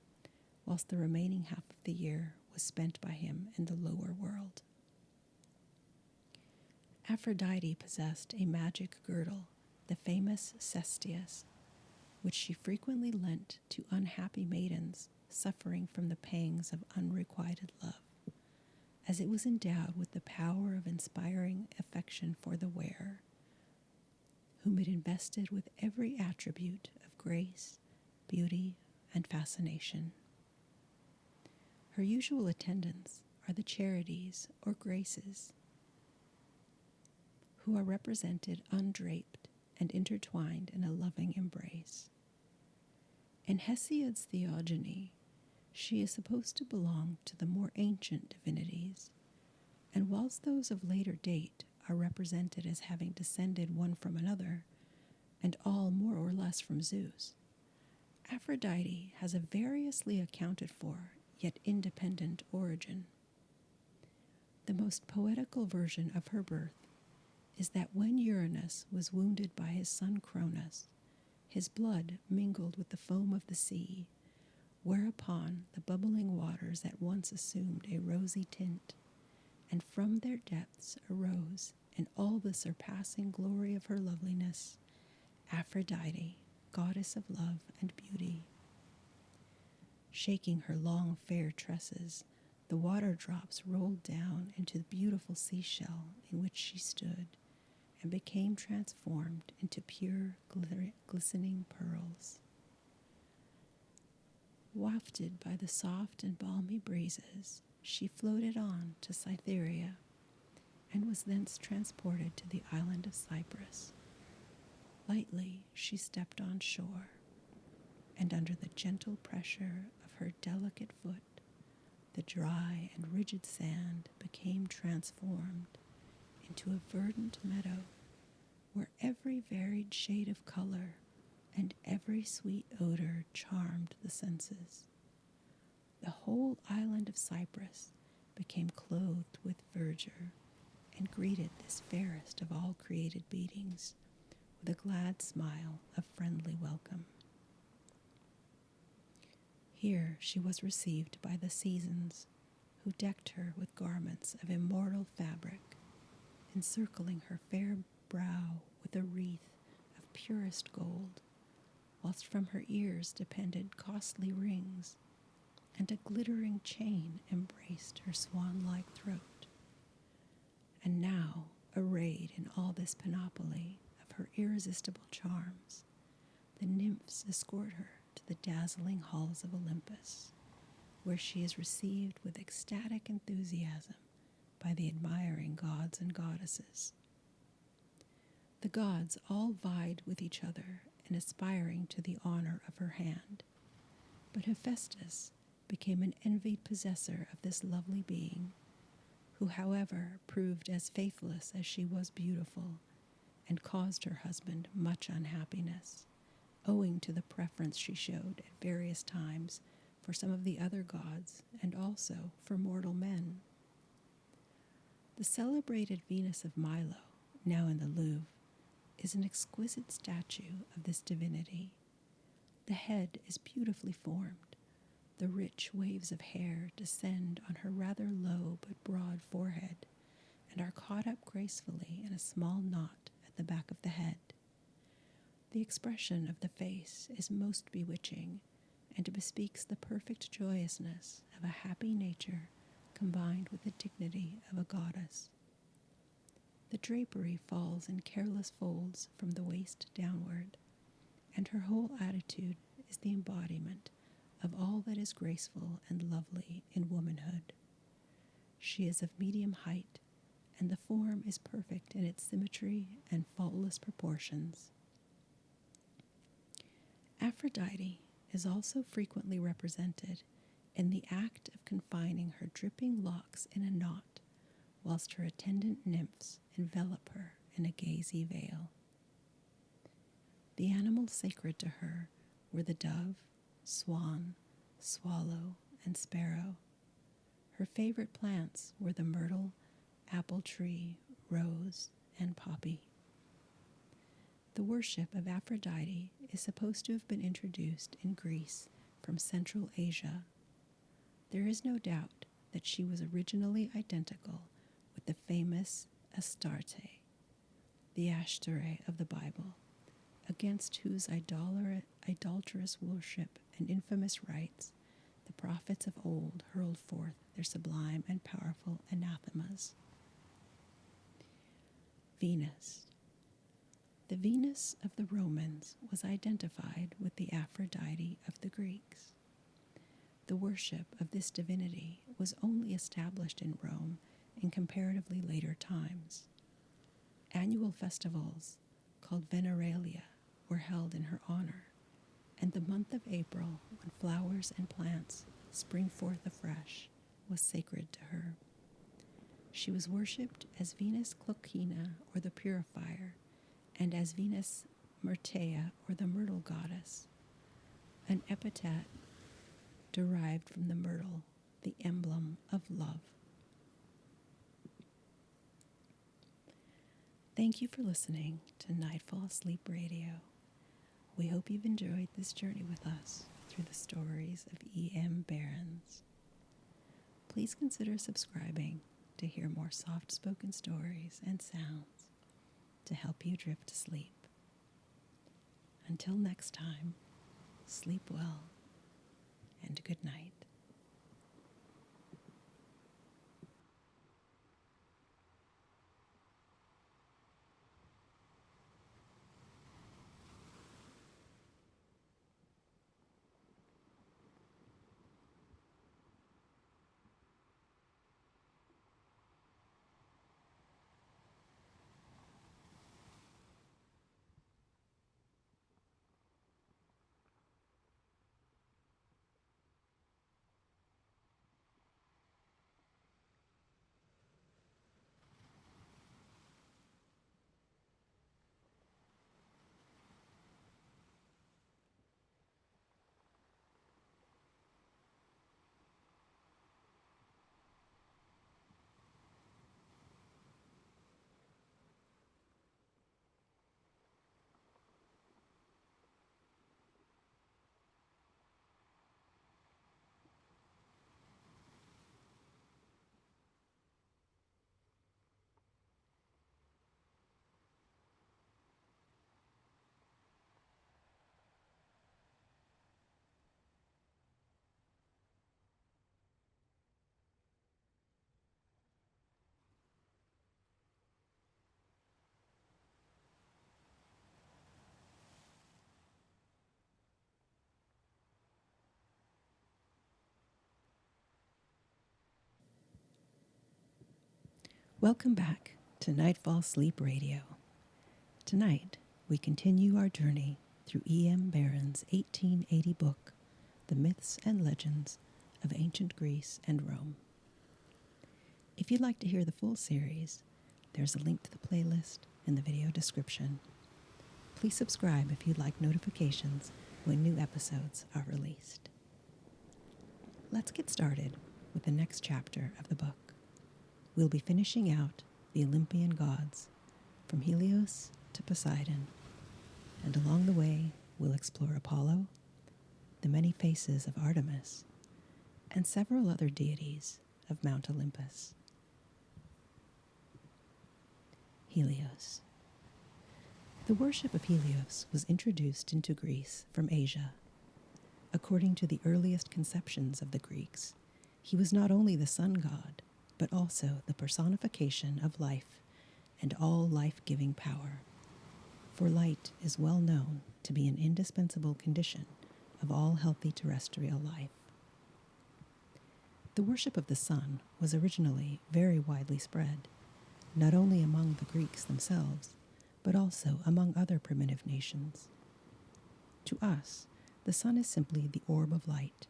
whilst the remaining half of the year was spent by him in the lower world. Aphrodite possessed a magic girdle, the famous cestius, which she frequently lent to unhappy maidens suffering from the pangs of unrequited love, as it was endowed with the power of inspiring affection for the wearer, whom it invested with every attribute of grace, beauty, and fascination. Her usual attendants are the Charities or Graces, who are represented undraped and intertwined in a loving embrace. In Hesiod's Theogony, she is supposed to belong to the more ancient divinities, and whilst those of later date are represented as having descended one from another, and all more or less from Zeus, Aphrodite has a variously accounted for yet independent origin. The most poetical version of her birth is that when Uranus was wounded by his son Cronus, his blood mingled with the foam of the sea, whereupon the bubbling waters at once assumed a rosy tint, and from their depths arose, in all the surpassing glory of her loveliness, Aphrodite, goddess of love and beauty. Shaking her long fair tresses, the water drops rolled down into the beautiful seashell in which she stood, and became transformed into pure, glistening pearls. Wafted by the soft and balmy breezes, she floated on to Cytherea, and was thence transported to the island of Cyprus. Lightly she stepped on shore, and under the gentle pressure of her delicate foot, the dry and rigid sand became transformed into a verdant meadow where every varied shade of color and every sweet odor charmed the senses. The whole island of Cyprus became clothed with verdure and greeted this fairest of all created beings with a glad smile of friendly welcome. Here she was received by the seasons, who decked her with garments of immortal fabric, encircling her fair brow with a wreath of purest gold, whilst from her ears depended costly rings, and a glittering chain embraced her swan-like throat. And now, arrayed in all this panoply of her irresistible charms, the nymphs escort her to the dazzling halls of Olympus, where she is received with ecstatic enthusiasm by the admiring gods and goddesses. The gods all vied with each other in aspiring to the honor of her hand, but Hephaestus became an envied possessor of this lovely being, who, however, proved as faithless as she was beautiful, and caused her husband much unhappiness, owing to the preference she showed at various times for some of the other gods, and also for mortal men. The celebrated Venus of Milo, now in the Louvre, is an exquisite statue of this divinity. The head is beautifully formed. The rich waves of hair descend on her rather low but broad forehead and are caught up gracefully in a small knot at the back of the head. The expression of the face is most bewitching and bespeaks the perfect joyousness of a happy nature combined with the dignity of a goddess. The drapery falls in careless folds from the waist downward, and her whole attitude is the embodiment of all that is graceful and lovely in womanhood. She is of medium height, and the form is perfect in its symmetry and faultless proportions. Aphrodite is also frequently represented in the act of confining her dripping locks in a knot, whilst her attendant nymphs envelop her in a gauzy veil. The animals sacred to her were the dove, swan, swallow, and sparrow. Her favorite plants were the myrtle, apple tree, rose, and poppy. The worship of Aphrodite is supposed to have been introduced in Greece from Central Asia. There is no doubt that she was originally identical with the famous Astarte, the Ashtoreth of the Bible, against whose idolatrous worship and infamous rites the prophets of old hurled forth their sublime and powerful anathemas. Venus. The Venus of the Romans was identified with the Aphrodite of the Greeks. The worship of this divinity was only established in Rome in comparatively later times. Annual festivals, called Veneralia, were held in her honor, and the month of April, when flowers and plants spring forth afresh, was sacred to her. She was worshipped as Venus Cloquina, or the Purifier, and as Venus Myrtea, or the Myrtle Goddess, an epithet derived from the myrtle, the emblem of love. Thank you for listening to Nightfall Sleep Radio. We hope you've enjoyed this journey with us through the stories of E.M. Berens. Please consider subscribing to hear more soft-spoken stories and sounds to help you drift to sleep. Until next time, sleep well and good night. Welcome back to Nightfall Sleep Radio. Tonight, we continue our journey through E.M. Berens' 1880 book, The Myths and Legends of Ancient Greece and Rome. If you'd like to hear the full series, there's a link to the playlist in the video description. Please subscribe if you'd like notifications when new episodes are released. Let's get started with the next chapter of the book. We'll be finishing out the Olympian gods, from Helios to Poseidon, and along the way we'll explore Apollo, the many faces of Artemis, and several other deities of Mount Olympus. Helios. The worship of Helios was introduced into Greece from Asia. According to the earliest conceptions of the Greeks, he was not only the sun god, but also the personification of life and all life-giving power. For light is well known to be an indispensable condition of all healthy terrestrial life. The worship of the sun was originally very widely spread, not only among the Greeks themselves, but also among other primitive nations. To us, the sun is simply the orb of light,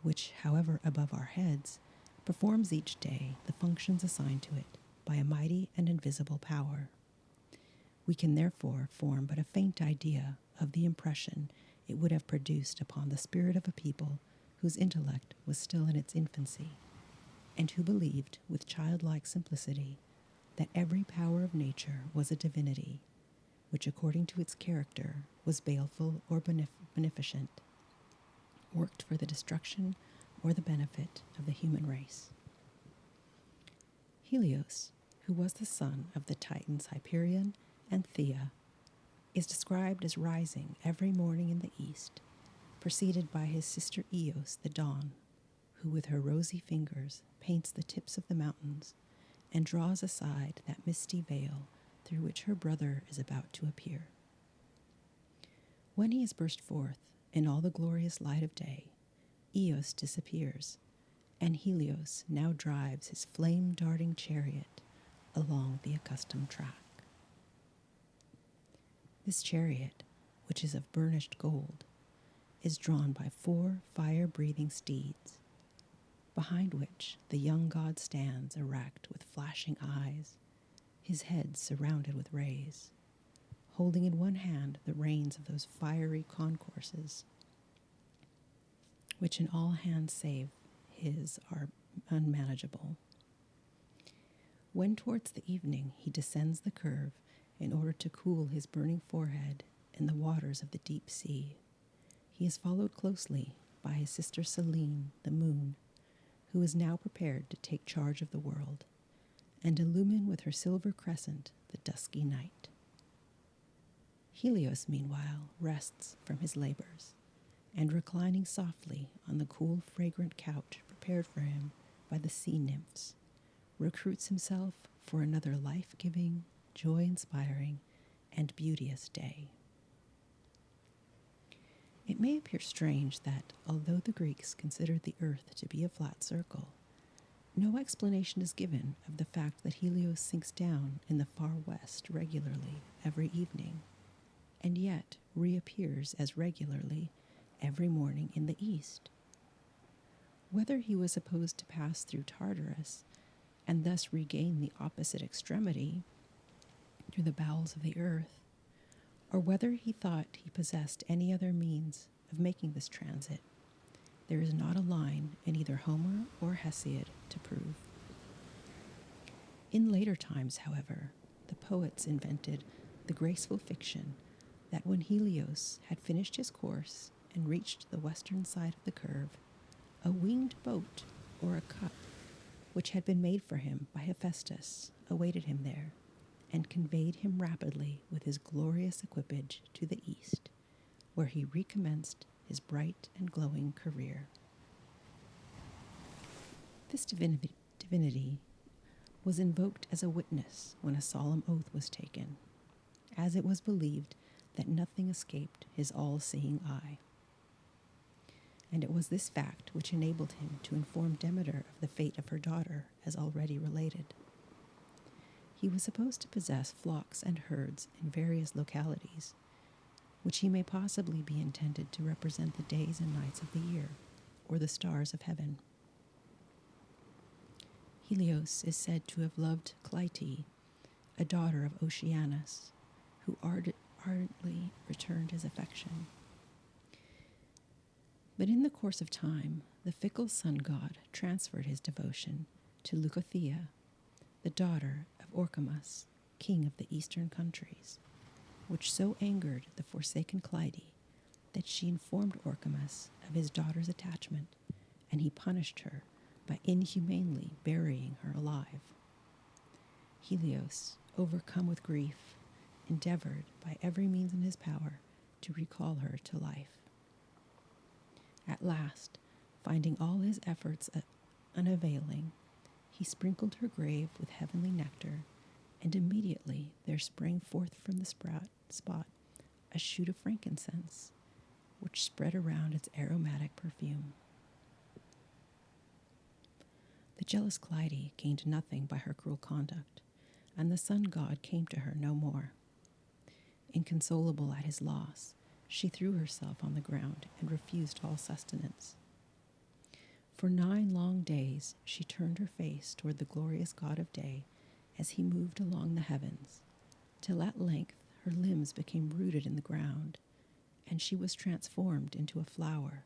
which, however above our heads, performs each day the functions assigned to it by a mighty and invisible power. We can therefore form but a faint idea of the impression it would have produced upon the spirit of a people whose intellect was still in its infancy, and who believed with childlike simplicity that every power of nature was a divinity, which according to its character was baleful or beneficent, worked for the destruction or the benefit of the human race. Helios, who was the son of the Titans Hyperion and Thea, is described as rising every morning in the east, preceded by his sister Eos, the dawn, who with her rosy fingers paints the tips of the mountains and draws aside that misty veil through which her brother is about to appear. When he has burst forth in all the glorious light of day, Eos disappears, and Helios now drives his flame-darting chariot along the accustomed track. This chariot, which is of burnished gold, is drawn by 4 fire-breathing steeds, behind which the young god stands erect with flashing eyes, his head surrounded with rays, holding in one hand the reins of those fiery concourses, which in all hands save his are unmanageable. When towards the evening he descends the curve in order to cool his burning forehead in the waters of the deep sea, he is followed closely by his sister Selene, the moon, who is now prepared to take charge of the world and illumine with her silver crescent the dusky night. Helios, meanwhile, rests from his labors, and reclining softly on the cool, fragrant couch prepared for him by the sea nymphs, recruits himself for another life-giving, joy-inspiring, and beauteous day. It may appear strange that, although the Greeks considered the earth to be a flat circle, no explanation is given of the fact that Helios sinks down in the far west regularly every evening, and yet reappears as regularly every morning in the east. Whether he was supposed to pass through Tartarus and thus regain the opposite extremity through the bowels of the earth, or whether he thought he possessed any other means of making this transit, there is not a line in either Homer or Hesiod to prove. In later times, however, the poets invented the graceful fiction that when Helios had finished his course and reached the western side of the curve, a winged boat or a cup, which had been made for him by Hephaestus, awaited him there, and conveyed him rapidly with his glorious equipage to the east, where he recommenced his bright and glowing career. This divinity was invoked as a witness when a solemn oath was taken, as it was believed that nothing escaped his all-seeing eye. And it was this fact which enabled him to inform Demeter of the fate of her daughter, as already related. He was supposed to possess flocks and herds in various localities, which he may possibly be intended to represent the days and nights of the year, or the stars of heaven. Helios is said to have loved Clytie, a daughter of Oceanus, who ardently returned his affection. But in the course of time, the fickle sun god transferred his devotion to Leucothea, the daughter of Orchomus, king of the eastern countries, which so angered the forsaken Clytie that she informed Orchomus of his daughter's attachment, and he punished her by inhumanely burying her alive. Helios, overcome with grief, endeavored by every means in his power to recall her to life. At last, finding all his efforts unavailing, he sprinkled her grave with heavenly nectar, and immediately there sprang forth from the spot a shoot of frankincense, which spread around its aromatic perfume. The jealous Clytie gained nothing by her cruel conduct, and the sun god came to her no more. Inconsolable at his loss, she threw herself on the ground and refused all sustenance. For 9 long days she turned her face toward the glorious god of day as he moved along the heavens, till at length her limbs became rooted in the ground, and she was transformed into a flower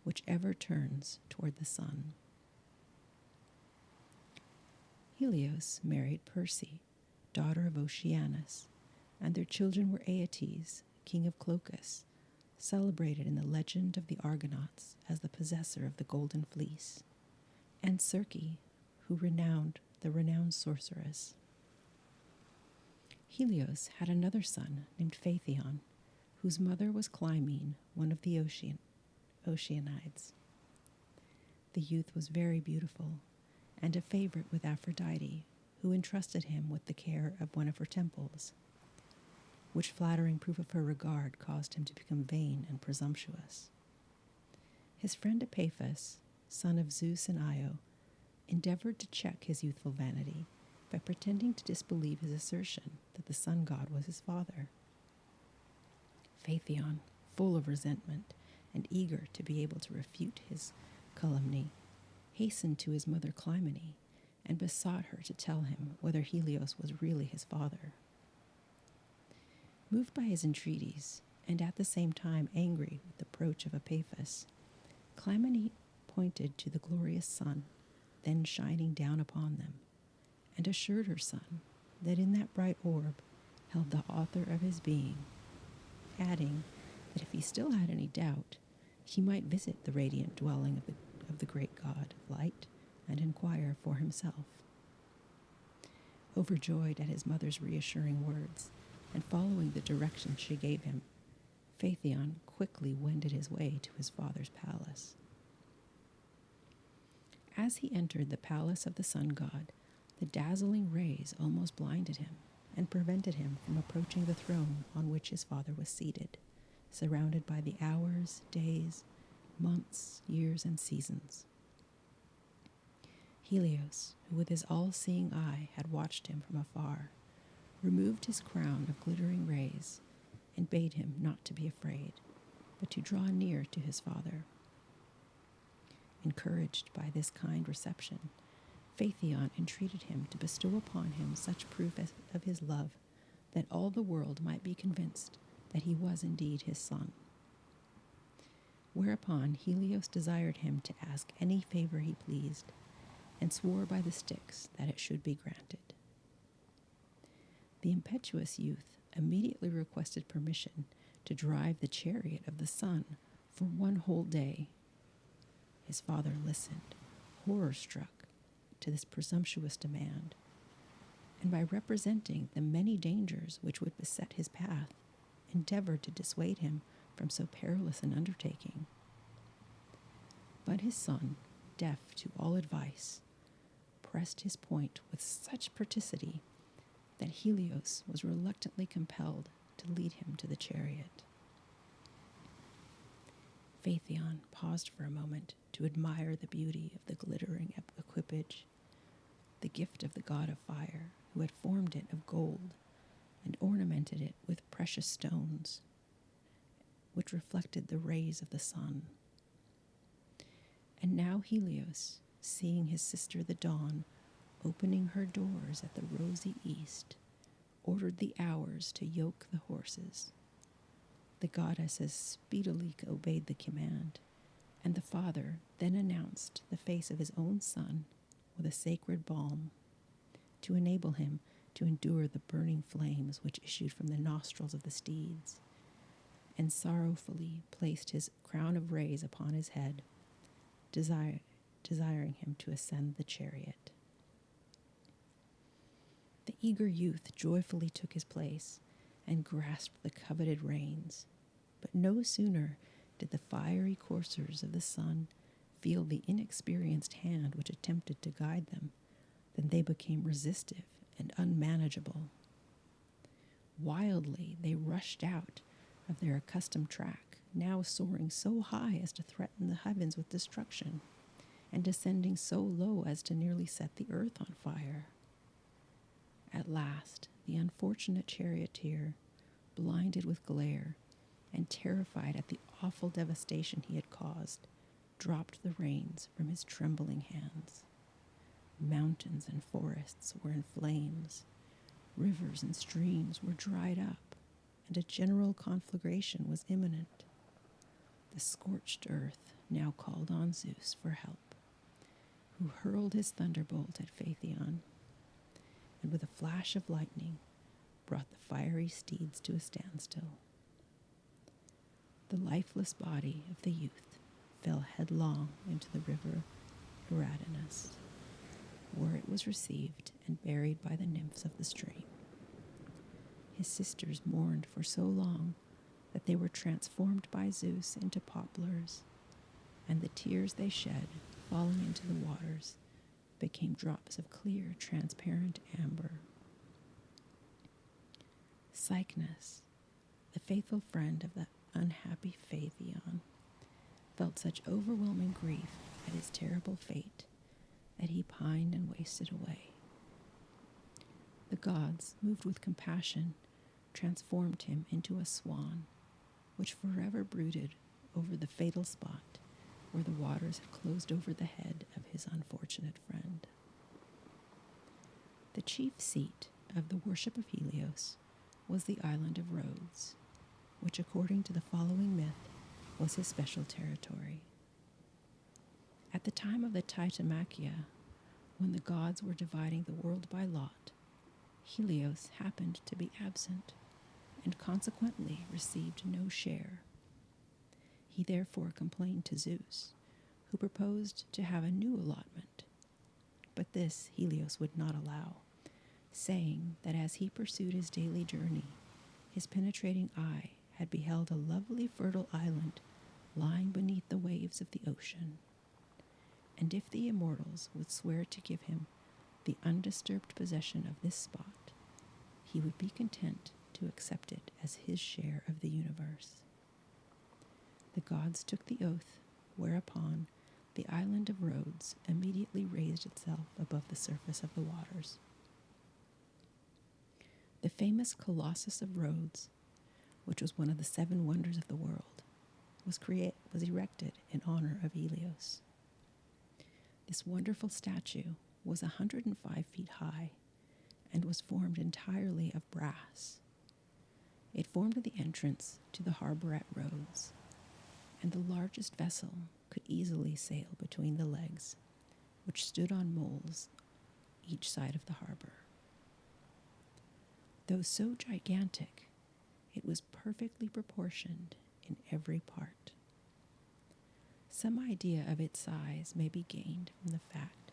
which ever turns toward the sun. Helios married Perse, daughter of Oceanus, and their children were Aeetes, king of Colchis, celebrated in the legend of the Argonauts as the possessor of the golden fleece, and Circe, the renowned sorceress. Helios had another son named Phaethon, whose mother was Clymene, one of the Oceanides. The youth was very beautiful, and a favorite with Aphrodite, who entrusted him with the care of one of her temples, which flattering proof of her regard caused him to become vain and presumptuous. His friend Epaphus, son of Zeus and Io, endeavored to check his youthful vanity by pretending to disbelieve his assertion that the sun god was his father. Phaethon, full of resentment and eager to be able to refute his calumny, hastened to his mother Clymene and besought her to tell him whether Helios was really his father. Moved by his entreaties, and at the same time angry with the approach of Epaphus, Clymene pointed to the glorious sun then shining down upon them, and assured her son that in that bright orb held the author of his being, adding that if he still had any doubt, he might visit the radiant dwelling of the great god of light and inquire for himself. Overjoyed at his mother's reassuring words, and following the directions she gave him, Phaethon quickly wended his way to his father's palace. As he entered the palace of the sun god, the dazzling rays almost blinded him and prevented him from approaching the throne on which his father was seated, surrounded by the hours, days, months, years, and seasons. Helios, who with his all-seeing eye had watched him from afar, removed his crown of glittering rays and bade him not to be afraid, but to draw near to his father. Encouraged by this kind reception, Phaethon entreated him to bestow upon him such proof of his love that all the world might be convinced that he was indeed his son. Whereupon Helios desired him to ask any favor he pleased, and swore by the Styx that it should be granted. The impetuous youth immediately requested permission to drive the chariot of the sun for 1 whole day. His father listened, horror-struck, to this presumptuous demand, and by representing the many dangers which would beset his path, endeavored to dissuade him from so perilous an undertaking. But his son, deaf to all advice, pressed his point with such pertinacity that Helios was reluctantly compelled to lead him to the chariot. Phaethon paused for a moment to admire the beauty of the glittering equipage, the gift of the god of fire, who had formed it of gold and ornamented it with precious stones, which reflected the rays of the sun. And now Helios, seeing his sister the Dawn opening her doors at the rosy east, ordered the Hours to yoke the horses. The goddesses speedily obeyed the command, and the father then announced the face of his own son with a sacred balm to enable him to endure the burning flames which issued from the nostrils of the steeds, and sorrowfully placed his crown of rays upon his head, desiring him to ascend the chariot. The eager youth joyfully took his place and grasped the coveted reins, but no sooner did the fiery coursers of the sun feel the inexperienced hand which attempted to guide them than they became restive and unmanageable. Wildly they rushed out of their accustomed track, now soaring so high as to threaten the heavens with destruction, and descending so low as to nearly set the earth on fire. At last, the unfortunate charioteer, blinded with glare and terrified at the awful devastation he had caused, dropped the reins from his trembling hands. Mountains and forests were in flames, rivers and streams were dried up, and a general conflagration was imminent. The scorched earth now called on Zeus for help, who hurled his thunderbolt at Phaethon, and with a flash of lightning brought the fiery steeds to a standstill. The lifeless body of the youth fell headlong into the river Eridanus, where it was received and buried by the nymphs of the stream. His sisters mourned for so long that they were transformed by Zeus into poplars, and the tears they shed, falling into the waters, became drops of clear, transparent amber. Cycnus, the faithful friend of the unhappy Phaethon, felt such overwhelming grief at his terrible fate that he pined and wasted away. The gods, moved with compassion, transformed him into a swan, which forever brooded over the fatal spot where the waters had closed over the head of his unfortunate friend. The chief seat of the worship of Helios was the island of Rhodes, which, according to the following myth, was his special territory. At the time of the Titamachia, when the gods were dividing the world by lot, Helios happened to be absent, and consequently received no share. He therefore complained to Zeus, who proposed to have a new allotment. But this Helios would not allow, saying that as he pursued his daily journey, his penetrating eye had beheld a lovely fertile island lying beneath the waves of the ocean. And if the immortals would swear to give him the undisturbed possession of this spot, he would be content to accept it as his share of the universe. The gods took the oath, whereupon the island of Rhodes immediately raised itself above the surface of the waters. The famous Colossus of Rhodes, which was one of the 7 wonders of the world, was erected in honor of Helios. This wonderful statue was 105 feet high and was formed entirely of brass. It formed the entrance to the harbor at Rhodes, and the largest vessel could easily sail between the legs, which stood on moles each side of the harbor. Though so gigantic, it was perfectly proportioned in every part. Some idea of its size may be gained from the fact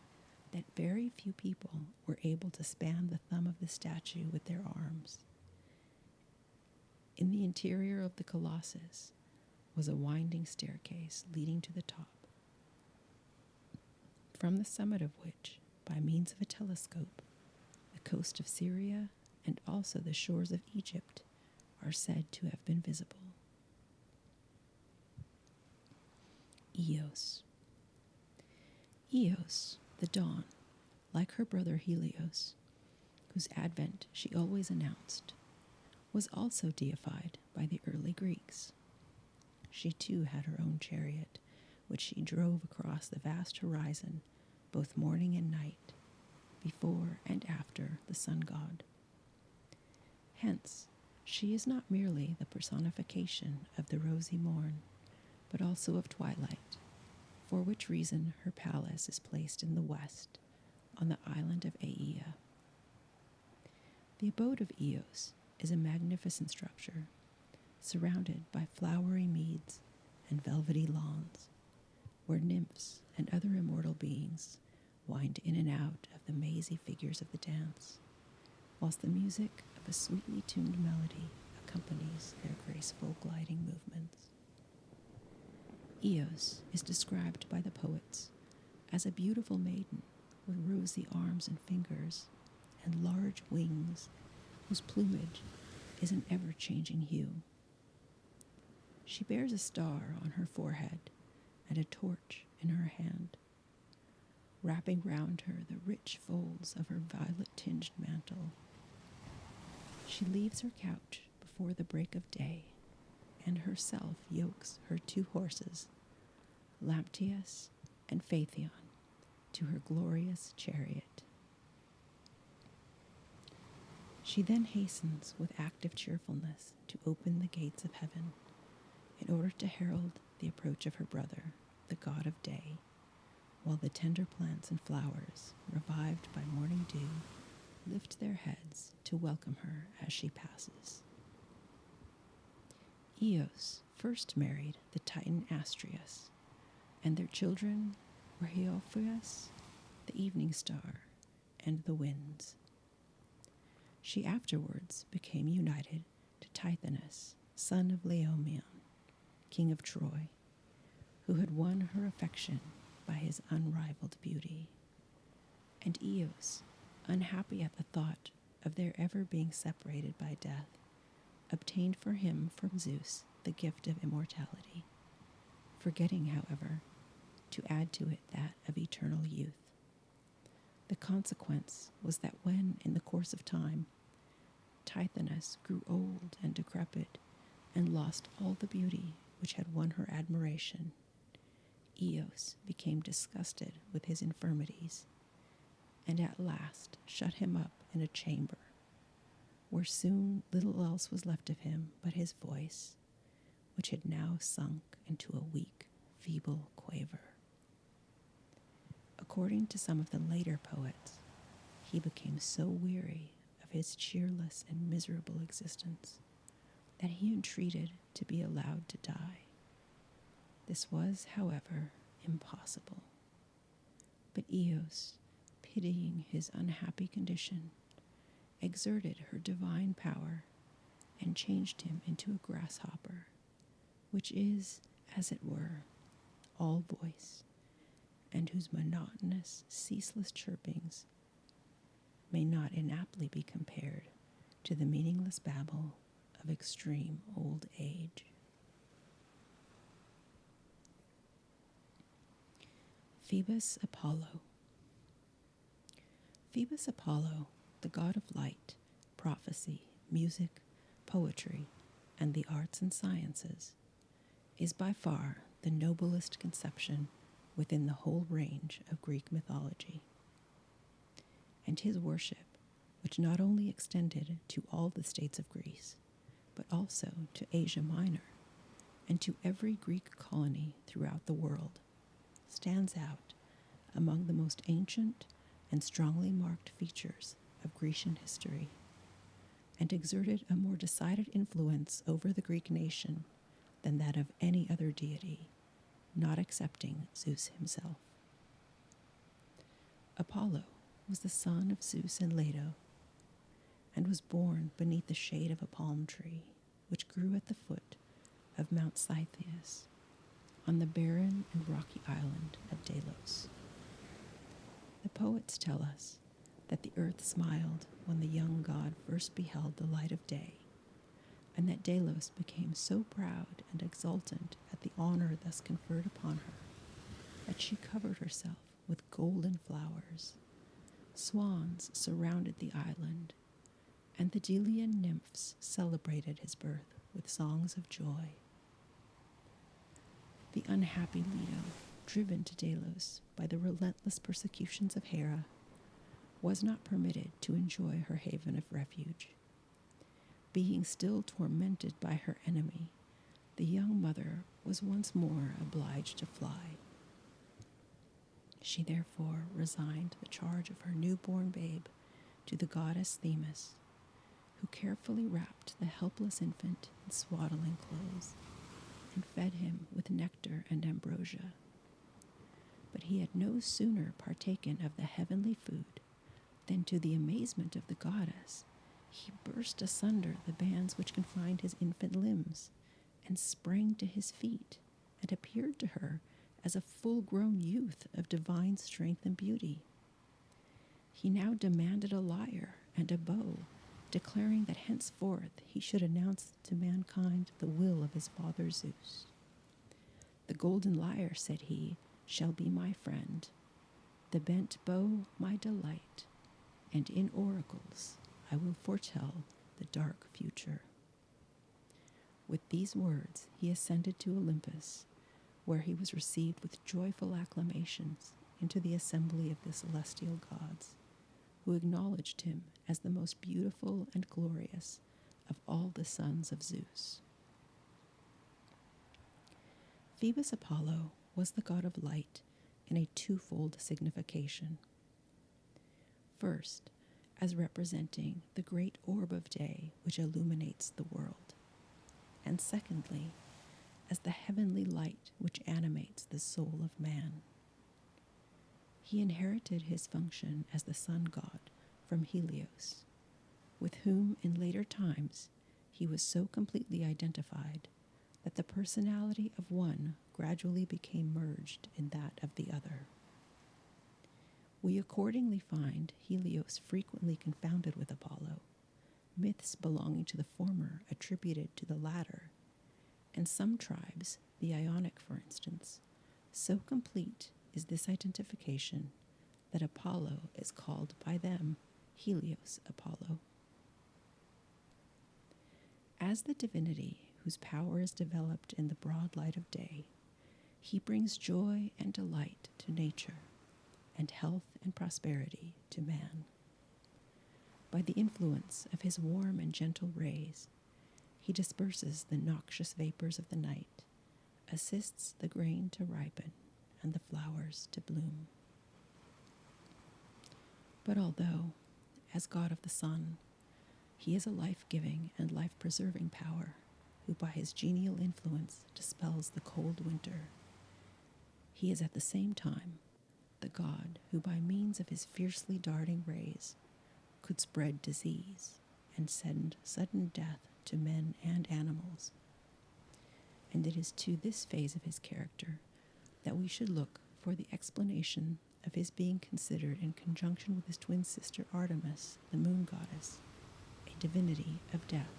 that very few people were able to span the thumb of the statue with their arms. In the interior of the Colossus was a winding staircase leading to the top, from the summit of which, by means of a telescope, the coast of Syria and also the shores of Egypt are said to have been visible. Eos. Eos, the dawn, like her brother Helios, whose advent she always announced, was also deified by the early Greeks. She too had her own chariot, which she drove across the vast horizon, both morning and night, before and after the sun god. Hence, she is not merely the personification of the rosy morn, but also of twilight, for which reason her palace is placed in the west, on the island of Aea. The abode of Eos is a magnificent structure, surrounded by flowery meads and velvety lawns, where nymphs and other immortal beings wind in and out of the mazy figures of the dance, whilst the music of a sweetly tuned melody accompanies their graceful gliding movements. Eos is described by the poets as a beautiful maiden with rosy arms and fingers and large wings, whose plumage is an ever-changing hue. She bears a star on her forehead and a torch in her hand, wrapping round her the rich folds of her violet-tinged mantle. She leaves her couch before the break of day, and herself yokes her 2 horses, Lampteus and Phaethon, to her glorious chariot. She then hastens with active cheerfulness to open the gates of heaven, in order to herald the approach of her brother, the god of day, while the tender plants and flowers, revived by morning dew, lift their heads to welcome her as she passes. Eos first married the Titan Astrius, and their children were Heophaestus, the evening star, and the winds. She afterwards became united to Tithonus, son of Laomedon, king of Troy, who had won her affection by his unrivaled beauty. And Eos, unhappy at the thought of their ever being separated by death, obtained for him from Zeus the gift of immortality, forgetting, however, to add to it that of eternal youth. The consequence was that when, in the course of time, Tithonus grew old and decrepit and lost all the beauty which had won her admiration, Eos became disgusted with his infirmities, and at last shut him up in a chamber, where soon little else was left of him but his voice, which had now sunk into a weak, feeble quaver. According to some of the later poets, he became so weary of his cheerless and miserable existence that he entreated to be allowed to die. This was, however, impossible. But Eos, pitying his unhappy condition, exerted her divine power and changed him into a grasshopper, which is, as it were, all voice, and whose monotonous, ceaseless chirpings may not inaptly be compared to the meaningless babble of extreme old age. Phoebus Apollo. Phoebus Apollo, the god of light, prophecy, music, poetry, and the arts and sciences, is by far the noblest conception within the whole range of Greek mythology. And his worship, which not only extended to all the states of Greece, but also to Asia Minor and to every Greek colony throughout the world, stands out among the most ancient and strongly marked features of Grecian history, and exerted a more decided influence over the Greek nation than that of any other deity, not excepting Zeus himself. Apollo was the son of Zeus and Leto, and was born beneath the shade of a palm tree, which grew at the foot of Mount Scythias, on the barren and rocky island of Delos. The poets tell us that the earth smiled when the young god first beheld the light of day, and that Delos became so proud and exultant at the honor thus conferred upon her that she covered herself with golden flowers, Swans surrounded the island, and the Delian nymphs celebrated his birth with songs of joy. The unhappy Leto, driven to Delos by the relentless persecutions of Hera, was not permitted to enjoy her haven of refuge. Being still tormented by her enemy, the young mother was once more obliged to fly. She therefore resigned the charge of her newborn babe to the goddess Themis, who carefully wrapped the helpless infant in swaddling clothes and fed him with nectar and ambrosia. But he had no sooner partaken of the heavenly food than, to the amazement of the goddess, he burst asunder the bands which confined his infant limbs, and sprang to his feet, and appeared to her as a full-grown youth of divine strength and beauty. He now demanded a lyre and a bow, declaring that henceforth he should announce to mankind the will of his father Zeus. "The golden lyre," said he, "shall be my friend, the bent bow my delight, and in oracles I will foretell the dark future." With these words he ascended to Olympus, where he was received with joyful acclamations into the assembly of the celestial gods, who acknowledged him as the most beautiful and glorious of all the sons of Zeus. Phoebus Apollo was the god of light in a twofold signification. First, as representing the great orb of day which illuminates the world, and secondly, as the heavenly light which animates the soul of man. He inherited his function as the sun god from Helios, with whom in later times he was so completely identified that the personality of one gradually became merged in that of the other. We accordingly find Helios frequently confounded with Apollo, myths belonging to the former attributed to the latter, and some tribes, the Ionic for instance, so complete is this identification that Apollo is called by them Helios Apollo. As the divinity whose power is developed in the broad light of day, he brings joy and delight to nature, and health and prosperity to man. By the influence of his warm and gentle rays, he disperses the noxious vapors of the night, assists the grain to ripen, and the flowers to bloom. But although, as god of the sun, he is a life-giving and life-preserving power, who by his genial influence dispels the cold winter, he is at the same time the god who by means of his fiercely darting rays could spread disease and send sudden death to men and animals. And it is to this phase of his character that we should look for the explanation of his being considered in conjunction with his twin sister Artemis, the moon goddess, a divinity of death.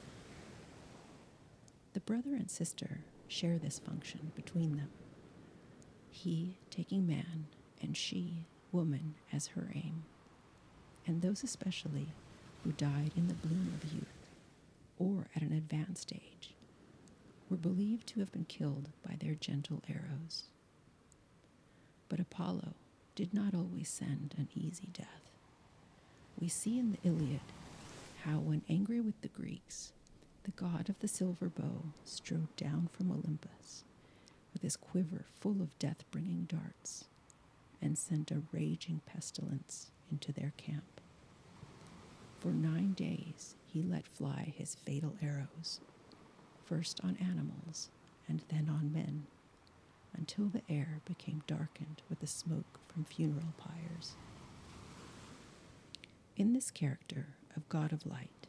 The brother and sister share this function between them, he taking man and she, woman, as her aim, and those especially who died in the bloom of youth or at an advanced age were believed to have been killed by their gentle arrows. But Apollo did not always send an easy death. We see in the Iliad how, when angry with the Greeks, the god of the silver bow strode down from Olympus with his quiver full of death-bringing darts and sent a raging pestilence into their camp. For 9 days he let fly his fatal arrows, first on animals and then on men, until the air became darkened with the smoke from funeral pyres. In this character of god of light,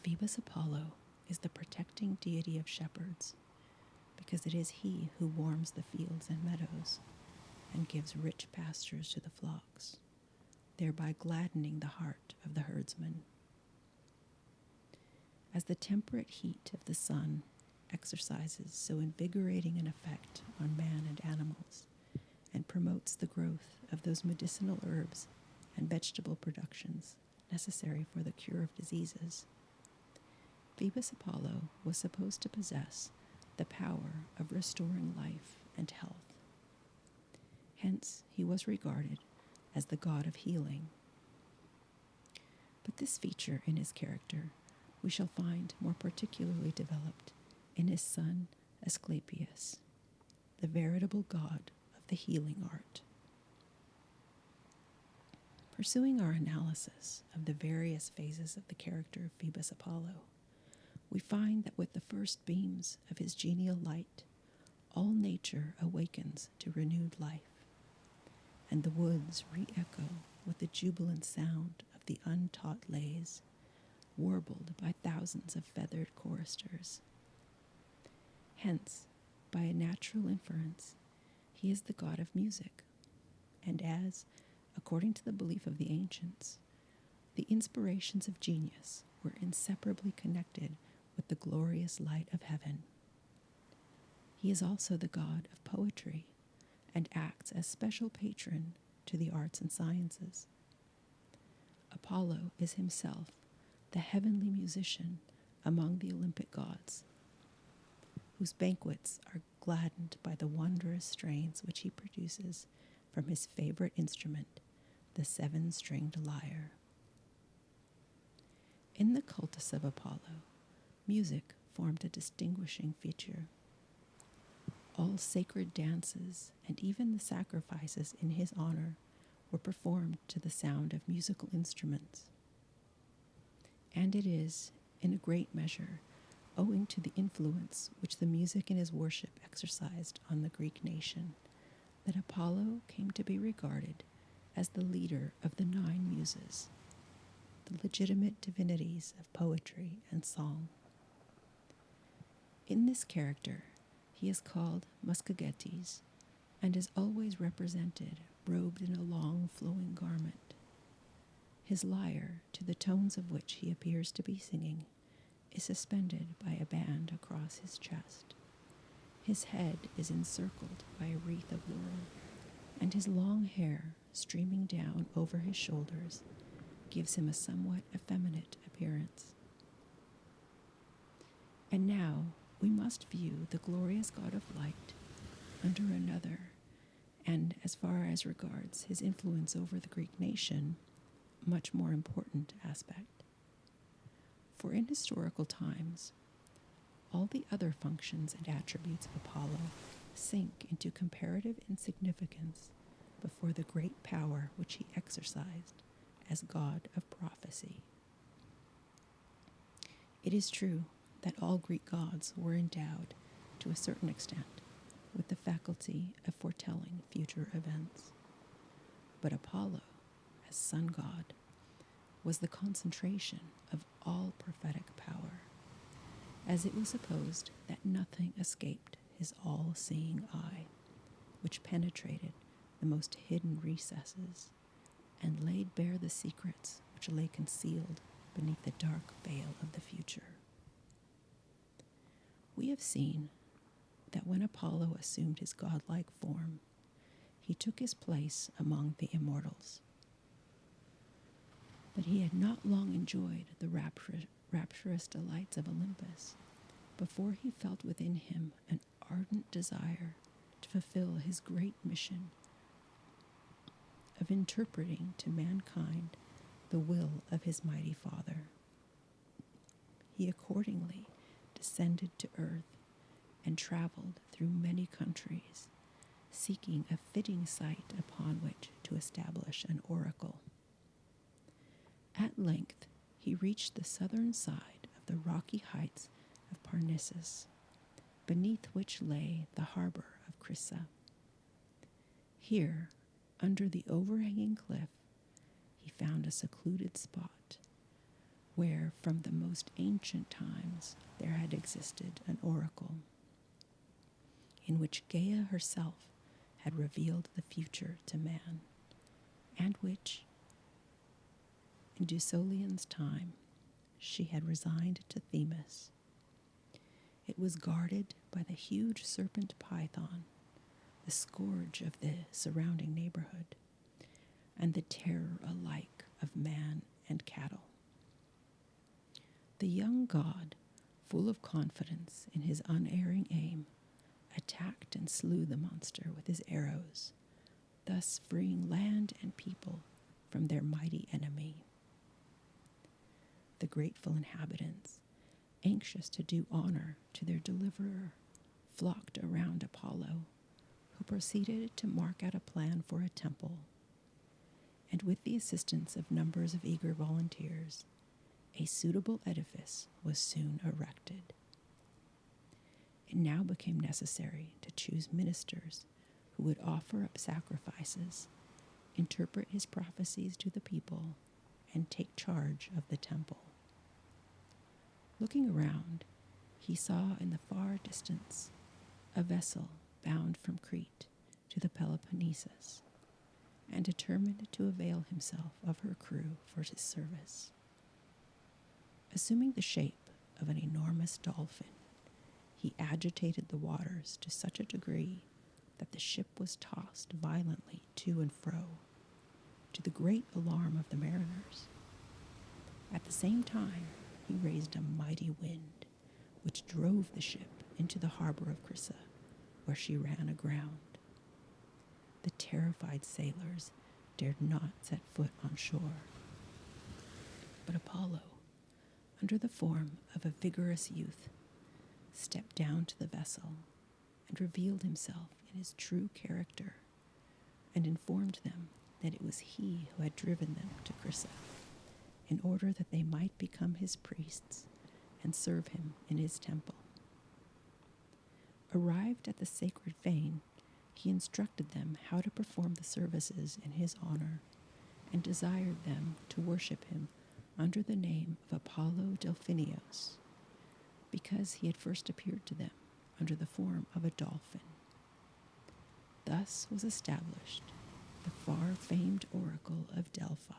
Phoebus Apollo is the protecting deity of shepherds, because it is he who warms the fields and meadows and gives rich pastures to the flocks, thereby gladdening the heart of the herdsman. As the temperate heat of the sun exercises so invigorating an effect on man and animals, and promotes the growth of those medicinal herbs and vegetable productions necessary for the cure of diseases. Phoebus Apollo was supposed to possess the power of restoring life and health. Hence, he was regarded as the god of healing. But this feature in his character we shall find more particularly developed in his son Asclepius, the veritable god of the healing art. Pursuing our analysis of the various phases of the character of Phoebus Apollo, we find that with the first beams of his genial light, all nature awakens to renewed life, and the woods re-echo with the jubilant sound of the untaught lays, warbled by thousands of feathered choristers. Hence, by a natural inference, he is the god of music, and as, according to the belief of the ancients, the inspirations of genius were inseparably connected with the glorious light of heaven, he is also the god of poetry and acts as special patron to the arts and sciences. Apollo is himself the heavenly musician among the Olympic gods, whose banquets are gladdened by the wondrous strains which he produces from his favorite instrument, the seven-stringed lyre. In the cultus of Apollo, music formed a distinguishing feature. All sacred dances and even the sacrifices in his honor were performed to the sound of musical instruments. And it is, in a great measure, owing to the influence which the music in his worship exercised on the Greek nation, that Apollo came to be regarded as the leader of the 9 muses, the legitimate divinities of poetry and song. In this character, he is called Muscagetes, and is always represented robed in a long flowing garment. His lyre, to the tones of which he appears to be singing, is suspended by a band across his chest. His head is encircled by a wreath of laurel, and his long hair, streaming down over his shoulders, gives him a somewhat effeminate appearance. And now we must view the glorious god of light under another, and as far as regards his influence over the Greek nation, much more important aspect. For in historical times, all the other functions and attributes of Apollo sink into comparative insignificance before the great power which he exercised as god of prophecy. It is true that all Greek gods were endowed, to a certain extent, with the faculty of foretelling future events. But Apollo, as sun god, was the concentration of all prophetic power, as it was supposed that nothing escaped his all-seeing eye, which penetrated the most hidden recesses and laid bare the secrets which lay concealed beneath the dark veil of the future. We have seen that when Apollo assumed his godlike form, he took his place among the immortals. But he had not long enjoyed the rapturous delights of Olympus before he felt within him an ardent desire to fulfill his great mission of interpreting to mankind the will of his mighty Father. He accordingly descended to earth and traveled through many countries, seeking a fitting site upon which to establish an oracle. At length, he reached the southern side of the rocky heights of Parnassus, beneath which lay the harbor of Crissa. Here, under the overhanging cliff, he found a secluded spot where, from the most ancient times, there had existed an oracle, in which Gaia herself had revealed the future to man, and which, in Deucalion's time, she had resigned to Themis. It was guarded by the huge serpent Python, the scourge of the surrounding neighborhood, and the terror alike of man and cattle. The young god, full of confidence in his unerring aim, attacked and slew the monster with his arrows, thus freeing land and people from their mighty enemy. The grateful inhabitants, anxious to do honor to their deliverer, flocked around Apollo, who proceeded to mark out a plan for a temple. And with the assistance of numbers of eager volunteers, a suitable edifice was soon erected. It now became necessary to choose ministers who would offer up sacrifices, interpret his prophecies to the people, and take charge of the temple. Looking around, he saw in the far distance a vessel bound from Crete to the Peloponnesus, and determined to avail himself of her crew for his service. Assuming the shape of an enormous dolphin, he agitated the waters to such a degree that the ship was tossed violently to and fro, to the great alarm of the mariners. At the same time, he raised a mighty wind, which drove the ship into the harbor of Crissa, where she ran aground. The terrified sailors dared not set foot on shore. But Apollo, under the form of a vigorous youth, stepped down to the vessel and revealed himself in his true character, and informed them that it was he who had driven them to Crissa, in order that they might become his priests and serve him in his temple. Arrived at the sacred fane, he instructed them how to perform the services in his honor, and desired them to worship him under the name of Apollo Delphinios, because he had first appeared to them under the form of a dolphin. Thus was established the far-famed oracle of Delphi,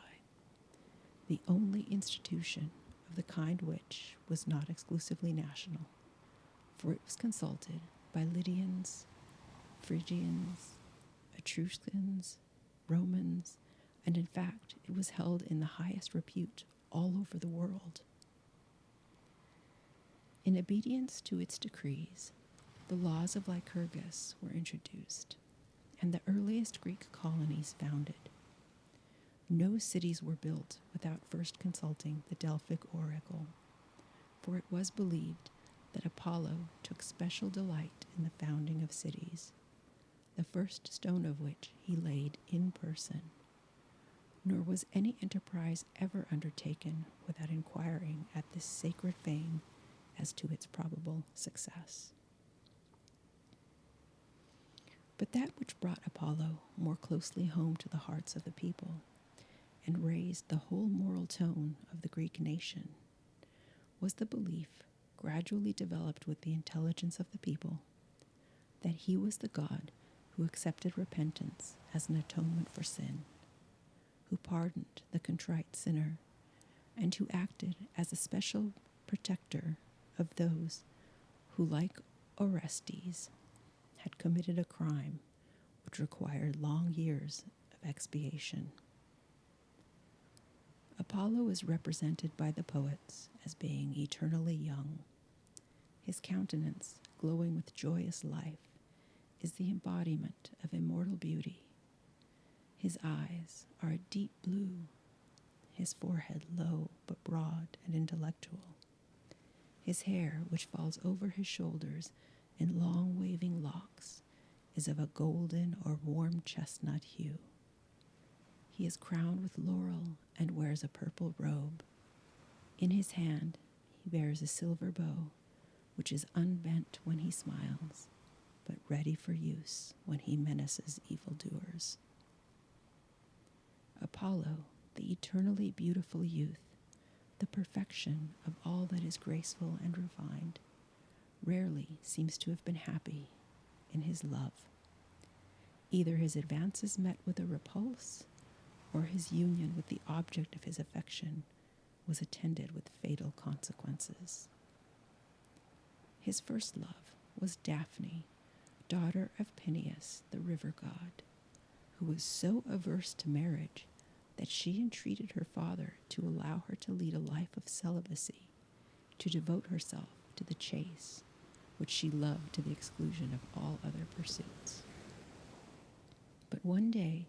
the only institution of the kind which was not exclusively national, for it was consulted by Lydians, Phrygians, Etruscans, Romans, and in fact it was held in the highest repute all over the world. In obedience to its decrees, the laws of Lycurgus were introduced, and the earliest Greek colonies founded. No cities were built without first consulting the Delphic oracle, for it was believed that Apollo took special delight in the founding of cities, the first stone of which he laid in person. Nor was any enterprise ever undertaken without inquiring at this sacred fane as to its probable success. But that which brought Apollo more closely home to the hearts of the people and raised the whole moral tone of the Greek nation was the belief, gradually developed with the intelligence of the people, that he was the God who accepted repentance as an atonement for sin, who pardoned the contrite sinner, and who acted as a special protector of those who, like Orestes, had committed a crime which required long years of expiation. Apollo is represented by the poets as being eternally young. His countenance, glowing with joyous life, is the embodiment of immortal beauty. His eyes are a deep blue, his forehead low but broad and intellectual. His hair, which falls over his shoulders in long waving locks, is of a golden or warm chestnut hue. He is crowned with laurel and wears a purple robe. In his hand he bears a silver bow, which is unbent when he smiles, but ready for use when he menaces evildoers. Apollo, the eternally beautiful youth, the perfection of all that is graceful and refined, rarely seems to have been happy in his love. Either his advances met with a repulse, or his union with the object of his affection was attended with fatal consequences. His first love was Daphne, daughter of Peneus, the river god, who was so averse to marriage that she entreated her father to allow her to lead a life of celibacy, to devote herself to the chase, which she loved to the exclusion of all other pursuits. But one day,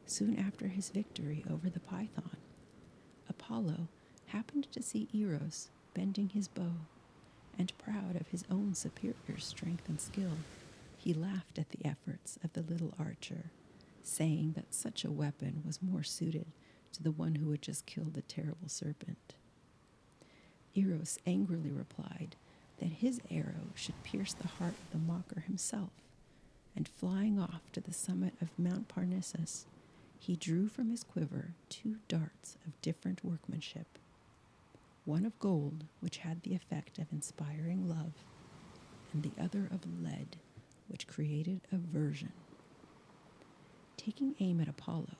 soon after his victory over the python, Apollo happened to see Eros bending his bow, and proud of his own superior strength and skill, he laughed at the efforts of the little archer, saying that such a weapon was more suited to the one who had just killed the terrible serpent. Eros angrily replied that his arrow should pierce the heart of the mocker himself, and flying off to the summit of Mount Parnassus, he drew from his quiver 2 darts of different workmanship, one of gold, which had the effect of inspiring love, and the other of lead, which created aversion. Taking aim at Apollo,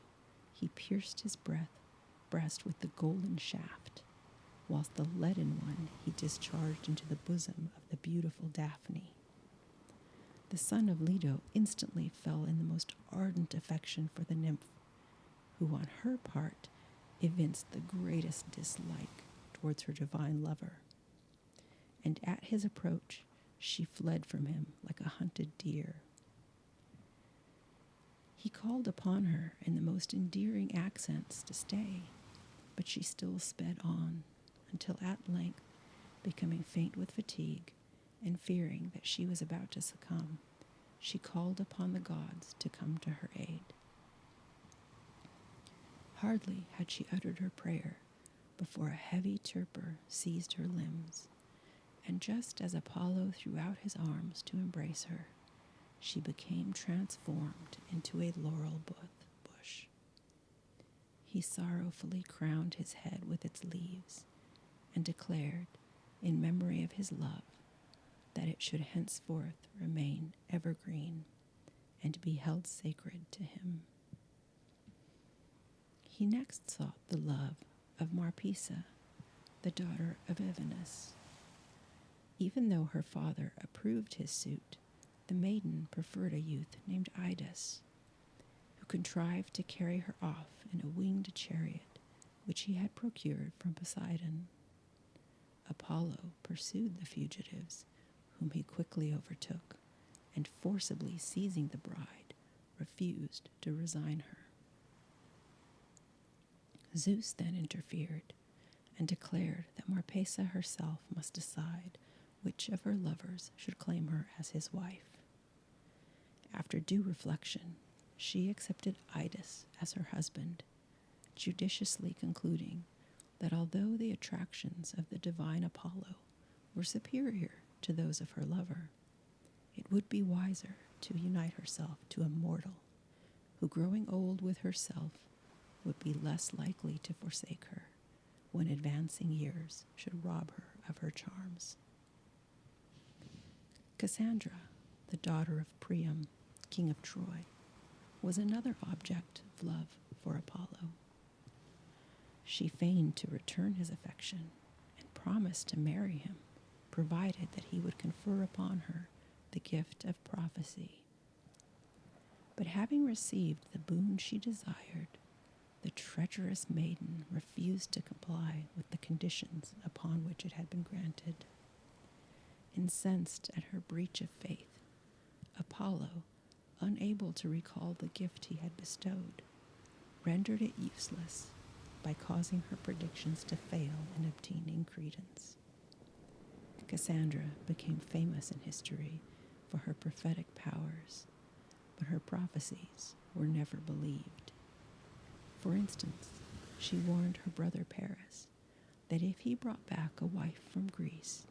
he pierced his breast with the golden shaft, whilst the leaden one he discharged into the bosom of the beautiful Daphne. The son of Leto instantly fell in the most ardent affection for the nymph, who on her part evinced the greatest dislike towards her divine lover. And at his approach, she fled from him like a hunted deer. He called upon her in the most endearing accents to stay, but she still sped on, until at length, becoming faint with fatigue, and fearing that she was about to succumb, she called upon the gods to come to her aid. Hardly had she uttered her prayer before a heavy torpor seized her limbs, and just as Apollo threw out his arms to embrace her, she became transformed into a laurel bush. He sorrowfully crowned his head with its leaves, and declared, in memory of his love, that it should henceforth remain evergreen and be held sacred to him. He next sought the love of Marpessa, the daughter of Evenus. Even though her father approved his suit, the maiden preferred a youth named Idas, who contrived to carry her off in a winged chariot which he had procured from Poseidon. Apollo pursued the fugitives, whom he quickly overtook, and forcibly seizing the bride, refused to resign her. Zeus then interfered and declared that Marpessa herself must decide which of her lovers should claim her as his wife. After due reflection, she accepted Idas as her husband, judiciously concluding that although the attractions of the divine Apollo were superior to those of her lover, it would be wiser to unite herself to a mortal, who, growing old with herself, would be less likely to forsake her when advancing years should rob her of her charms. Cassandra, the daughter of Priam, king of Troy, was another object of love for Apollo. She feigned to return his affection and promised to marry him, provided that he would confer upon her the gift of prophecy. But having received the boon she desired, the treacherous maiden refused to comply with the conditions upon which it had been granted. Incensed at her breach of faith, Apollo, unable to recall the gift he had bestowed, rendered it useless by causing her predictions to fail in obtaining credence. Cassandra became famous in history for her prophetic powers, but her prophecies were never believed. For instance, she warned her brother Paris that if he brought back a wife from Greece,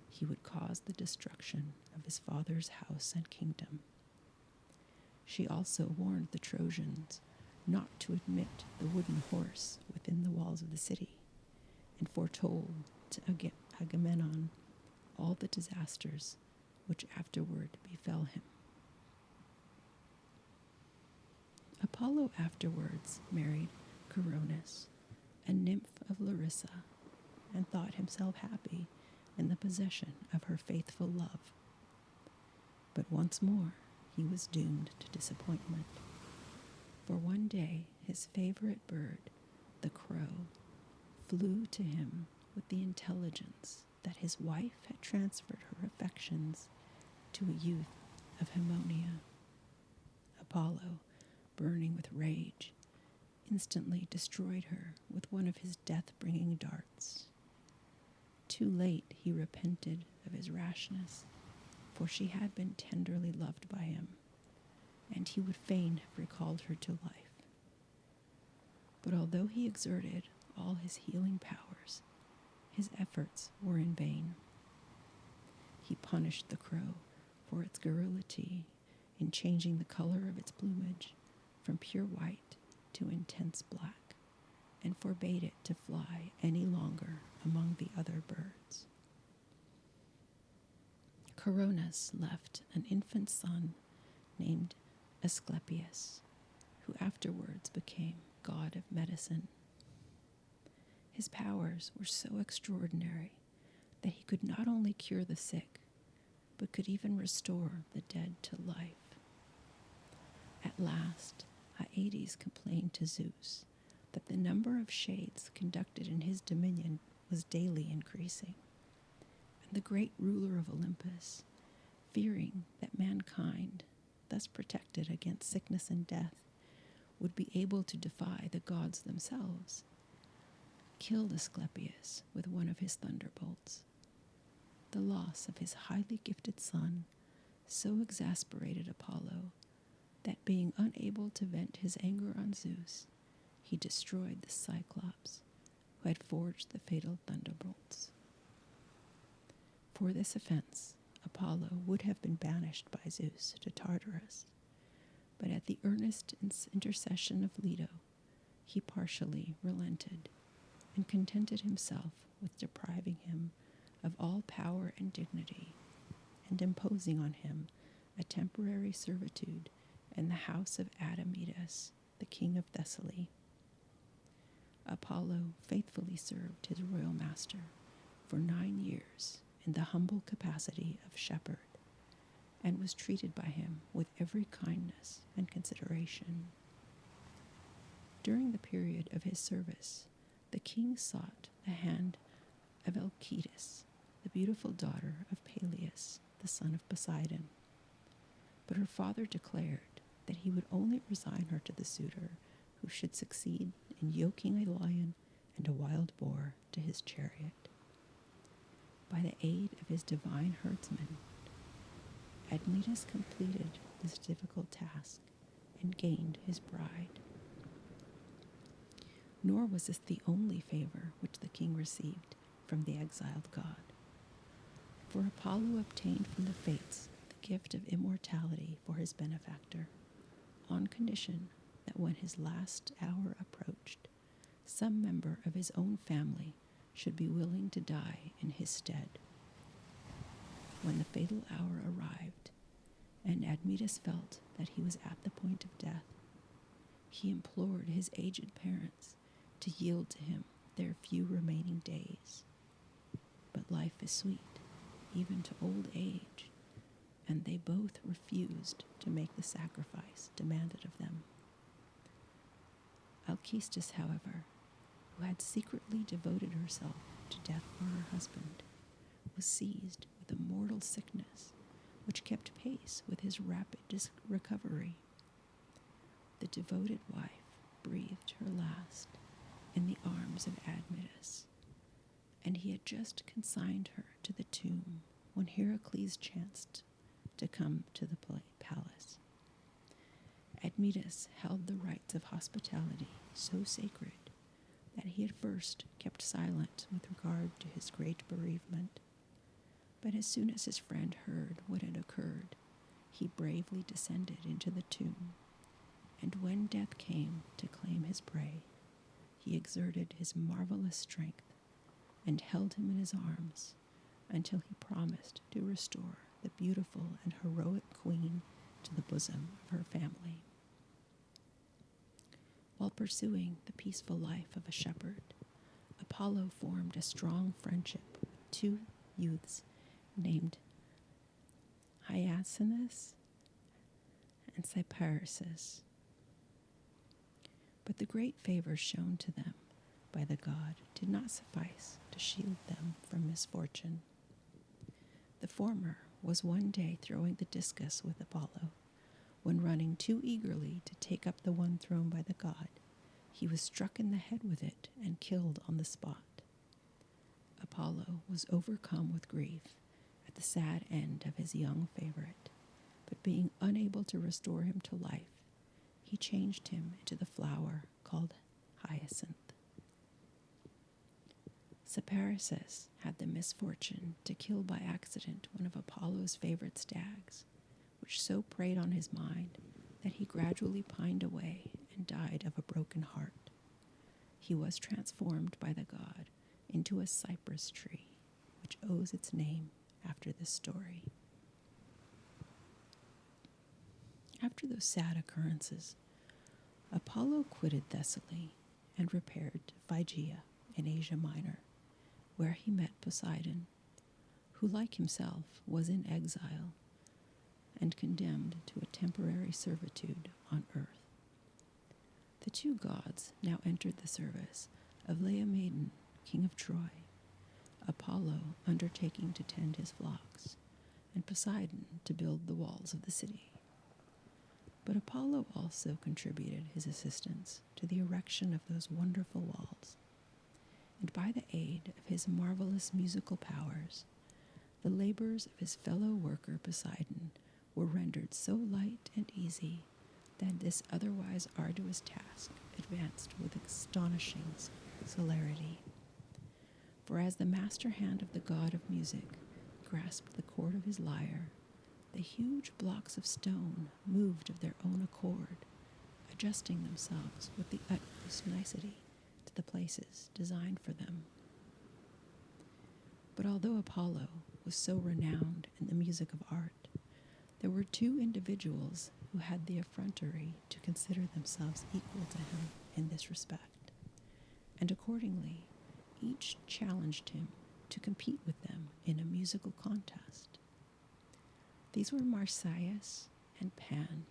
he would cause the destruction of his father's house and kingdom. She also warned the Trojans not to admit the wooden horse within the walls of the city, and foretold to Agamemnon all the disasters which afterward befell him. Apollo afterwards married Coronis, a nymph of Larissa, and thought himself happy in the possession of her faithful love. But once more he was doomed to disappointment. For one day his favorite bird, the crow, flew to him with the intelligence that his wife had transferred her affections to a youth of Haemonia. Apollo, burning with rage, instantly destroyed her with one of his death-bringing darts. Too late he repented of his rashness, for she had been tenderly loved by him, and he would fain have recalled her to life. But although he exerted all his healing powers, his efforts were in vain. He punished the crow for its garrulity in changing the color of its plumage from pure white to intense black, and forbade it to fly any longer among the other birds. Coronis left an infant son named Asclepius, who afterwards became god of medicine. His powers were so extraordinary that he could not only cure the sick, but could even restore the dead to life. At last, Deities complained to Zeus that the number of shades conducted in his dominion was daily increasing, and the great ruler of Olympus, fearing that mankind, thus protected against sickness and death, would be able to defy the gods themselves, killed Asclepius with one of his thunderbolts. The loss of his highly gifted son so exasperated Apollo that, being unable to vent his anger on Zeus, he destroyed the Cyclops who had forged the fatal thunderbolts. For this offense, Apollo would have been banished by Zeus to Tartarus, but at the earnest intercession of Leto, he partially relented and contented himself with depriving him of all power and dignity, and imposing on him a temporary servitude in the house of Admetus, the king of Thessaly. Apollo faithfully served his royal master for 9 years in the humble capacity of shepherd, and was treated by him with every kindness and consideration. During the period of his service, the king sought the hand of Alcetus, the beautiful daughter of Peleus, the son of Poseidon. But her father declared that he would only resign her to the suitor who should succeed in yoking a lion and a wild boar to his chariot. By the aid of his divine herdsman, Admetus completed this difficult task and gained his bride. Nor was this the only favor which the king received from the exiled god. For Apollo obtained from the fates the gift of immortality for his benefactor, on condition that when his last hour approached, some member of his own family should be willing to die in his stead. When the fatal hour arrived, and Admetus felt that he was at the point of death, he implored his aged parents to yield to him their few remaining days. But life is sweet, even to old age, and they both refused to make the sacrifice demanded of them. Alcestis, however, who had secretly devoted herself to death for her husband, was seized with a mortal sickness which kept pace with his rapid recovery. The devoted wife breathed her last in the arms of Admetus, and he had just consigned her to the tomb when Heracles chanced to come to the palace. Admetus held the rites of hospitality so sacred that he at first kept silent with regard to his great bereavement. But as soon as his friend heard what had occurred, he bravely descended into the tomb, and when death came to claim his prey, he exerted his marvelous strength and held him in his arms until he promised to restore the beautiful and heroic queen to the bosom of her family. While pursuing the peaceful life of a shepherd, Apollo formed a strong friendship with 2 youths named Hyacinthus and Cyparissus. But the great favor shown to them by the god did not suffice to shield them from misfortune. The former was one day throwing the discus with Apollo, when running too eagerly to take up the one thrown by the god, he was struck in the head with it and killed on the spot. Apollo was overcome with grief at the sad end of his young favorite, but being unable to restore him to life, he changed him into the flower called hyacinth. Cyparissus had the misfortune to kill by accident one of Apollo's favorite stags, which so preyed on his mind that he gradually pined away and died of a broken heart. He was transformed by the god into a cypress tree, which owes its name after this story. After those sad occurrences, Apollo quitted Thessaly and repaired to Phrygia in Asia Minor, where he met Poseidon, who, like himself, was in exile and condemned to a temporary servitude on earth. The two gods now entered the service of Laomedon, king of Troy, Apollo undertaking to tend his flocks, and Poseidon to build the walls of the city. But Apollo also contributed his assistance to the erection of those wonderful walls, and by the aid of his marvelous musical powers, the labors of his fellow worker Poseidon were rendered so light and easy that this otherwise arduous task advanced with astonishing celerity. For as the master hand of the god of music grasped the cord of his lyre, the huge blocks of stone moved of their own accord, adjusting themselves with the utmost nicety to the places designed for them. But although Apollo was so renowned in the music of art, there were two individuals who had the effrontery to consider themselves equal to him in this respect, and accordingly each challenged him to compete with them in a musical contest. These were Marsyas and Pan.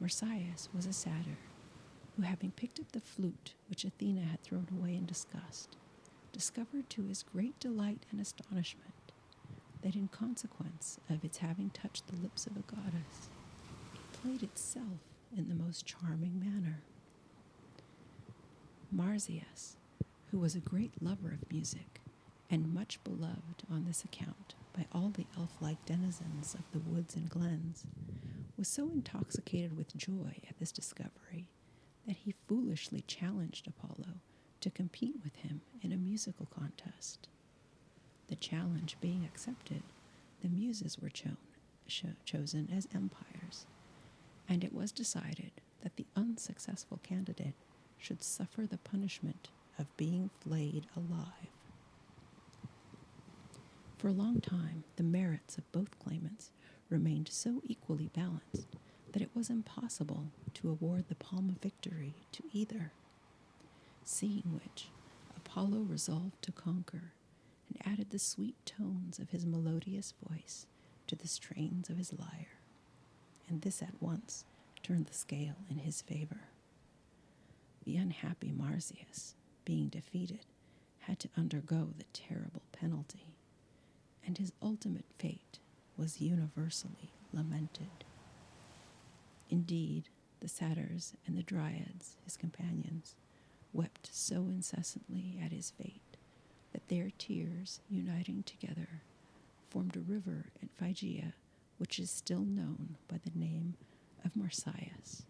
Marsyas was a satyr who, having picked up the flute which Athena had thrown away in disgust, discovered to his great delight and astonishment that in consequence of its having touched the lips of a goddess, it played itself in the most charming manner. Marsyas, who was a great lover of music, and much beloved on this account by all the elf-like denizens of the woods and glens, was so intoxicated with joy at this discovery that he foolishly challenged Apollo to compete with him in a musical contest. The challenge being accepted, the Muses were chosen as umpires, and it was decided that the unsuccessful candidate should suffer the punishment of being flayed alive. For a long time, the merits of both claimants remained so equally balanced that it was impossible to award the palm of victory to either, seeing which Apollo resolved to conquer and added the sweet tones of his melodious voice to the strains of his lyre, and this at once turned the scale in his favor. The unhappy Marsyas, being defeated, had to undergo the terrible penalty, and his ultimate fate was universally lamented. Indeed, the satyrs and the dryads, his companions, wept so incessantly at his fate that their tears, uniting together, formed a river in Phrygia, which is still known by the name of Marsyas.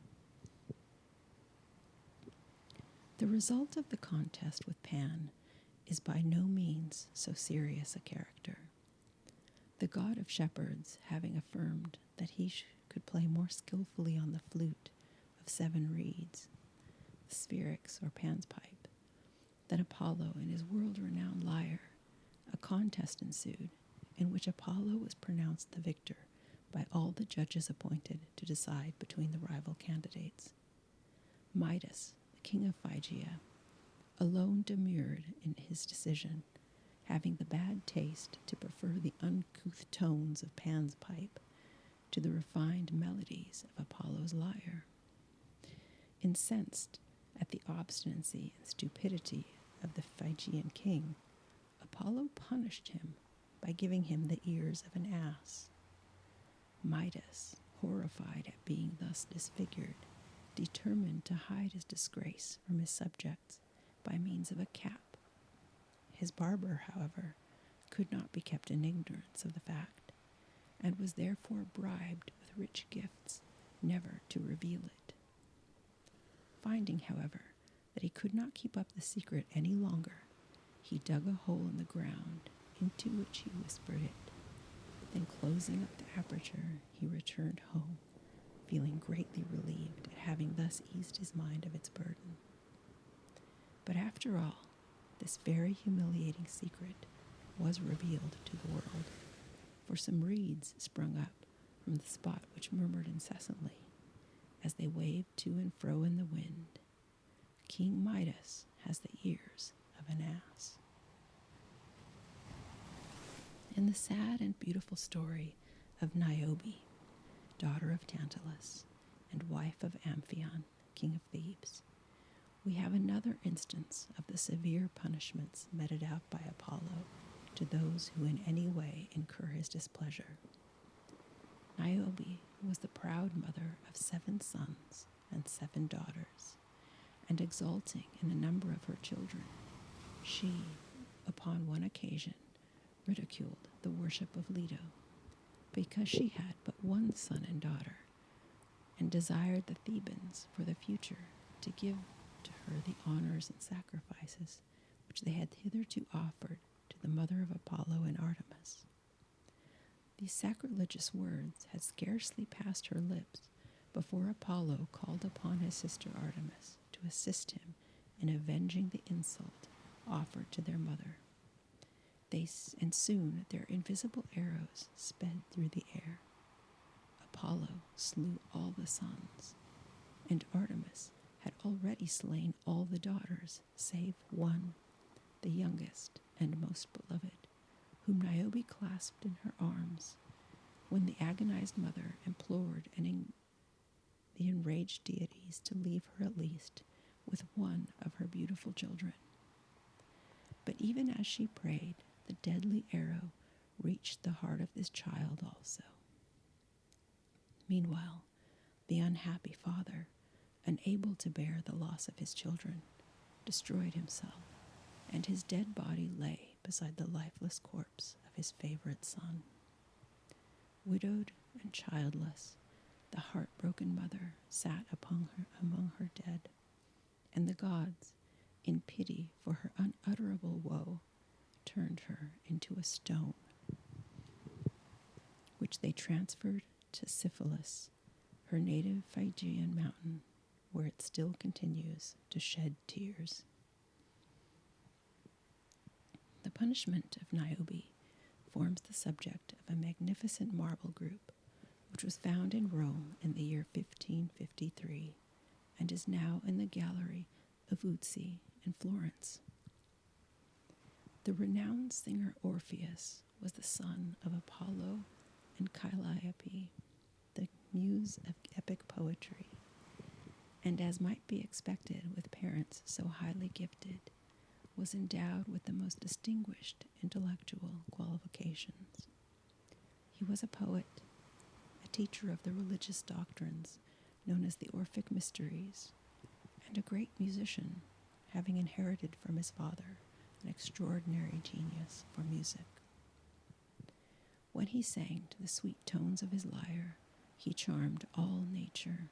The result of the contest with Pan is by no means so serious a character. The god of shepherds, having affirmed that he could play more skillfully on the flute of 7 reeds, the spherix or Pan's pipe, than Apollo in his world-renowned lyre, a contest ensued in which Apollo was pronounced the victor by all the judges appointed to decide between the rival candidates. Midas, the king of Phrygia, alone demurred in his decision, having the bad taste to prefer the uncouth tones of Pan's pipe to the refined melodies of Apollo's lyre. Incensed at the obstinacy and stupidity of the Phrygian king, Apollo punished him by giving him the ears of an ass. Midas, horrified at being thus disfigured, determined to hide his disgrace from his subjects by means of a cap. His barber, however, could not be kept in ignorance of the fact, and was therefore bribed with rich gifts never to reveal it. Finding, however, that he could not keep up the secret any longer, he dug a hole in the ground into which he whispered it. Then, closing up the aperture, he returned home, feeling greatly relieved at having thus eased his mind of its burden. But after all, this very humiliating secret was revealed to the world, for some reeds sprung up from the spot which murmured incessantly, as they waved to and fro in the wind, "King Midas has the ears of an ass." In the sad and beautiful story of Niobe, daughter of Tantalus and wife of Amphion, king of Thebes, we have another instance of the severe punishments meted out by Apollo to those who in any way incur his displeasure. Niobe was the proud mother of 7 sons and 7 daughters, and exulting in the number of her children, she, upon one occasion, ridiculed the worship of Leto, because she had but one son and daughter, and desired the Thebans for the future to give to her the honors and sacrifices which they had hitherto offered to the mother of Apollo and Artemis. These sacrilegious words had scarcely passed her lips before Apollo called upon his sister Artemis to assist him in avenging the insult offered to their mother. And soon their invisible arrows sped through the air. Apollo slew all the sons, and Artemis had already slain all the daughters, save one, the youngest and most beloved, whom Niobe clasped in her arms, when the agonized mother implored the enraged deities to leave her at least with one of her beautiful children. But even as she prayed, the deadly arrow reached the heart of this child also. Meanwhile, the unhappy father, unable to bear the loss of his children, destroyed himself, and his dead body lay beside the lifeless corpse of his favorite son. Widowed and childless, the heartbroken mother sat among her dead, and the gods, in pity for her unutterable woe, turned her into a stone, which they transferred to Syphilis, her native Phrygian mountain, where it still continues to shed tears. The punishment of Niobe forms the subject of a magnificent marble group, which was found in Rome in the year 1553, and is now in the gallery of Uffizi in Florence. The renowned singer Orpheus was the son of Apollo and Calliope, the muse of epic poetry, and as might be expected with parents so highly gifted, was endowed with the most distinguished intellectual qualifications. He was a poet, a teacher of the religious doctrines known as the Orphic Mysteries, and a great musician, having inherited from his father an extraordinary genius for music. When he sang to the sweet tones of his lyre, he charmed all nature,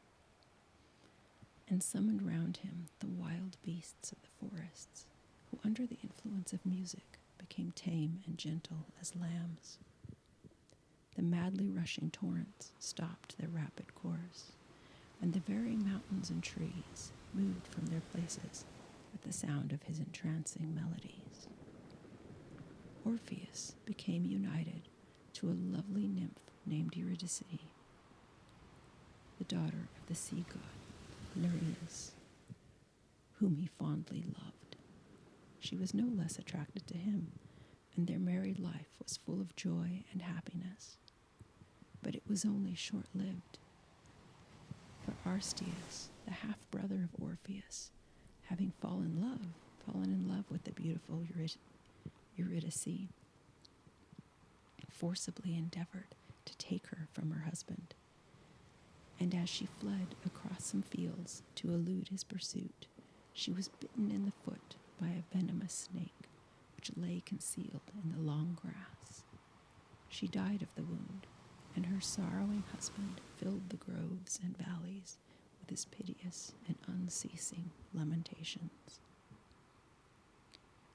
and summoned round him the wild beasts of the forests, who under the influence of music became tame and gentle as lambs. The madly rushing torrents stopped their rapid course, and the very mountains and trees moved from their places at the sound of his entrancing melodies. Orpheus became united to a lovely nymph named Eurydice, the daughter of the sea god Nereus, whom he fondly loved. She was no less attracted to him, and their married life was full of joy and happiness. But it was only short-lived, for Arsteus, the half-brother of Orpheus, having fallen in love with the beautiful Eurydice, forcibly endeavored to take her from her husband. And as she fled across some fields to elude his pursuit, she was bitten in the foot by a venomous snake, which lay concealed in the long grass. She died of the wound, and her sorrowing husband filled the groves and valleys with his piteous and unceasing lamentations.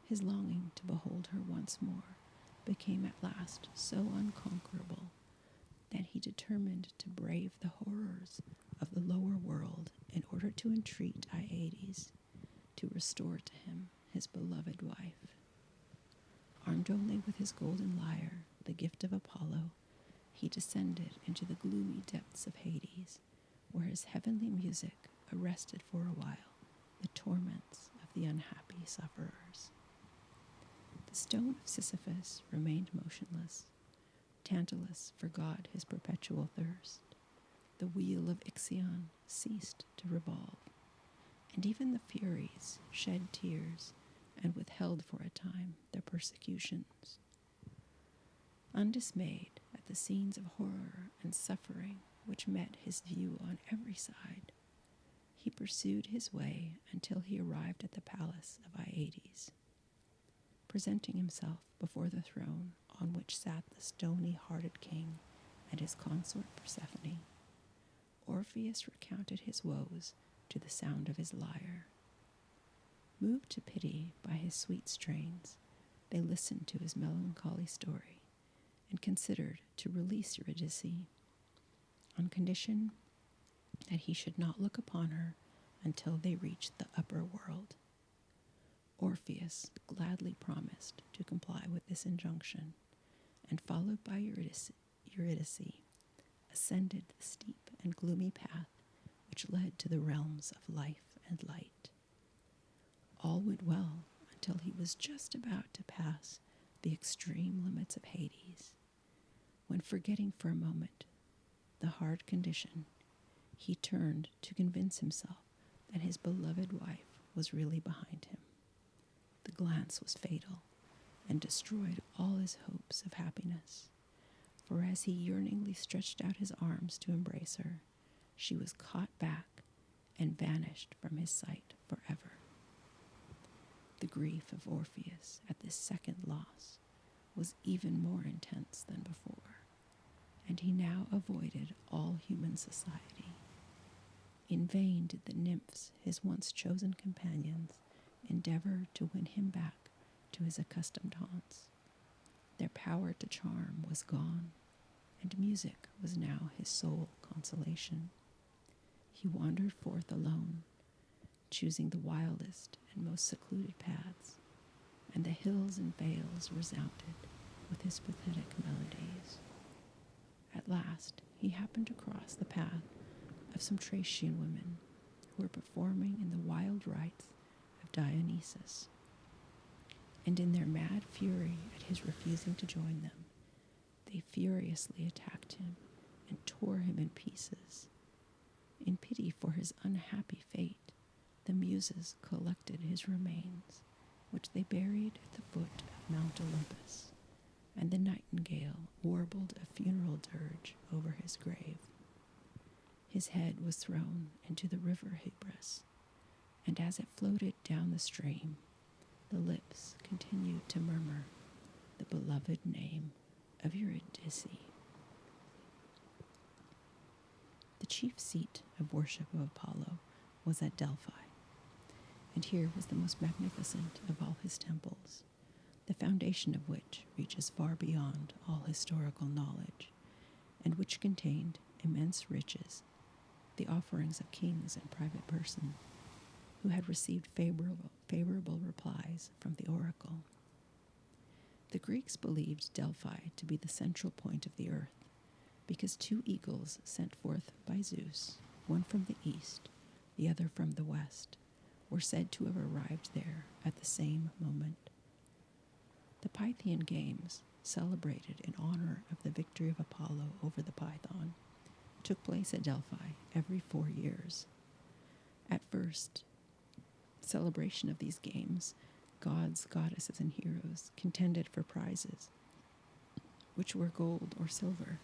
His longing to behold her once more became at last so unconquerable that he determined to brave the horrors of the lower world in order to entreat Deities to restore to him his beloved wife. Armed only with his golden lyre, the gift of Apollo, he descended into the gloomy depths of Hades, where his heavenly music arrested for a while the torments of the unhappy sufferers. The stone of Sisyphus remained motionless. Tantalus forgot his perpetual thirst. The wheel of Ixion ceased to revolve, and even the Furies shed tears and withheld for a time their persecutions. Undismayed at the scenes of horror and suffering which met his view on every side, he pursued his way until he arrived at the palace of Aeetes. Presenting himself before the throne on which sat the stony-hearted king and his consort Persephone, Orpheus recounted his woes to the sound of his lyre. Moved to pity by his sweet strains, they listened to his melancholy story and considered to release Eurydice on condition that he should not look upon her until they reached the upper world. Orpheus gladly promised to comply with this injunction, and followed by Eurydice, ascended the steep and gloomy path which led to the realms of life and light. All went well until he was just about to pass the extreme limits of Hades, when, forgetting for a moment the hard condition, he turned to convince himself that his beloved wife was really behind him. The glance was fatal and destroyed all his hopes of happiness, for as he yearningly stretched out his arms to embrace her, she was caught back and vanished from his sight forever. The grief of Orpheus at this second loss was even more intense than before, and he now avoided all human society. In vain did the nymphs, his once chosen companions, endeavor to win him back to his accustomed haunts. Their power to charm was gone, and music was now his sole consolation. He wandered forth alone, choosing the wildest and most secluded paths, and the hills and vales resounded with his pathetic melodies. At last, he happened to cross the path of some Thracian women who were performing in the wild rites of Dionysus, and in their mad fury at his refusing to join them, they furiously attacked him and tore him in pieces. In pity for his unhappy fate, the Muses collected his remains, which they buried at the foot of Mount Olympus, and the nightingale warbled a funeral dirge over his grave. His head was thrown into the river Hebrus, and as it floated down the stream, the lips continued to murmur the beloved name of Eurydice. The chief seat of worship of Apollo was at Delphi, and here was the most magnificent of all his temples, the foundation of which reaches far beyond all historical knowledge, and which contained immense riches, the offerings of kings and private persons, who had received favorable replies from the oracle. The Greeks believed Delphi to be the central point of the earth, because two eagles sent forth by Zeus, one from the east, the other from the west, were said to have arrived there at the same moment. The Pythian Games, celebrated in honor of the victory of Apollo over the Python, took place at Delphi every 4 years. At first, celebration of these games, gods, goddesses, and heroes contended for prizes, which were gold or silver,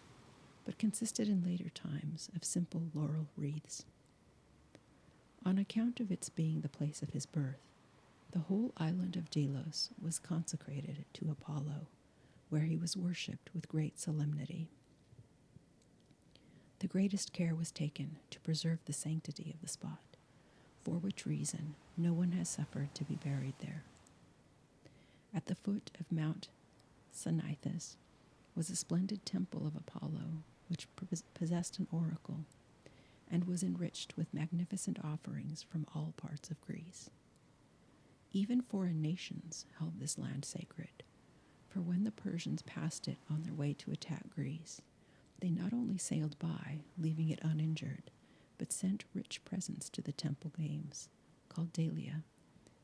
but consisted in later times of simple laurel wreaths. On account of its being the place of his birth, the whole island of Delos was consecrated to Apollo, where he was worshipped with great solemnity. The greatest care was taken to preserve the sanctity of the spot, for which reason no one has suffered to be buried there. At the foot of Mount Cnithus was a splendid temple of Apollo, which possessed an oracle, and was enriched with magnificent offerings from all parts of Greece. Even foreign nations held this land sacred, for when the Persians passed it on their way to attack Greece, they not only sailed by, leaving it uninjured, but sent rich presents to the temple games, called Dalia,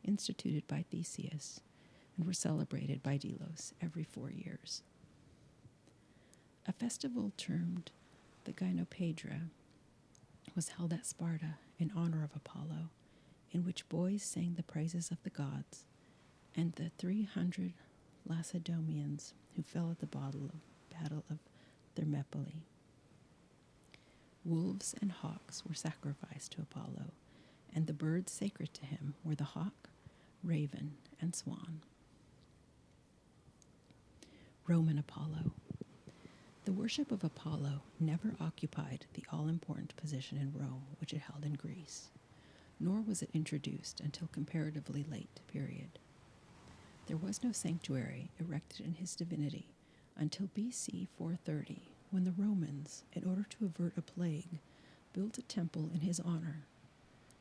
instituted by Theseus, and were celebrated by Delos every 4 years. A festival termed the Gynopedra was held at Sparta in honor of Apollo, in which boys sang the praises of the gods, and the 300 Lacedaemonians who fell at the battle of Thermopylae. Wolves and hawks were sacrificed to Apollo, and the birds sacred to him were the hawk, raven, and swan. Roman Apollo. The worship of Apollo never occupied the all-important position in Rome which it held in Greece, nor was it introduced until comparatively late period. There was no sanctuary erected in his divinity until BC 430, when the Romans, in order to avert a plague, built a temple in his honor.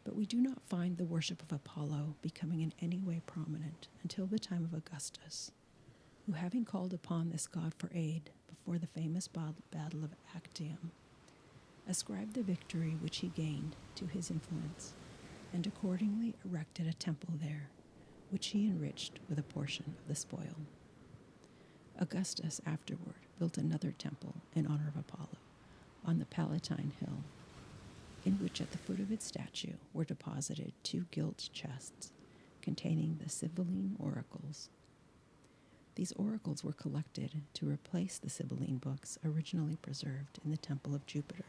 But we do not find the worship of Apollo becoming in any way prominent until the time of Augustus, who, having called upon this god for aid before the famous battle of Actium, ascribed the victory which he gained to his influence, and accordingly erected a temple there, which he enriched with a portion of the spoil. Augustus afterward built another temple in honor of Apollo on the Palatine Hill, in which at the foot of its statue were deposited 2 gilt chests containing the Sibylline oracles. These oracles were collected to replace the Sibylline books originally preserved in the Temple of Jupiter,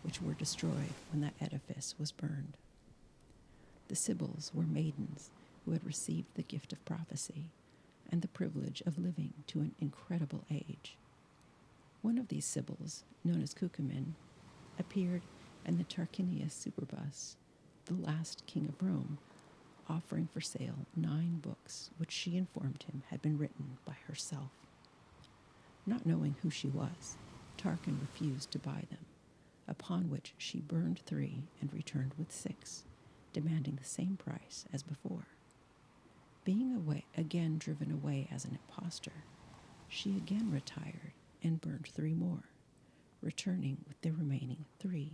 which were destroyed when that edifice was burned. The Sibyls were maidens who had received the gift of prophecy and the privilege of living to an incredible age. One of these Sibyls, known as Cucumin, appeared in the Tarquinius Superbus, the last king of Rome, offering for sale 9 books which she informed him had been written by herself. Not knowing who she was, Tarquin refused to buy them, upon which she burned 3 and returned with 6, demanding the same price as before. Being again driven away as an impostor, she again retired and burned 3 more, returning with the remaining 3,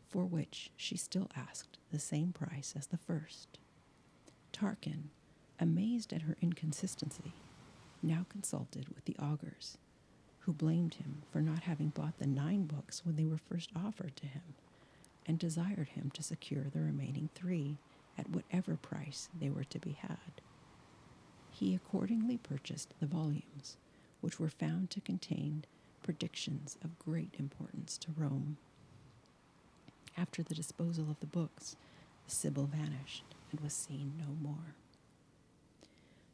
for which she still asked the same price as the first. Tarquin, amazed at her inconsistency, now consulted with the augurs, who blamed him for not having bought the 9 books when they were first offered to him, and desired him to secure the remaining 3 at whatever price they were to be had. He accordingly purchased the volumes, which were found to contain predictions of great importance to Rome. After the disposal of the books, the Sibyl vanished and was seen no more.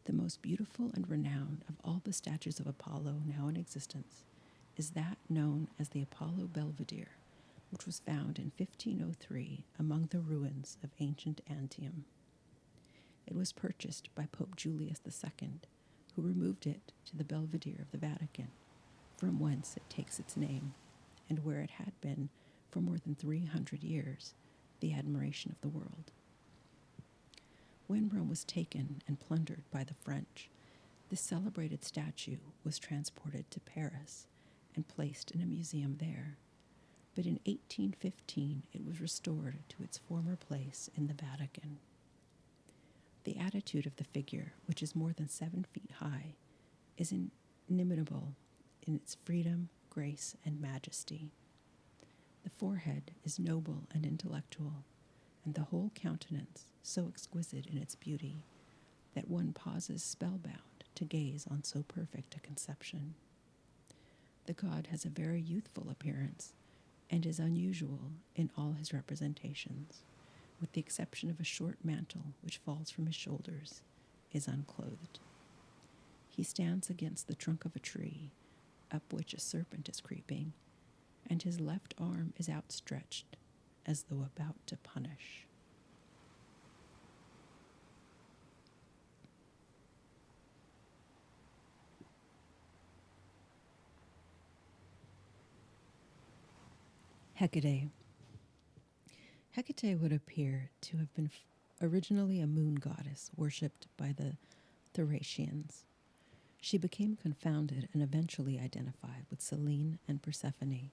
The most beautiful and renowned of all the statues of Apollo now in existence is that known as the Apollo Belvedere, which was found in 1503 among the ruins of ancient Antium. It was purchased by Pope Julius II, who removed it to the Belvedere of the Vatican, from whence it takes its name, and where it had been for more than 300 years the admiration of the world. When Rome was taken and plundered by the French, this celebrated statue was transported to Paris and placed in a museum there. But in 1815 it was restored to its former place in the Vatican. The attitude of the figure, which is more than 7 feet high, is inimitable in its freedom, grace, and majesty. The forehead is noble and intellectual, and the whole countenance so exquisite in its beauty that one pauses spellbound to gaze on so perfect a conception. The god has a very youthful appearance and is unusual in all his representations, with the exception of a short mantle which falls from his shoulders, is unclothed. He stands against the trunk of a tree, up which a serpent is creeping, and his left arm is outstretched as though about to punish. Hecate. Hecate would appear to have been originally a moon goddess worshipped by the Thracians. She became confounded and eventually identified with Selene and Persephone,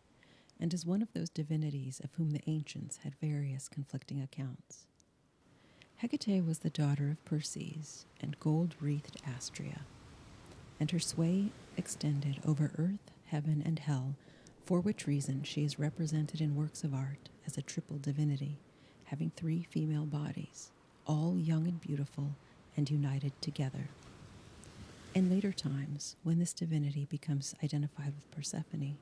and is one of those divinities of whom the ancients had various conflicting accounts. Hecate was the daughter of Perses and gold-wreathed Astrea, and her sway extended over earth, heaven, and hell, for which reason she is represented in works of art as a triple divinity, having 3 female bodies, all young and beautiful and united together. In later times, when this divinity becomes identified with Persephone,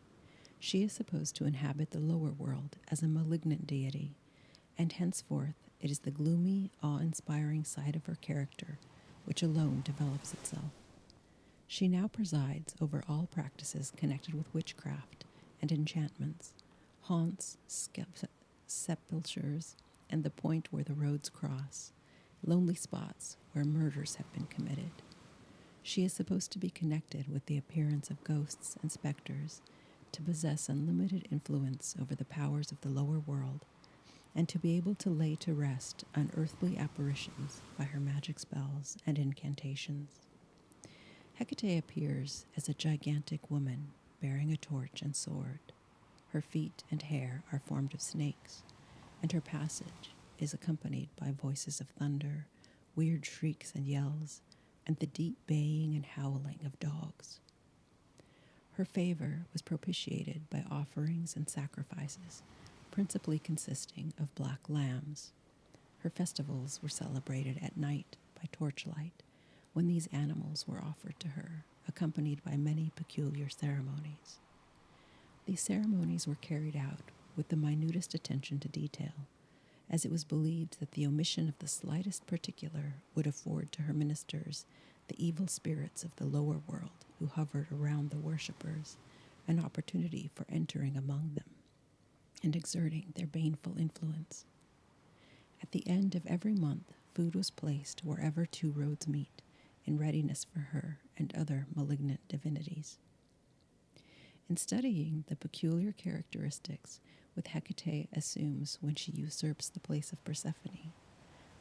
she is supposed to inhabit the lower world as a malignant deity, and henceforth it is the gloomy, awe-inspiring side of her character which alone develops itself. She now presides over all practices connected with witchcraft and enchantments, haunts, sepulchres, and the point where the roads cross, lonely spots where murders have been committed. She is supposed to be connected with the appearance of ghosts and specters, to possess unlimited influence over the powers of the lower world, and to be able to lay to rest unearthly apparitions by her magic spells and incantations. Hecate appears as a gigantic woman bearing a torch and sword. Her feet and hair are formed of snakes, and her passage is accompanied by voices of thunder, weird shrieks and yells, and the deep baying and howling of dogs. Her favor was propitiated by offerings and sacrifices, principally consisting of black lambs. Her festivals were celebrated at night by torchlight, when these animals were offered to her, accompanied by many peculiar ceremonies. These ceremonies were carried out with the minutest attention to detail, as it was believed that the omission of the slightest particular would afford to her ministers, the evil spirits of the lower world who hovered around the worshippers, an opportunity for entering among them and exerting their baneful influence. At the end of every month, food was placed wherever 2 roads meet, in readiness for her and other malignant divinities. In studying the peculiar characteristics which Hecate assumes when she usurps the place of Persephone,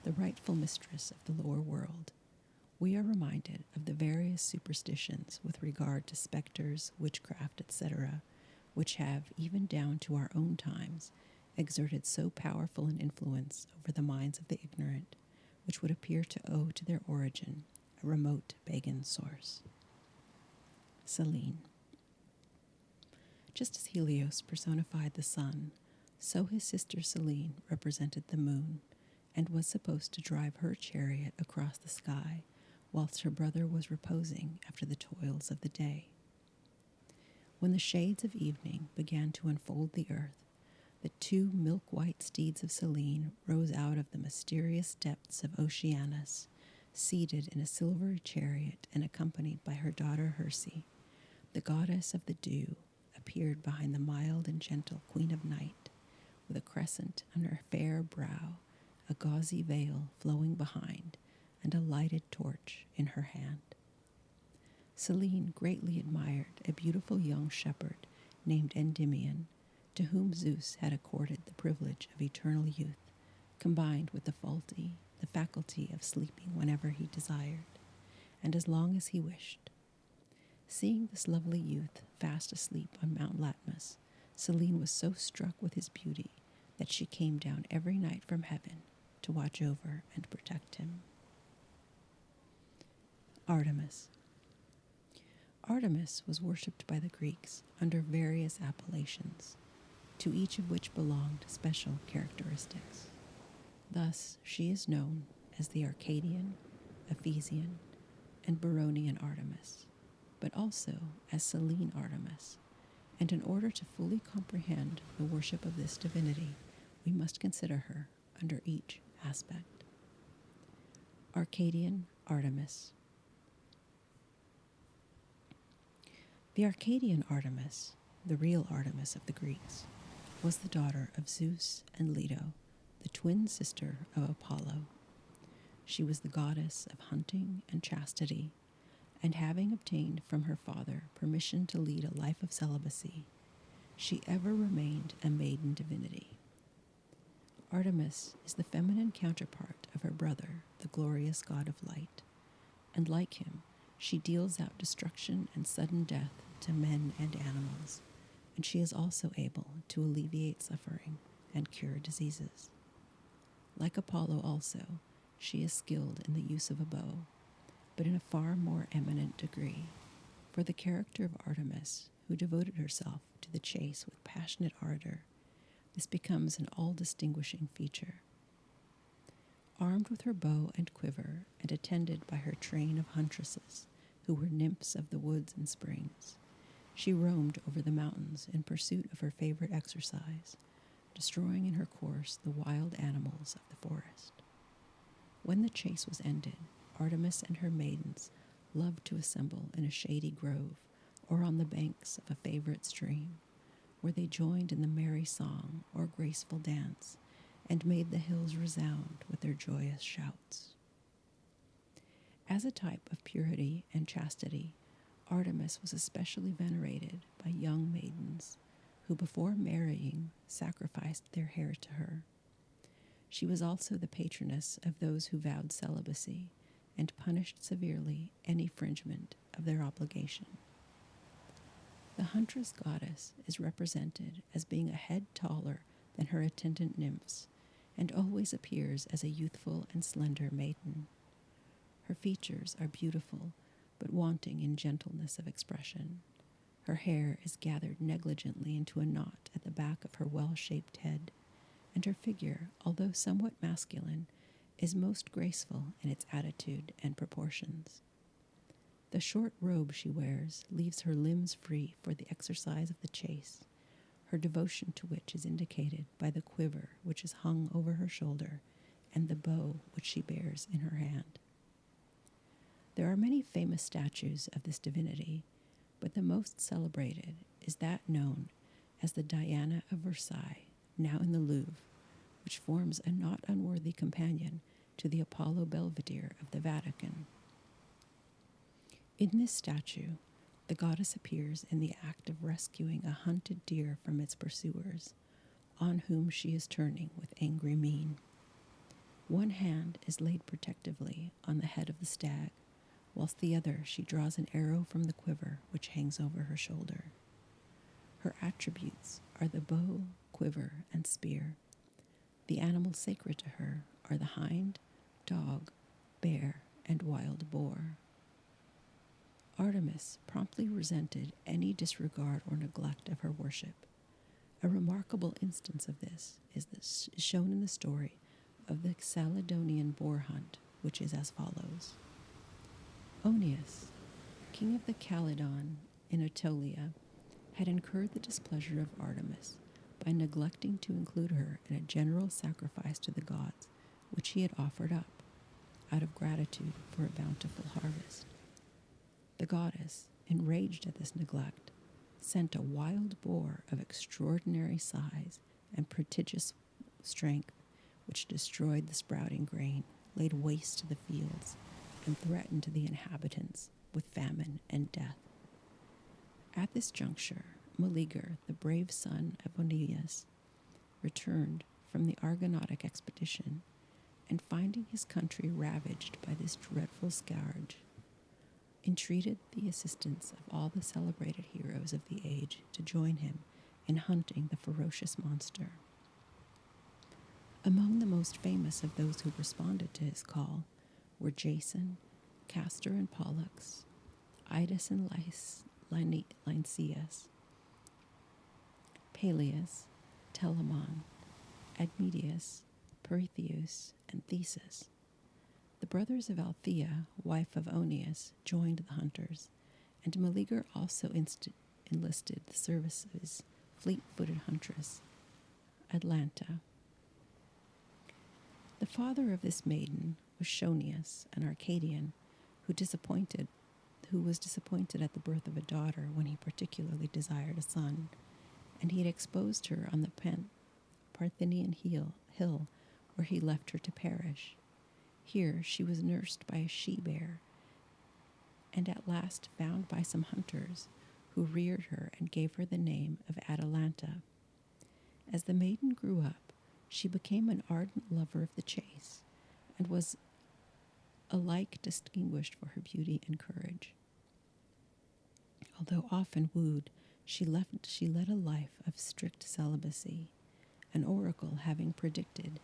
the rightful mistress of the lower world, we are reminded of the various superstitions with regard to specters, witchcraft, etc., which have, even down to our own times, exerted so powerful an influence over the minds of the ignorant, which would appear to owe to their origin a remote pagan source. Selene. Just as Helios personified the sun, so his sister Selene represented the moon, and was supposed to drive her chariot across the sky, whilst her brother was reposing after the toils of the day. When the shades of evening began to enfold the earth, the 2 milk-white steeds of Selene rose out of the mysterious depths of Oceanus, seated in a silvery chariot and accompanied by her daughter Herse. The goddess of the dew appeared behind the mild and gentle Queen of Night, with a crescent on her fair brow, a gauzy veil flowing behind, and a lighted torch in her hand. Selene greatly admired a beautiful young shepherd named Endymion, to whom Zeus had accorded the privilege of eternal youth, combined with the faculty of sleeping whenever he desired, and as long as he wished. Seeing this lovely youth fast asleep on Mount Latmus, Selene was so struck with his beauty that she came down every night from heaven to watch over and protect him. Artemis. Artemis was worshipped by the Greeks under various appellations. to each of which belonged special characteristics. Thus, she is known as the Arcadian, Ephesian, and Baronian Artemis, but also as Selene Artemis. And in order to fully comprehend the worship of this divinity, we must consider her under each aspect. Arcadian Artemis. The Arcadian Artemis, the real Artemis of the Greeks, was the daughter of Zeus and Leto, the twin sister of Apollo. She was the goddess of hunting and chastity, and having obtained from her father permission to lead a life of celibacy, she ever remained a maiden divinity. Artemis is the feminine counterpart of her brother, the glorious god of light, and like him, she deals out destruction and sudden death to men and animals, and she is also able to alleviate suffering and cure diseases. Like Apollo also, she is skilled in the use of a bow, but in a far more eminent degree, for the character of Artemis, who devoted herself to the chase with passionate ardor, this becomes an all-distinguishing feature. Armed with her bow and quiver, and attended by her train of huntresses, who were nymphs of the woods and springs, she roamed over the mountains in pursuit of her favorite exercise, destroying in her course the wild animals of the forest. When the chase was ended, Artemis and her maidens loved to assemble in a shady grove or on the banks of a favorite stream, where they joined in the merry song or graceful dance and made the hills resound with their joyous shouts. As a type of purity and chastity, Artemis was especially venerated by young maidens who, before marrying, sacrificed their hair to her. She was also the patroness of those who vowed celibacy and punished severely any infringement of their obligation. The huntress goddess is represented as being a head taller than her attendant nymphs, and always appears as a youthful and slender maiden. Her features are beautiful, but wanting in gentleness of expression. Her hair is gathered negligently into a knot at the back of her well-shaped head, and her figure, although somewhat masculine, is most graceful in its attitude and proportions. The short robe she wears leaves her limbs free for the exercise of the chase, her devotion to which is indicated by the quiver which is hung over her shoulder and the bow which she bears in her hand. There are many famous statues of this divinity, but the most celebrated is that known as the Diana of Versailles, now in the Louvre, which forms a not unworthy companion to the Apollo Belvedere of the Vatican. In this statue, the goddess appears in the act of rescuing a hunted deer from its pursuers, on whom she is turning with angry mien. One hand is laid protectively on the head of the stag, whilst the other she draws an arrow from the quiver which hangs over her shoulder. Her attributes are the bow, quiver, and spear. The animals sacred to her are the hind, dog, bear, and wild boar. Artemis promptly resented any disregard or neglect of her worship. A remarkable instance of this is shown in the story of the Caledonian boar hunt, which is as follows. Oeneus, king of the Caledon in Aetolia, had incurred the displeasure of Artemis by neglecting to include her in a general sacrifice to the gods, which he had offered up, out of gratitude for a bountiful harvest. The goddess, enraged at this neglect, sent a wild boar of extraordinary size and prodigious strength, which destroyed the sprouting grain, laid waste to the fields, and threatened the inhabitants with famine and death. At this juncture, Meleager, the brave son of Oeneus, returned from the Argonautic expedition, and finding his country ravaged by this dreadful scourge, entreated the assistance of all the celebrated heroes of the age to join him in hunting the ferocious monster. Among the most famous of those who responded to his call were Jason, Castor and Pollux, Idas and Lynceus, Peleus, Telamon, Admetus, Pirithous, and Theseus. The brothers of Althea, wife of Oeneus, joined the hunters, and Meleager also enlisted the service of his fleet-footed huntress, Atalanta. The father of this maiden was Shonius, an Arcadian, who was disappointed at the birth of a daughter when he particularly desired a son, and he had exposed her on the Parthenian hill, where he left her to perish. Here she was nursed by a she-bear, and at last found by some hunters, who reared her and gave her the name of Atalanta. As the maiden grew up, she became an ardent lover of the chase, and was alike distinguished for her beauty and courage. Although often wooed, she led a life of strict celibacy, an oracle having predicted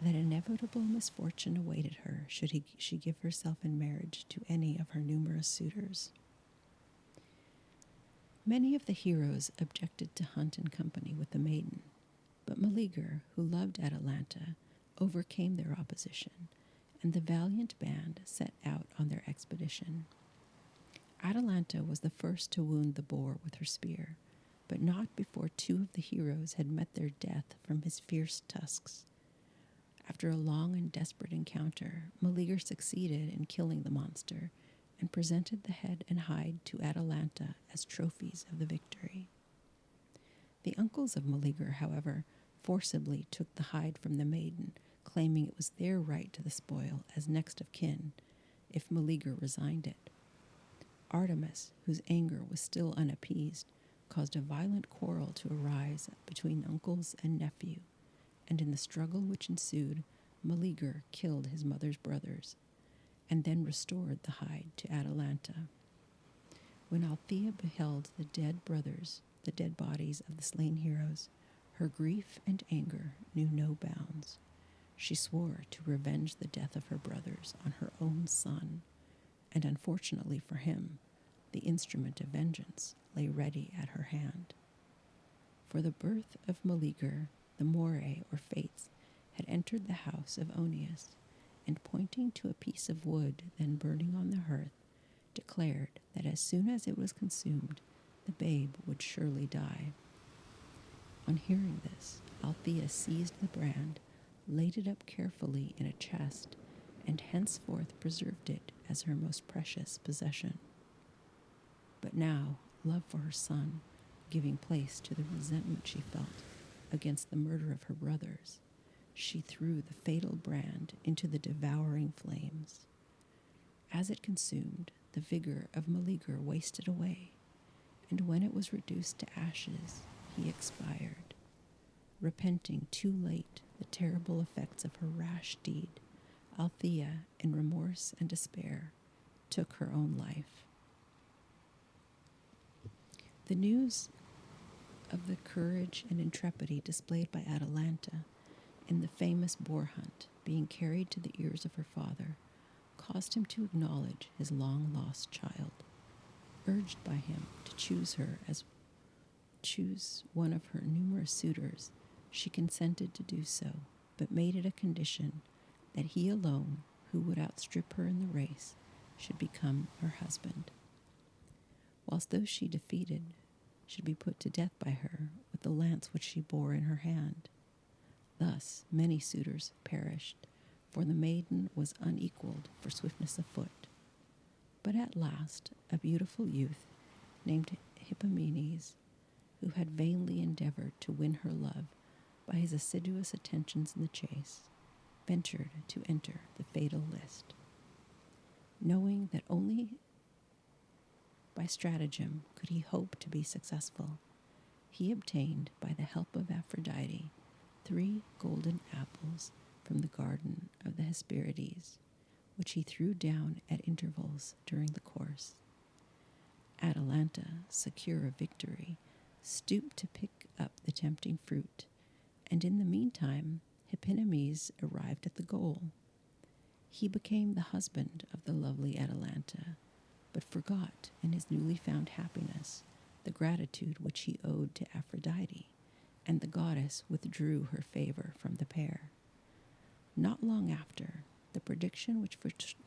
that inevitable misfortune awaited her should she give herself in marriage to any of her numerous suitors. Many of the heroes objected to hunt in company with the maiden, but Meleager, who loved Atalanta, overcame their opposition, and the valiant band set out on their expedition. Atalanta was the first to wound the boar with her spear, but not before two of the heroes had met their death from his fierce tusks. After a long and desperate encounter, Meleager succeeded in killing the monster and presented the head and hide to Atalanta as trophies of the victory. The uncles of Meleager, however, forcibly took the hide from the maiden, claiming it was their right to the spoil as next of kin, if Meleager resigned it. Artemis, whose anger was still unappeased, caused a violent quarrel to arise between uncles and nephew, and in the struggle which ensued, Meleager killed his mother's brothers, and then restored the hide to Atalanta. When Althea beheld the dead bodies of the slain heroes, her grief and anger knew no bounds. She swore to revenge the death of her brothers on her own son, and unfortunately for him, the instrument of vengeance lay ready at her hand. For the birth of Meleager, the Moirae, or Fates, had entered the house of Oeneus, and pointing to a piece of wood then burning on the hearth, declared that as soon as it was consumed, the babe would surely die. On hearing this, Althea seized the brand, laid it up carefully in a chest, and henceforth preserved it as her most precious possession. But now, love for her son, giving place to the resentment she felt against the murder of her brothers, she threw the fatal brand into the devouring flames. As it consumed, the vigor of Meleager wasted away, and when it was reduced to ashes, he expired. Repenting too late the terrible effects of her rash deed, Althea, in remorse and despair, took her own life. The news of the courage and intrepidity displayed by Atalanta in the famous boar hunt being carried to the ears of her father caused him to acknowledge his long-lost child. Urged by him to choose one of her numerous suitors, she consented to do so, but made it a condition that he alone, who would outstrip her in the race, should become her husband, whilst those she defeated should be put to death by her with the lance which she bore in her hand. Thus many suitors perished, for the maiden was unequaled for swiftness of foot. But at last a beautiful youth named Hippomenes, who had vainly endeavored to win her love by his assiduous attentions in the chase, ventured to enter the fatal list. Knowing that only by stratagem could he hope to be successful, he obtained, by the help of Aphrodite, 3 golden apples from the garden of the Hesperides, which he threw down at intervals during the course. Atalanta, secure of victory, stooped to pick up the tempting fruit, and in the meantime Hippomenes arrived at the goal. He became the husband of the lovely Atalanta, but forgot in his newly found happiness the gratitude which he owed to Aphrodite, and the goddess withdrew her favor from the pair. Not long after, the prediction which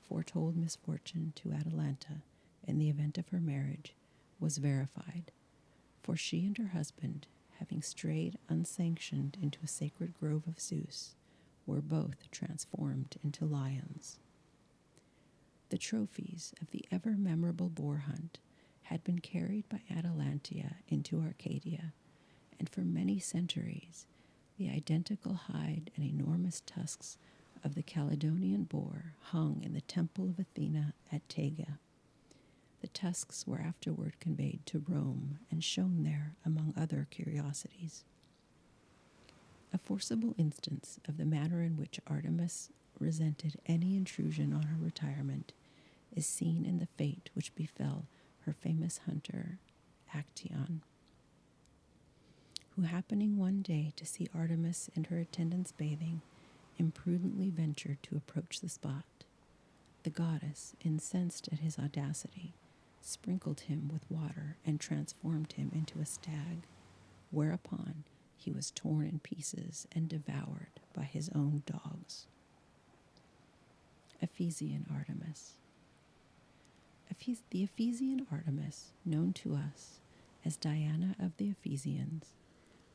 foretold misfortune to Atalanta in the event of her marriage was verified, for she and her husband, having strayed unsanctioned into a sacred grove of Zeus, were both transformed into lions. The trophies of the ever-memorable boar hunt had been carried by Atalantia into Arcadia, and for many centuries the identical hide and enormous tusks of the Caledonian boar hung in the temple of Athena at Tega. The tusks were afterward conveyed to Rome and shown there among other curiosities. A forcible instance of the manner in which Artemis resented any intrusion on her retirement is seen in the fate which befell her famous hunter, Actaeon, who, happening one day to see Artemis and her attendants bathing, imprudently ventured to approach the spot. The goddess, incensed at his audacity, sprinkled him with water and transformed him into a stag, whereupon he was torn in pieces and devoured by his own dogs. Ephesian Artemis. The Ephesian Artemis, known to us as Diana of the Ephesians,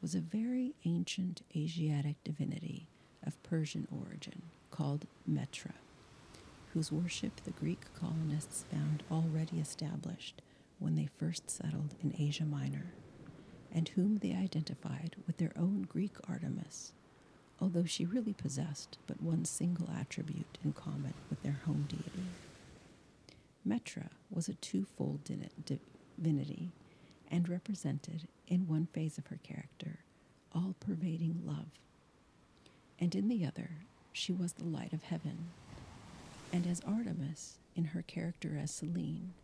was a very ancient Asiatic divinity of Persian origin called Metra, whose worship the Greek colonists found already established when they first settled in Asia Minor, and whom they identified with their own Greek Artemis, although she really possessed but one single attribute in common with their home deity. Metra was a twofold divinity and represented, in one phase of her character, all-pervading love, and in the other, she was the light of heaven. And as Artemis, in her character as Selene,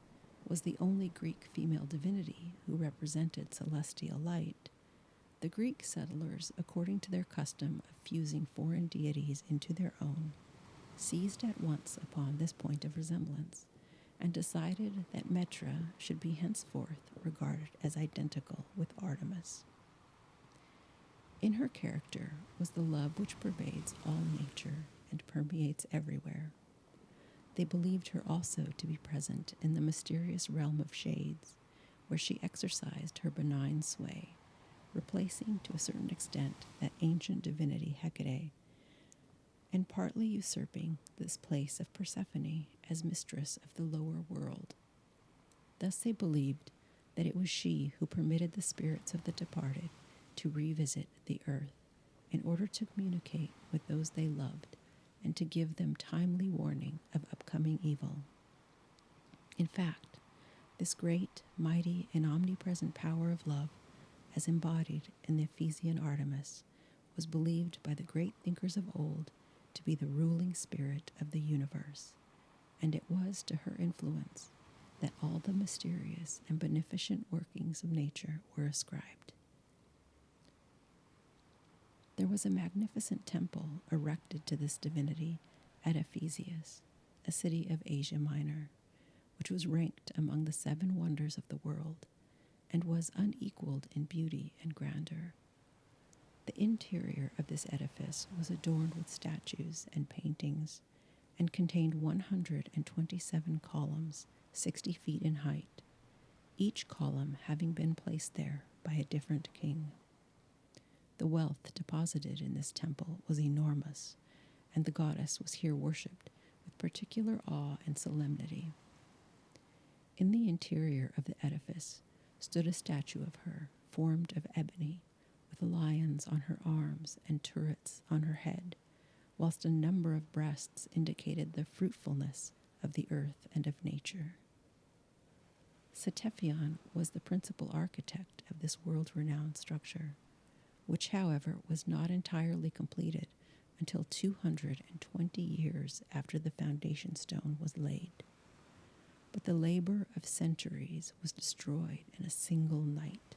was the only Greek female divinity who represented celestial light, the Greek settlers, according to their custom of fusing foreign deities into their own, seized at once upon this point of resemblance, and decided that Metra should be henceforth regarded as identical with Artemis. In her character was the love which pervades all nature and permeates everywhere. They believed her also to be present in the mysterious realm of shades, where she exercised her benign sway, replacing to a certain extent that ancient divinity Hecate, and partly usurping this place of Persephone as mistress of the lower world. Thus they believed that it was she who permitted the spirits of the departed to revisit the earth in order to communicate with those they loved and to give them timely warning of upcoming evil. In fact, this great, mighty, and omnipresent power of love, as embodied in the Ephesian Artemis, was believed by the great thinkers of old to be the ruling spirit of the universe, and it was to her influence that all the mysterious and beneficent workings of nature were ascribed. There was a magnificent temple erected to this divinity at Ephesus, a city of Asia Minor, which was ranked among the 7 wonders of the world and was unequaled in beauty and grandeur. The interior of this edifice was adorned with statues and paintings and contained 127 columns, 60 feet in height, each column having been placed there by a different king. The wealth deposited in this temple was enormous, and the goddess was here worshipped with particular awe and solemnity. In the interior of the edifice stood a statue of her, formed of ebony, with lions on her arms and turrets on her head, whilst a number of breasts indicated the fruitfulness of the earth and of nature. Ctesiphon was the principal architect of this world-renowned structure, which, however, was not entirely completed until 220 years after the foundation stone was laid. But the labor of centuries was destroyed in a single night,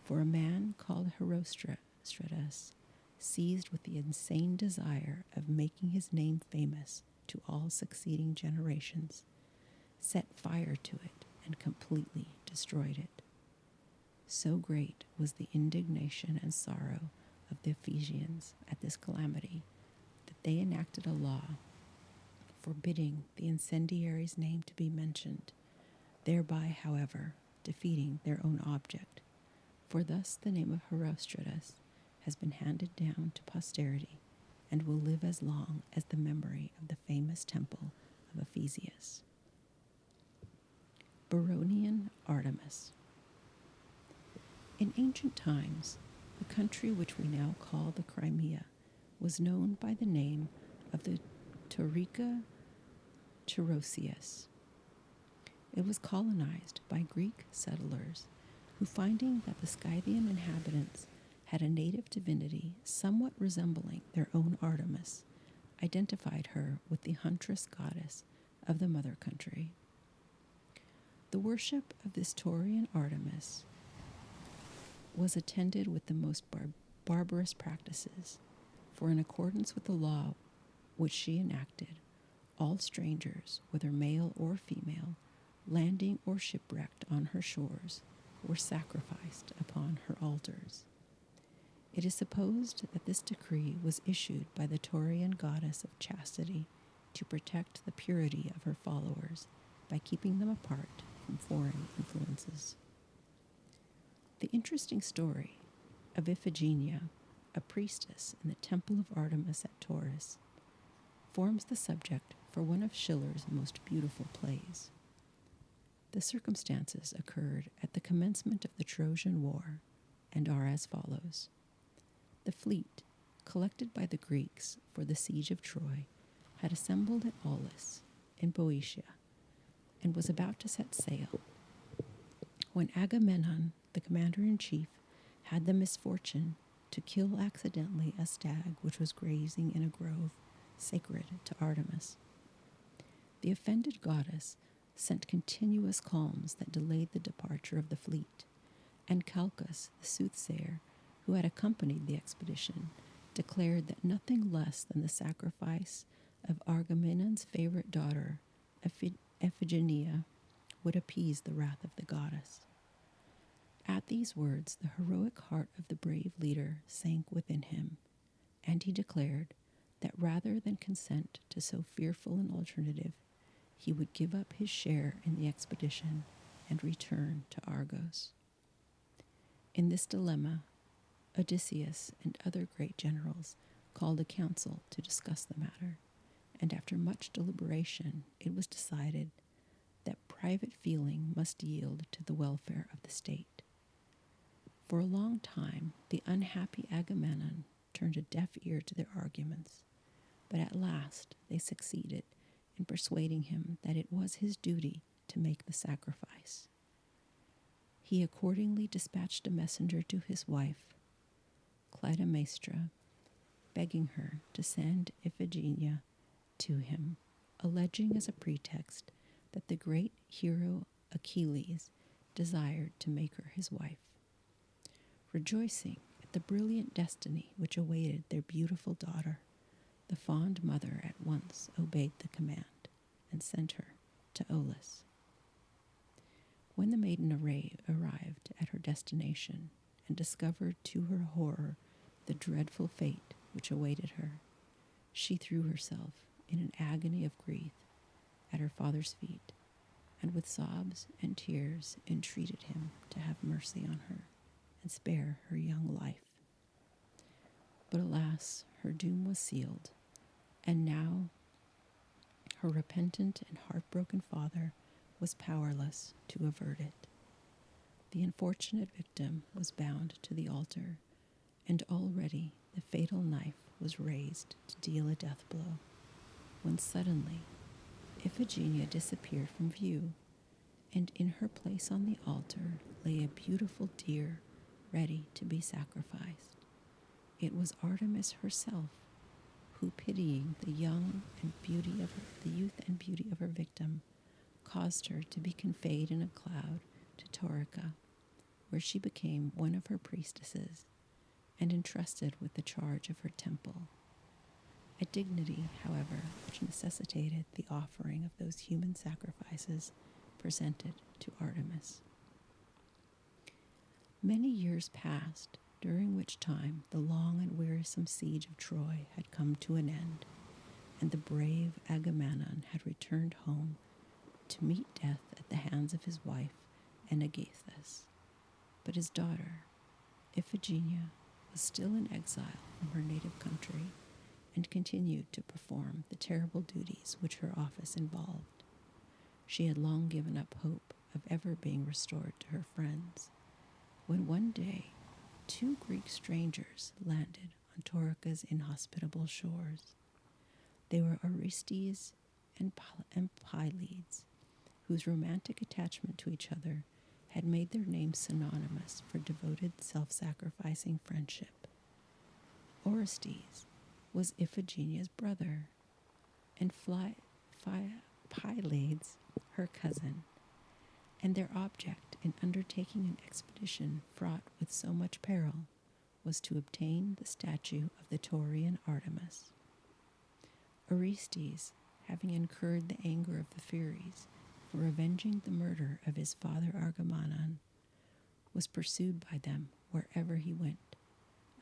for a man called Herostratus, seized with the insane desire of making his name famous to all succeeding generations, set fire to it and completely destroyed it. So great was the indignation and sorrow of the Ephesians at this calamity that they enacted a law forbidding the incendiary's name to be mentioned, thereby, however, defeating their own object. For thus the name of Herostratus has been handed down to posterity and will live as long as the memory of the famous temple of Ephesius. Baronian Artemis. In ancient times, the country which we now call the Crimea was known by the name of the Taurica Tirosias. It was colonized by Greek settlers who, finding that the Scythian inhabitants had a native divinity somewhat resembling their own Artemis, identified her with the huntress goddess of the mother country. The worship of this Taurian Artemis was attended with the most barbarous practices, for in accordance with the law which she enacted, all strangers, whether male or female, landing or shipwrecked on her shores, were sacrificed upon her altars. It is supposed that this decree was issued by the Taurian goddess of chastity to protect the purity of her followers by keeping them apart from foreign influences. The interesting story of Iphigenia, a priestess in the temple of Artemis at Taurus, forms the subject for one of Schiller's most beautiful plays. The circumstances occurred at the commencement of the Trojan War and are as follows. The fleet, collected by the Greeks for the siege of Troy, had assembled at Aulis in Boeotia and was about to set sail, when Agamemnon, the commander-in-chief, had the misfortune to kill accidentally a stag which was grazing in a grove sacred to Artemis. The offended goddess sent continuous calms that delayed the departure of the fleet, and Calchas, the soothsayer, who had accompanied the expedition, declared that nothing less than the sacrifice of Agamemnon's favorite daughter, Iphigenia, would appease the wrath of the goddess. At these words, the heroic heart of the brave leader sank within him, and he declared that rather than consent to so fearful an alternative, he would give up his share in the expedition and return to Argos. In this dilemma, Odysseus and other great generals called a council to discuss the matter, and after much deliberation, it was decided that private feeling must yield to the welfare of the state. For a long time, the unhappy Agamemnon turned a deaf ear to their arguments, but at last they succeeded in persuading him that it was his duty to make the sacrifice. He accordingly dispatched a messenger to his wife, Clytemnestra, begging her to send Iphigenia to him, alleging as a pretext that the great hero Achilles desired to make her his wife. Rejoicing at the brilliant destiny which awaited their beautiful daughter, the fond mother at once obeyed the command and sent her to Aulis. When the maiden arrived at her destination and discovered to her horror the dreadful fate which awaited her, she threw herself in an agony of grief at her father's feet, and with sobs and tears entreated him to have mercy on her and spare her young life. But alas, her doom was sealed, and now her repentant and heartbroken father was powerless to avert it. The unfortunate victim was bound to the altar, and already the fatal knife was raised to deal a death blow, when suddenly Iphigenia disappeared from view, and in her place on the altar lay a beautiful deer ready to be sacrificed. It was Artemis herself, who, pitying the youth and beauty of her victim, caused her to be conveyed in a cloud to Taurica, where she became one of her priestesses and entrusted with the charge of her temple, a dignity, however, which necessitated the offering of those human sacrifices presented to Artemis. Many years passed, during which time the long and wearisome siege of Troy had come to an end, and the brave Agamemnon had returned home to meet death at the hands of his wife Aegisthus. But his daughter, Iphigenia, was still in exile from her native country and continued to perform the terrible duties which her office involved. She had long given up hope of ever being restored to her friends, when one day 2 Greek strangers landed on Taurica's inhospitable shores. They were Orestes and Pylades, whose romantic attachment to each other had made their names synonymous for devoted, self-sacrificing friendship. Orestes was Iphigenia's brother, and Pylades her cousin, and their object in undertaking an expedition fraught with so much peril was to obtain the statue of the Taurian Artemis. Orestes, having incurred the anger of the Furies for avenging the murder of his father Agamemnon, was pursued by them wherever he went,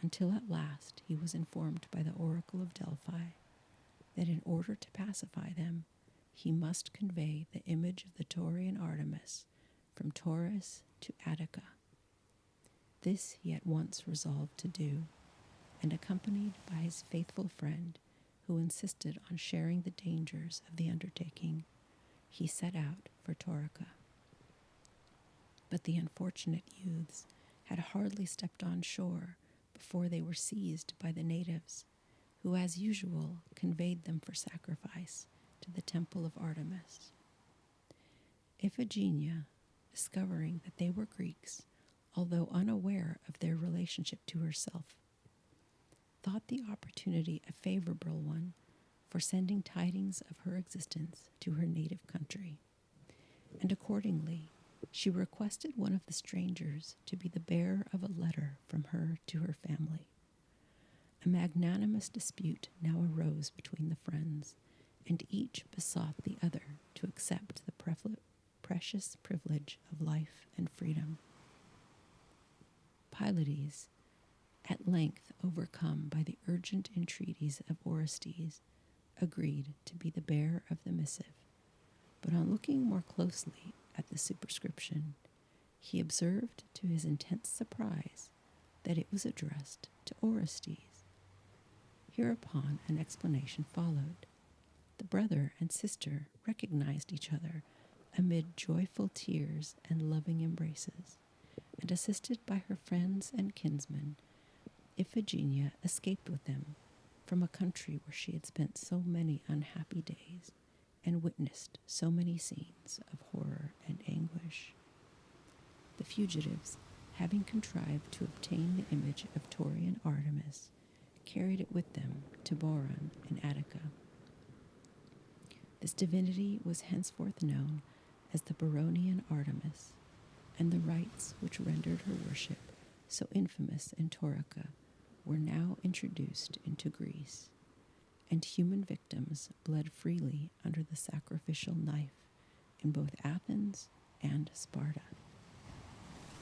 until at last he was informed by the oracle of Delphi that in order to pacify them, he must convey the image of the Taurian Artemis from Taurus to Attica. This he at once resolved to do, and accompanied by his faithful friend, who insisted on sharing the dangers of the undertaking, he set out for Taurica. But the unfortunate youths had hardly stepped on shore before they were seized by the natives, who as usual conveyed them for sacrifice to the temple of Artemis. Iphigenia, discovering that they were Greeks, although unaware of their relationship to herself, thought the opportunity a favorable one for sending tidings of her existence to her native country, and accordingly she requested one of the strangers to be the bearer of a letter from her to her family. A magnanimous dispute now arose between the friends, and each besought the other to accept the precious privilege of life and freedom. Pylades, at length overcome by the urgent entreaties of Orestes, agreed to be the bearer of the missive, but on looking more closely at the superscription, he observed to his intense surprise that it was addressed to Orestes. Hereupon an explanation followed. The brother and sister recognized each other amid joyful tears and loving embraces, and assisted by her friends and kinsmen, Iphigenia escaped with them from a country where she had spent so many unhappy days and witnessed so many scenes of horror and anguish. The fugitives, having contrived to obtain the image of Taurian Artemis, carried it with them to Berens in Attica. This divinity was henceforth known as the Beronian Artemis, and the rites which rendered her worship so infamous in Taurica were now introduced into Greece, and human victims bled freely under the sacrificial knife in both Athens and Sparta.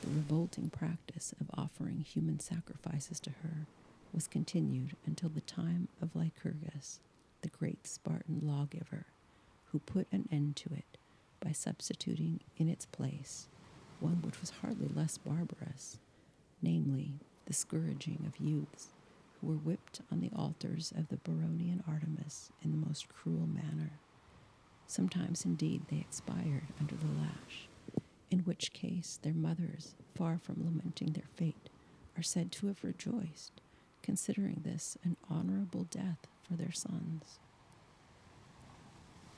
The revolting practice of offering human sacrifices to her was continued until the time of Lycurgus, the great Spartan lawgiver, who put an end to it by substituting in its place one which was hardly less barbarous, namely the scourging of youths who were whipped on the altars of the Beronian Artemis in the most cruel manner. Sometimes indeed they expired under the lash, in which case their mothers, far from lamenting their fate, are said to have rejoiced, considering this an honorable death for their sons.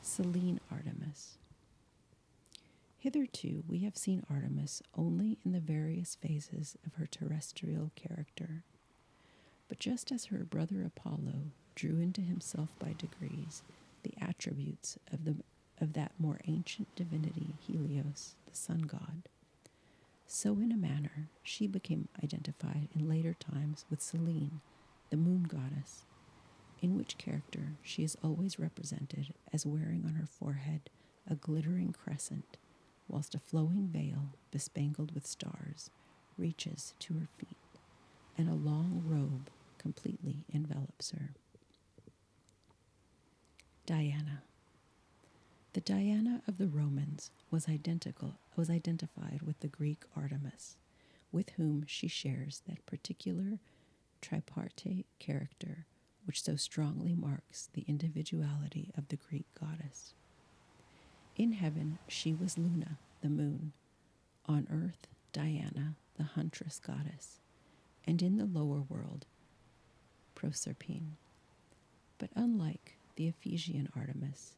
Selene Artemis. Hitherto we have seen Artemis only in the various phases of her terrestrial character. But just as her brother Apollo drew into himself by degrees the attributes of that more ancient divinity Helios, the sun god, so in a manner she became identified in later times with Selene, the moon goddess, in which character she is always represented as wearing on her forehead a glittering crescent, whilst a flowing veil, bespangled with stars, reaches to her feet, and a long robe completely envelops her. Diana. The Diana of the Romans was identified with the Greek Artemis, with whom she shares that particular tripartite character which so strongly marks the individuality of the Greek goddess. In heaven, she was Luna, the moon. On earth, Diana, the huntress goddess. And in the lower world, Proserpine. But unlike the Ephesian Artemis,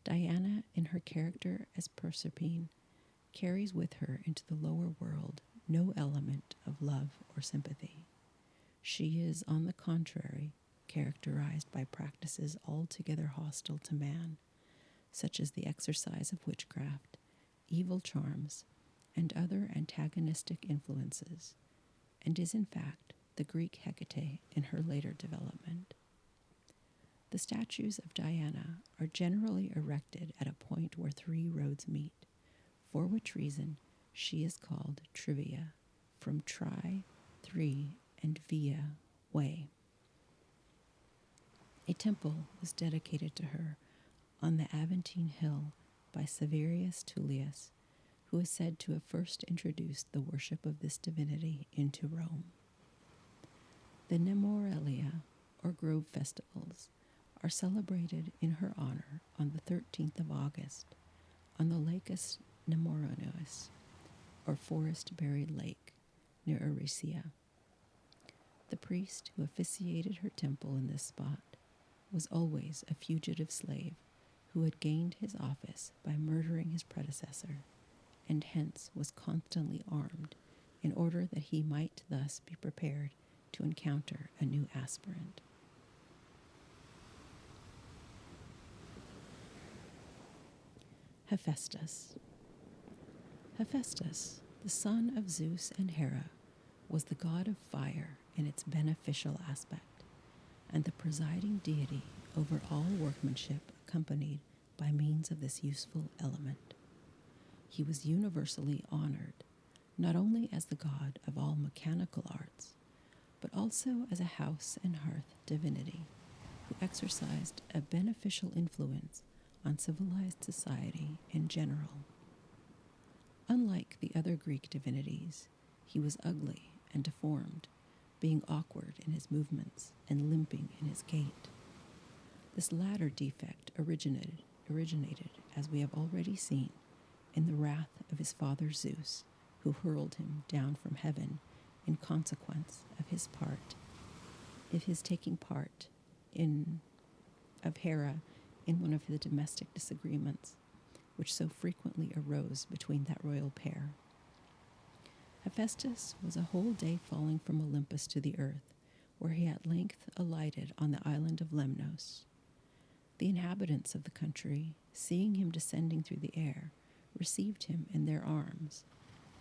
Diana, in her character as Proserpine, carries with her into the lower world no element of love or sympathy. She is, on the contrary, characterized by practices altogether hostile to man, such as the exercise of witchcraft, evil charms, and other antagonistic influences, and is in fact the Greek Hecate in her later development. The statues of Diana are generally erected at a point where three roads meet, for which reason she is called Trivia, from tri, three, and via, way. A temple was dedicated to her on the Aventine Hill by Severius Tullius, who is said to have first introduced the worship of this divinity into Rome. The Nemoralia, or Grove Festivals, are celebrated in her honor on the 13th of August on the Lacus Nemoranos, or forest-buried lake, near Aricia. The priest who officiated her temple in this spot was always a fugitive slave who had gained his office by murdering his predecessor, and hence was constantly armed in order that he might thus be prepared to encounter a new aspirant. Hephaestus. Hephaestus, the son of Zeus and Hera, was the god of fire in its beneficial aspect, and the presiding deity over all workmanship accompanied by means of this useful element. He was universally honored, not only as the god of all mechanical arts, but also as a house and hearth divinity who exercised a beneficial influence on civilized society in general. Unlike the other Greek divinities, he was ugly and deformed, being awkward in his movements and limping in his gait. This latter defect originated, as we have already seen, in the wrath of his father Zeus, who hurled him down from heaven in consequence of his taking part of Hera in one of the domestic disagreements, which so frequently arose between that royal pair. Hephaestus was a whole day falling from Olympus to the earth, where he at length alighted on the island of Lemnos. The inhabitants of the country, seeing him descending through the air, received him in their arms,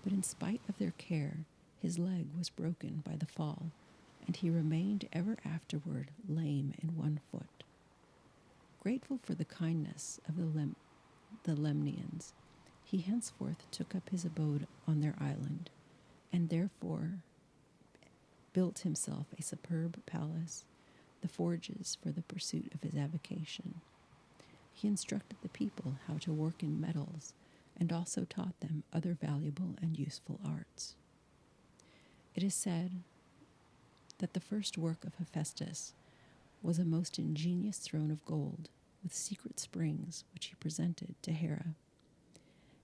but in spite of their care, his leg was broken by the fall, and he remained ever afterward lame in one foot. Grateful for the kindness of the Lemnians, he henceforth took up his abode on their island, and therefore built himself a superb palace, the forges for the pursuit of his avocation. He instructed the people how to work in metals, and also taught them other valuable and useful arts. It is said that the first work of Hephaestus was a most ingenious throne of gold, with secret springs which he presented to Hera.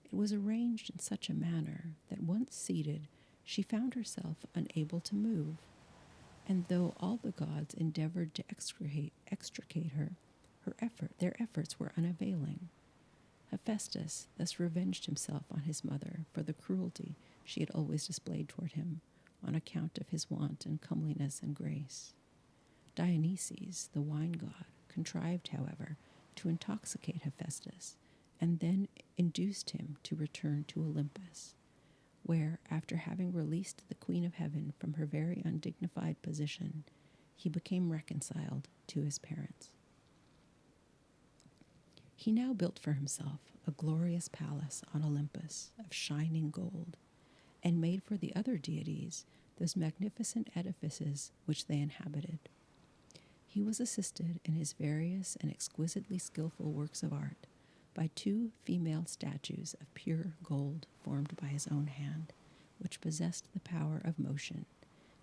It was arranged in such a manner that once seated, she found herself unable to move, and though all the gods endeavored to extricate her, their efforts were unavailing. Hephaestus thus revenged himself on his mother for the cruelty she had always displayed toward him, on account of his want and comeliness and grace. Dionysus, the wine god, contrived, however, to intoxicate Hephaestus, and then induced him to return to Olympus, where, after having released the Queen of Heaven from her very undignified position, he became reconciled to his parents. He now built for himself a glorious palace on Olympus of shining gold, and made for the other deities those magnificent edifices which they inhabited. He was assisted in his various and exquisitely skillful works of art by 2 female statues of pure gold formed by his own hand, which possessed the power of motion,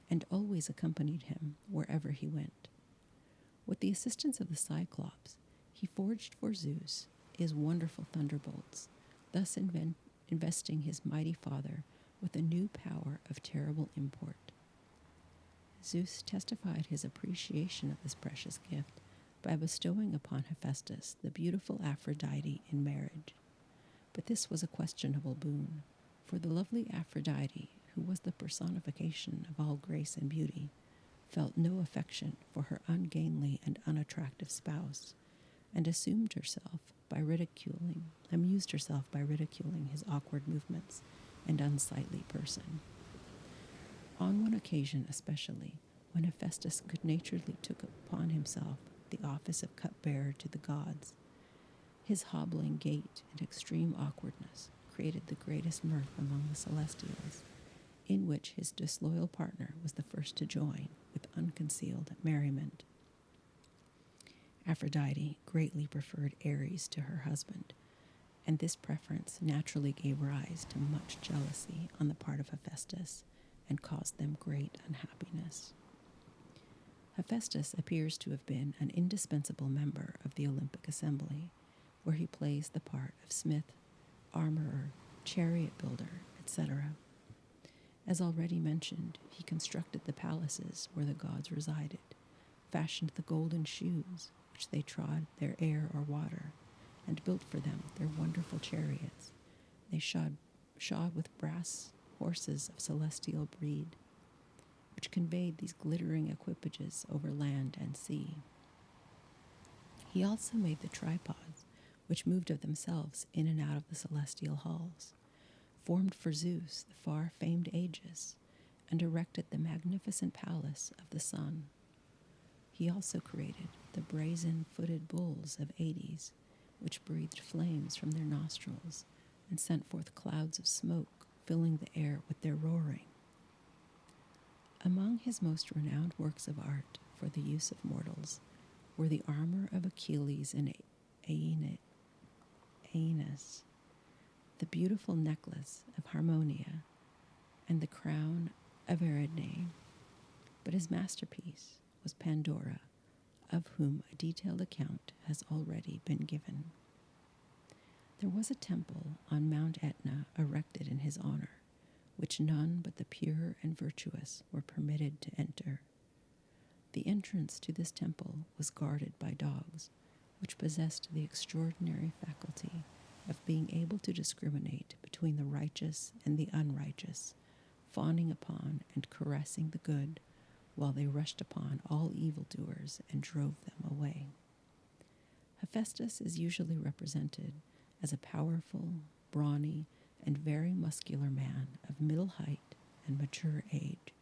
and always accompanied him wherever he went. With the assistance of the Cyclops, he forged for Zeus his wonderful thunderbolts, thus investing his mighty father with a new power of terrible import. Zeus testified his appreciation of this precious gift by bestowing upon Hephaestus the beautiful Aphrodite in marriage. But this was a questionable boon, for the lovely Aphrodite, who was the personification of all grace and beauty, felt no affection for her ungainly and unattractive spouse, and amused herself by ridiculing his awkward movements and unsightly person. On one occasion especially, when Hephaestus good-naturedly took upon himself the office of cupbearer to the gods, his hobbling gait and extreme awkwardness created the greatest mirth among the Celestials, in which his disloyal partner was the first to join with unconcealed merriment. Aphrodite greatly preferred Ares to her husband, and this preference naturally gave rise to much jealousy on the part of Hephaestus and caused them great unhappiness. Hephaestus appears to have been an indispensable member of the Olympic assembly, where he plays the part of smith, armorer, chariot builder, etc. As already mentioned, he constructed the palaces where the gods resided, fashioned the golden shoes which they trod their air or water, and built for them their wonderful chariots. They shod with brass horses of celestial breed, which conveyed these glittering equipages over land and sea. He also made the tripods, which moved of themselves in and out of the celestial halls, formed for Zeus the far-famed Aegis, and erected the magnificent palace of the sun. He also created the brazen-footed bulls of Deities, which breathed flames from their nostrils and sent forth clouds of smoke, filling the air with their roaring. Among his most renowned works of art for the use of mortals were the armor of Achilles and Aeneas, the beautiful necklace of Harmonia, and the crown of Ariadne. But his masterpiece was Pandora, of whom a detailed account has already been given. There was a temple on Mount Etna erected in his honor, which none but the pure and virtuous were permitted to enter. The entrance to this temple was guarded by dogs, which possessed the extraordinary faculty of being able to discriminate between the righteous and the unrighteous, fawning upon and caressing the good, while they rushed upon all evildoers and drove them away. Hephaestus is usually represented as a powerful, brawny, and very muscular man of middle height and mature age.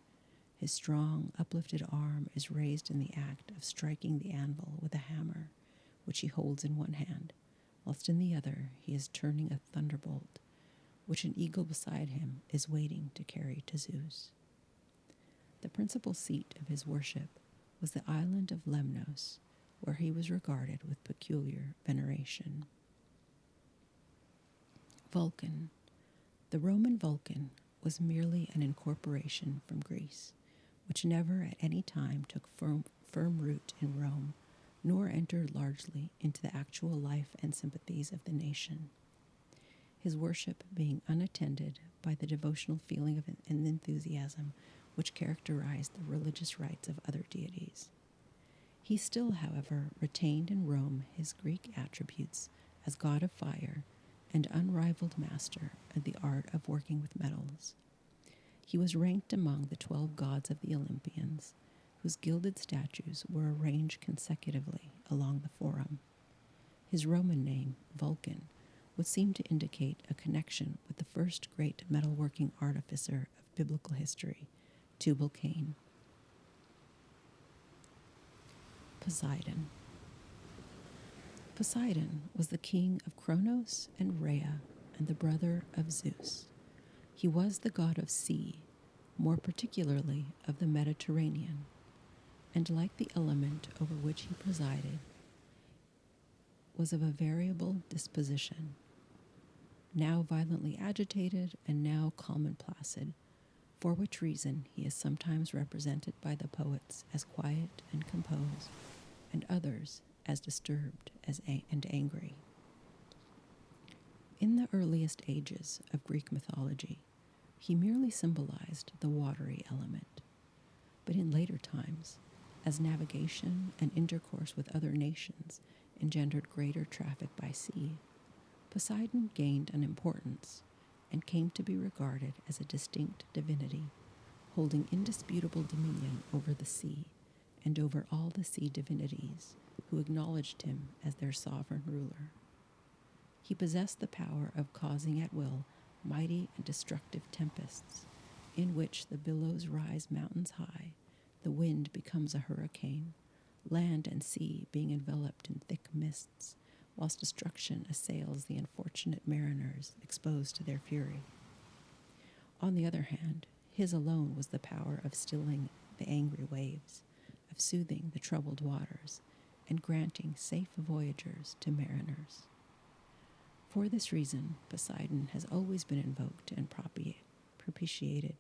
His strong, uplifted arm is raised in the act of striking the anvil with a hammer, which he holds in one hand, whilst in the other he is turning a thunderbolt, which an eagle beside him is waiting to carry to Zeus. The principal seat of his worship was the island of Lemnos, where he was regarded with peculiar veneration. Vulcan. The Roman Vulcan was merely an incorporation from Greece, which never at any time took firm root in Rome, nor entered largely into the actual life and sympathies of the nation, his worship being unattended by the devotional feeling and enthusiasm which characterized the religious rites of other deities. He still, however, retained in Rome his Greek attributes as god of fire and unrivaled master of the art of working with metals. He was ranked among the 12 gods of the Olympians, whose gilded statues were arranged consecutively along the forum. His Roman name, Vulcan, would seem to indicate a connection with the first great metalworking artificer of biblical history, Tubal-Cain. Poseidon. Poseidon was the king of Kronos and Rhea and the brother of Zeus. He was the god of sea, more particularly of the Mediterranean, and like the element over which he presided, was of a variable disposition, now violently agitated and now calm and placid, for which reason he is sometimes represented by the poets as quiet and composed, and others as disturbed and angry. In the earliest ages of Greek mythology, he merely symbolized the watery element, but in later times, as navigation and intercourse with other nations engendered greater traffic by sea, Poseidon gained an importance and came to be regarded as a distinct divinity, holding indisputable dominion over the sea and over all the sea divinities who acknowledged him as their sovereign ruler. He possessed the power of causing at will mighty and destructive tempests, in which the billows rise mountains high, the wind becomes a hurricane, land and sea being enveloped in thick mists, whilst destruction assails the unfortunate mariners exposed to their fury. On the other hand, his alone was the power of stilling the angry waves, of soothing the troubled waters, and granting safe voyagers to mariners. For this reason, Poseidon has always been invoked and propitiated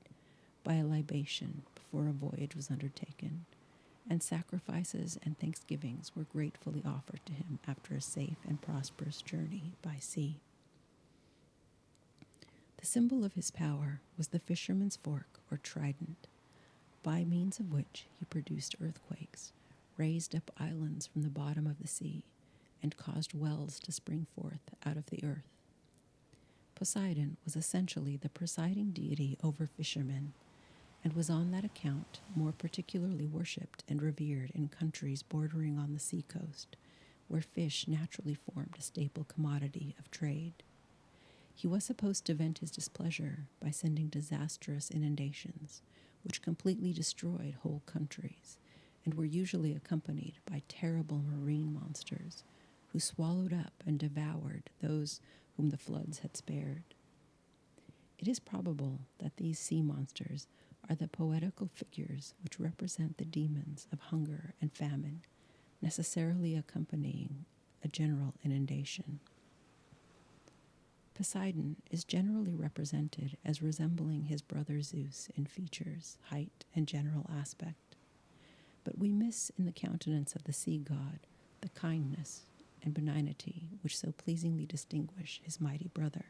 by a libation before a voyage was undertaken, and sacrifices and thanksgivings were gratefully offered to him after a safe and prosperous journey by sea. The symbol of his power was the fisherman's fork or trident, by means of which he produced earthquakes, raised up islands from the bottom of the sea, and caused wells to spring forth out of the earth. Poseidon was essentially the presiding deity over fishermen, and was on that account more particularly worshipped and revered in countries bordering on the seacoast, where fish naturally formed a staple commodity of trade. He was supposed to vent his displeasure by sending disastrous inundations, which completely destroyed whole countries, and were usually accompanied by terrible marine monsters, who swallowed up and devoured those whom the floods had spared. It is probable that these sea monsters are the poetical figures which represent the demons of hunger and famine, necessarily accompanying a general inundation. Poseidon is generally represented as resembling his brother Zeus in features, height, and general aspect, but we miss in the countenance of the sea god the kindness and benignity which so pleasingly distinguish his mighty brother.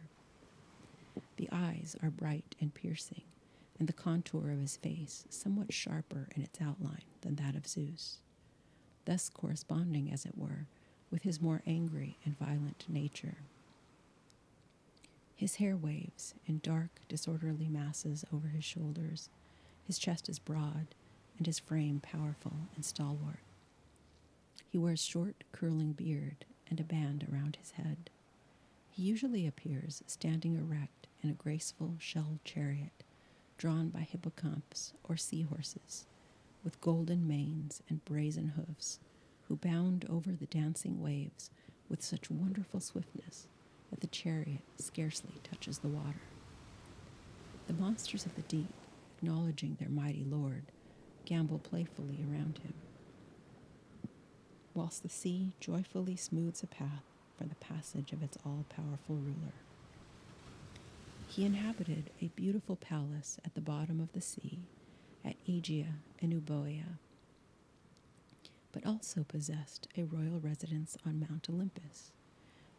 The eyes are bright and piercing, and the contour of his face somewhat sharper in its outline than that of Zeus, thus corresponding, as it were, with his more angry and violent nature. His hair waves in dark, disorderly masses over his shoulders. His chest is broad, and his frame powerful and stalwart. He wears short, curling beard and a band around his head. He usually appears standing erect in a graceful shelled chariot, drawn by hippocamps or seahorses, with golden manes and brazen hoofs, who bound over the dancing waves with such wonderful swiftness that the chariot scarcely touches the water. The monsters of the deep, acknowledging their mighty lord, gambol playfully around him, whilst the sea joyfully smooths a path for the passage of its all-powerful ruler. He inhabited a beautiful palace at the bottom of the sea, at Aegea and Euboea, but also possessed a royal residence on Mount Olympus,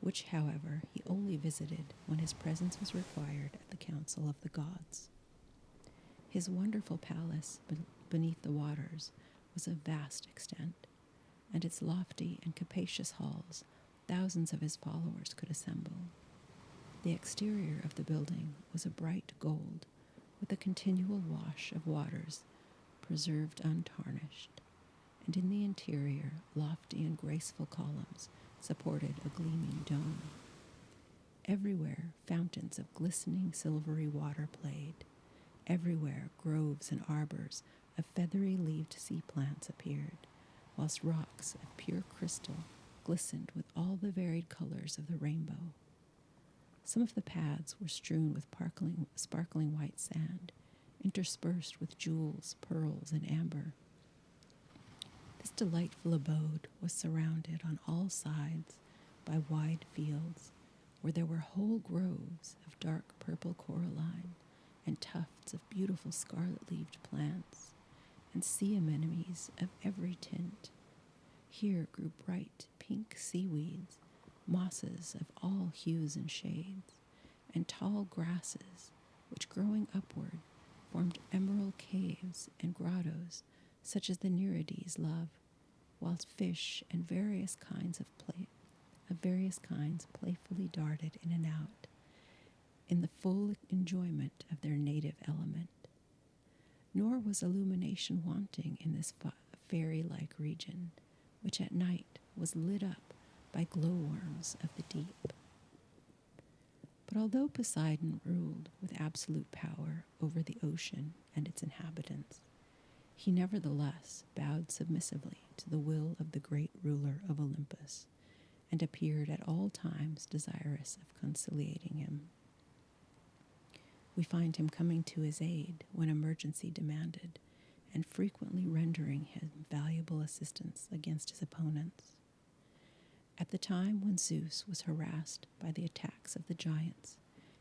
which, however, he only visited when his presence was required at the council of the gods. His wonderful palace beneath the waters was of vast extent, and its lofty and capacious halls thousands of his followers could assemble. The exterior of the building was a bright gold, with a continual wash of waters preserved untarnished, and in the interior lofty and graceful columns supported a gleaming dome. Everywhere fountains of glistening silvery water played. Everywhere groves and arbors of feathery-leaved sea plants appeared, whilst rocks of pure crystal glistened with all the varied colors of the rainbow. Some of the paths were strewn with sparkling white sand, interspersed with jewels, pearls, and amber. This delightful abode was surrounded on all sides by wide fields, where there were whole groves of dark purple coralline and tufts of beautiful scarlet-leaved plants, and sea anemones of every tint. Here grew bright pink seaweeds, mosses of all hues and shades, and tall grasses, which growing upward formed emerald caves and grottos such as the Nereides love, whilst fish and various kinds playfully darted in and out, in the full enjoyment of their native element. Nor was illumination wanting in this fairy-like region, which at night was lit up by glowworms of the deep. But although Poseidon ruled with absolute power over the ocean and its inhabitants, he nevertheless bowed submissively to the will of the great ruler of Olympus, and appeared at all times desirous of conciliating him. We find him coming to his aid when emergency demanded, and frequently rendering him valuable assistance against his opponents. At the time when Zeus was harassed by the attacks of the giants,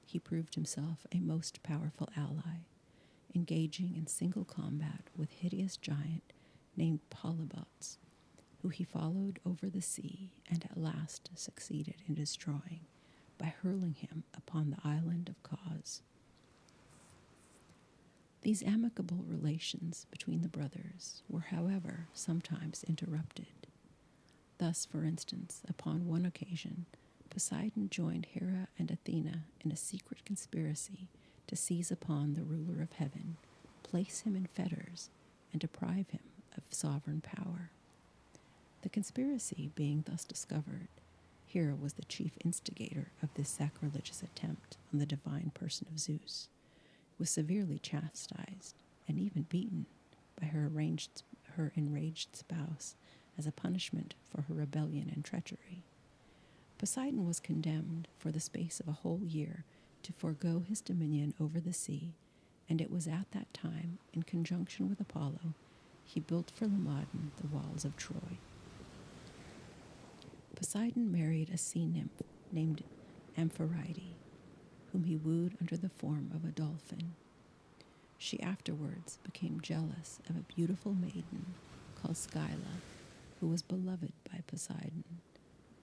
he proved himself a most powerful ally, engaging in single combat with hideous giant named Polybotes, who he followed over the sea and at last succeeded in destroying by hurling him upon the island of Cos. These amicable relations between the brothers were, however, sometimes interrupted. Thus, for instance, upon one occasion, Poseidon joined Hera and Athena in a secret conspiracy to seize upon the ruler of heaven, place him in fetters, and deprive him of sovereign power. The conspiracy being thus discovered, Hera was the chief instigator of this sacrilegious attempt on the divine person of Zeus, was severely chastised and even beaten by her enraged spouse as a punishment for her rebellion and treachery. Poseidon was condemned for the space of a whole year to forego his dominion over the sea, and it was at that time, in conjunction with Apollo, he built for Laomedon the walls of Troy. Poseidon married a sea nymph named Amphitrite, whom he wooed under the form of a dolphin. She afterwards became jealous of a beautiful maiden called Scylla, who was beloved by Poseidon,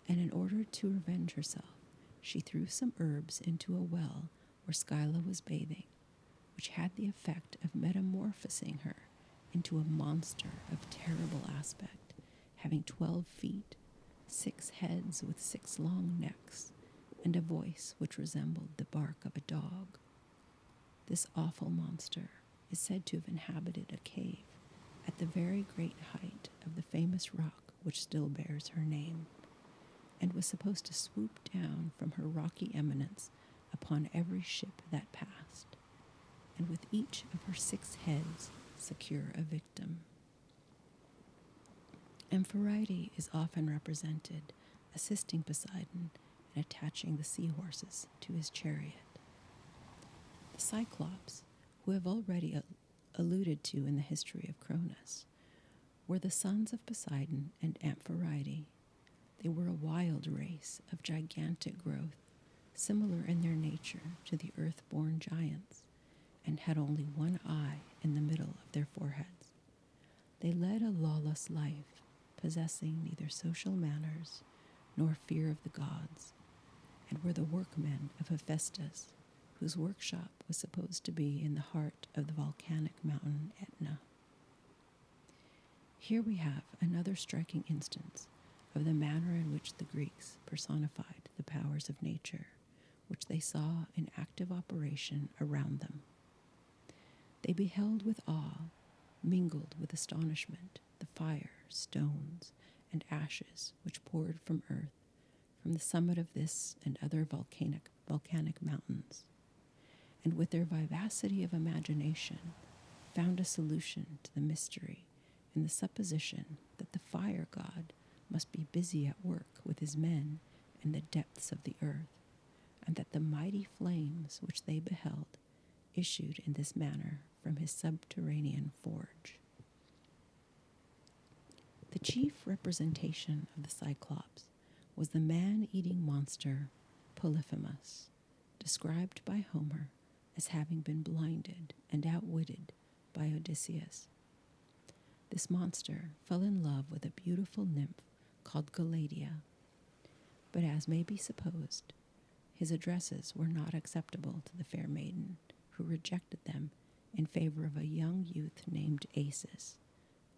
and in order to revenge herself, she threw some herbs into a well where Scylla was bathing, which had the effect of metamorphosing her into a monster of terrible aspect, having 12 feet, 6 heads with 6 long necks, and a voice which resembled the bark of a dog. This awful monster is said to have inhabited a cave at the very great height of the famous rock which still bears her name, and was supposed to swoop down from her rocky eminence upon every ship that passed, and with each of her 6 heads secure a victim. Amphitrite is often represented assisting Poseidon in attaching the seahorses to his chariot. The Cyclops, who have already alluded to in the history of Cronus, were the sons of Poseidon and Amphitrite. They were a wild race of gigantic growth, similar in their nature to the earth-born giants, and had only one eye in the middle of their foreheads. They led a lawless life, possessing neither social manners nor fear of the gods, and were the workmen of Hephaestus, whose workshop was supposed to be in the heart of the volcanic mountain Etna. Here we have another striking instance of the manner in which the Greeks personified the powers of nature, which they saw in active operation around them. They beheld with awe, mingled with astonishment, the fire, stones, and ashes which poured from earth, from the summit of this and other volcanic mountains, and with their vivacity of imagination found a solution to the mystery in the supposition that the fire god must be busy at work with his men in the depths of the earth, and that the mighty flames which they beheld issued in this manner from his subterranean forge. The chief representation of the Cyclops was the man-eating monster Polyphemus, described by Homer as having been blinded and outwitted by Odysseus. This monster fell in love with a beautiful nymph called Galatea, but as may be supposed, his addresses were not acceptable to the fair maiden, who rejected them in favor of a young youth named Acis,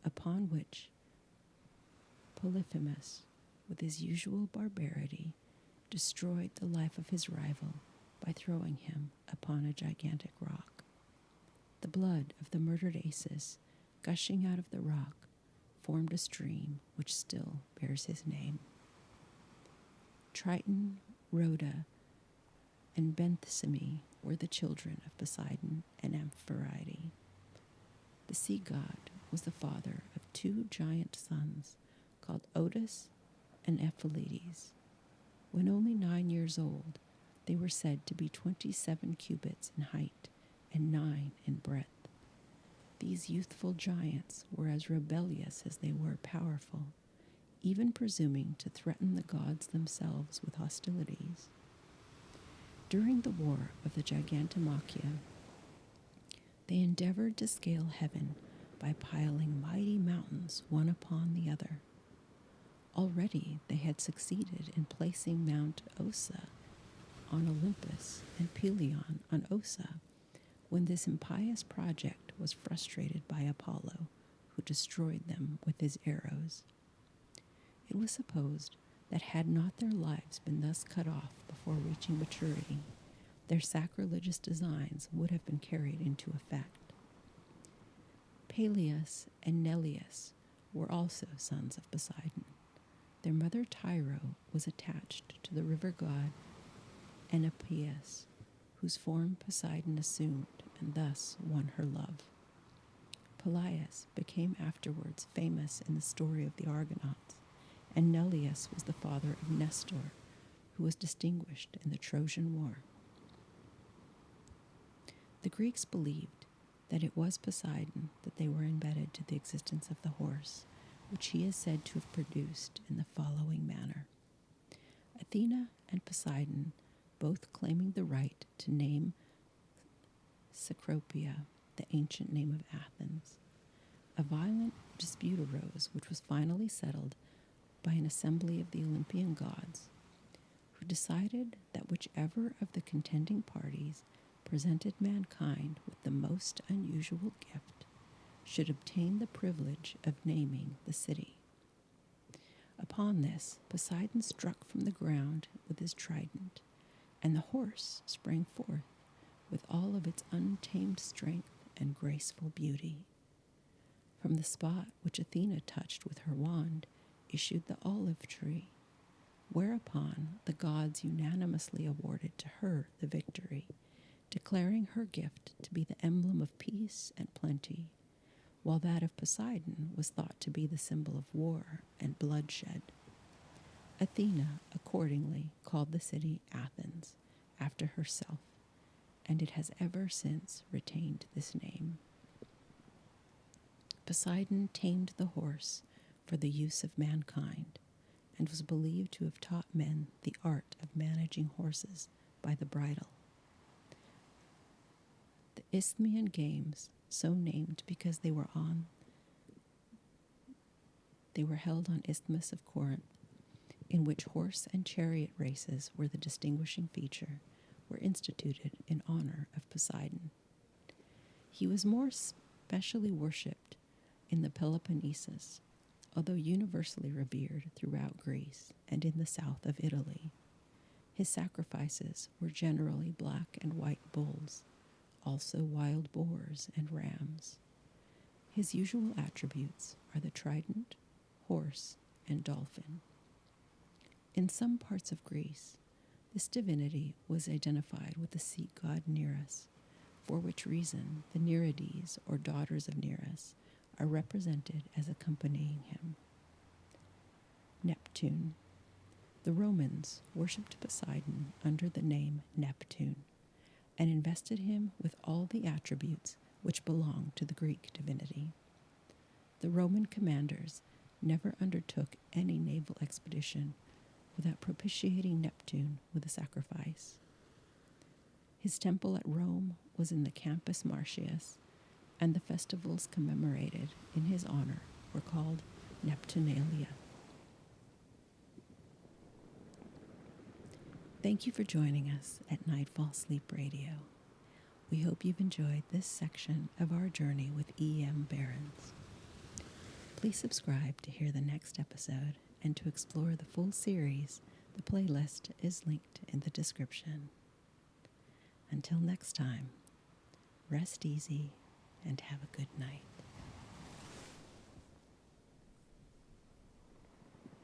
upon which Polyphemus, with his usual barbarity, destroyed the life of his rival by throwing him upon a gigantic rock. The blood of the murdered Acis, gushing out of the rock, formed a stream which still bears his name. Triton, Rhoda, and Benthesime were the children of Poseidon and Amphitrite. The sea god was the father of two giant sons called Otus and Ephialtes. When only 9 years old, they were said to be 27 cubits in height and 9 in breadth. These youthful giants were as rebellious as they were powerful, even presuming to threaten the gods themselves with hostilities. During the war of the Gigantomachia, they endeavored to scale heaven by piling mighty mountains one upon the other. Already they had succeeded in placing Mount Ossa on Olympus and Pelion on Ossa, when this impious project was frustrated by Apollo, who destroyed them with his arrows. It was supposed that had not their lives been thus cut off before reaching maturity, their sacrilegious designs would have been carried into effect. Peleus and Neleus were also sons of Poseidon. Their mother Tyro was attached to the river god Enopeus, whose form Poseidon assumed and thus won her love. Peleus became afterwards famous in the story of the Argonauts, and Neleus was the father of Nestor, who was distinguished in the Trojan War. The Greeks believed that it was Poseidon that they were indebted to the existence of the horse, which he is said to have produced in the following manner. Athena and Poseidon, both claiming the right to name Cecropia, the ancient name of Athens, a violent dispute arose which was finally settled by an assembly of the Olympian gods, who decided that whichever of the contending parties presented mankind with the most unusual gift should obtain the privilege of naming the city. Upon this, Poseidon struck from the ground with his trident, and the horse sprang forth with all of its untamed strength and graceful beauty. From the spot which Athena touched with her wand issued the olive tree, whereupon the gods unanimously awarded to her the victory, declaring her gift to be the emblem of peace and plenty, while that of Poseidon was thought to be the symbol of war and bloodshed. Athena accordingly called the city Athens after herself, and it has ever since retained this name. Poseidon tamed the horse for the use of mankind, and was believed to have taught men the art of managing horses by the bridle. The Isthmian Games, so named because they were held on Isthmus of Corinth, in which horse and chariot races were the distinguishing feature, were instituted in honor of Poseidon. He was more specially worshipped in the Peloponnesus, although universally revered throughout Greece and in the south of Italy. His sacrifices were generally black and white bulls, also wild boars and rams. His usual attributes are the trident, horse, and dolphin. In some parts of Greece, this divinity was identified with the sea god Nereus, for which reason the Nereides, or daughters of Nereus, are represented as accompanying him. Neptune. The Romans worshipped Poseidon under the name Neptune and invested him with all the attributes which belonged to the Greek divinity. The Roman commanders never undertook any naval expedition without propitiating Neptune with a sacrifice. His temple at Rome was in the Campus Martius, and the festivals commemorated in his honor were called Neptunalia. Thank you for joining us at Nightfall Sleep Radio. We hope you've enjoyed this section of our journey with E.M. Berens. Please subscribe to hear the next episode and to explore the full series. The playlist is linked in the description. Until next time, rest easy and have a good night.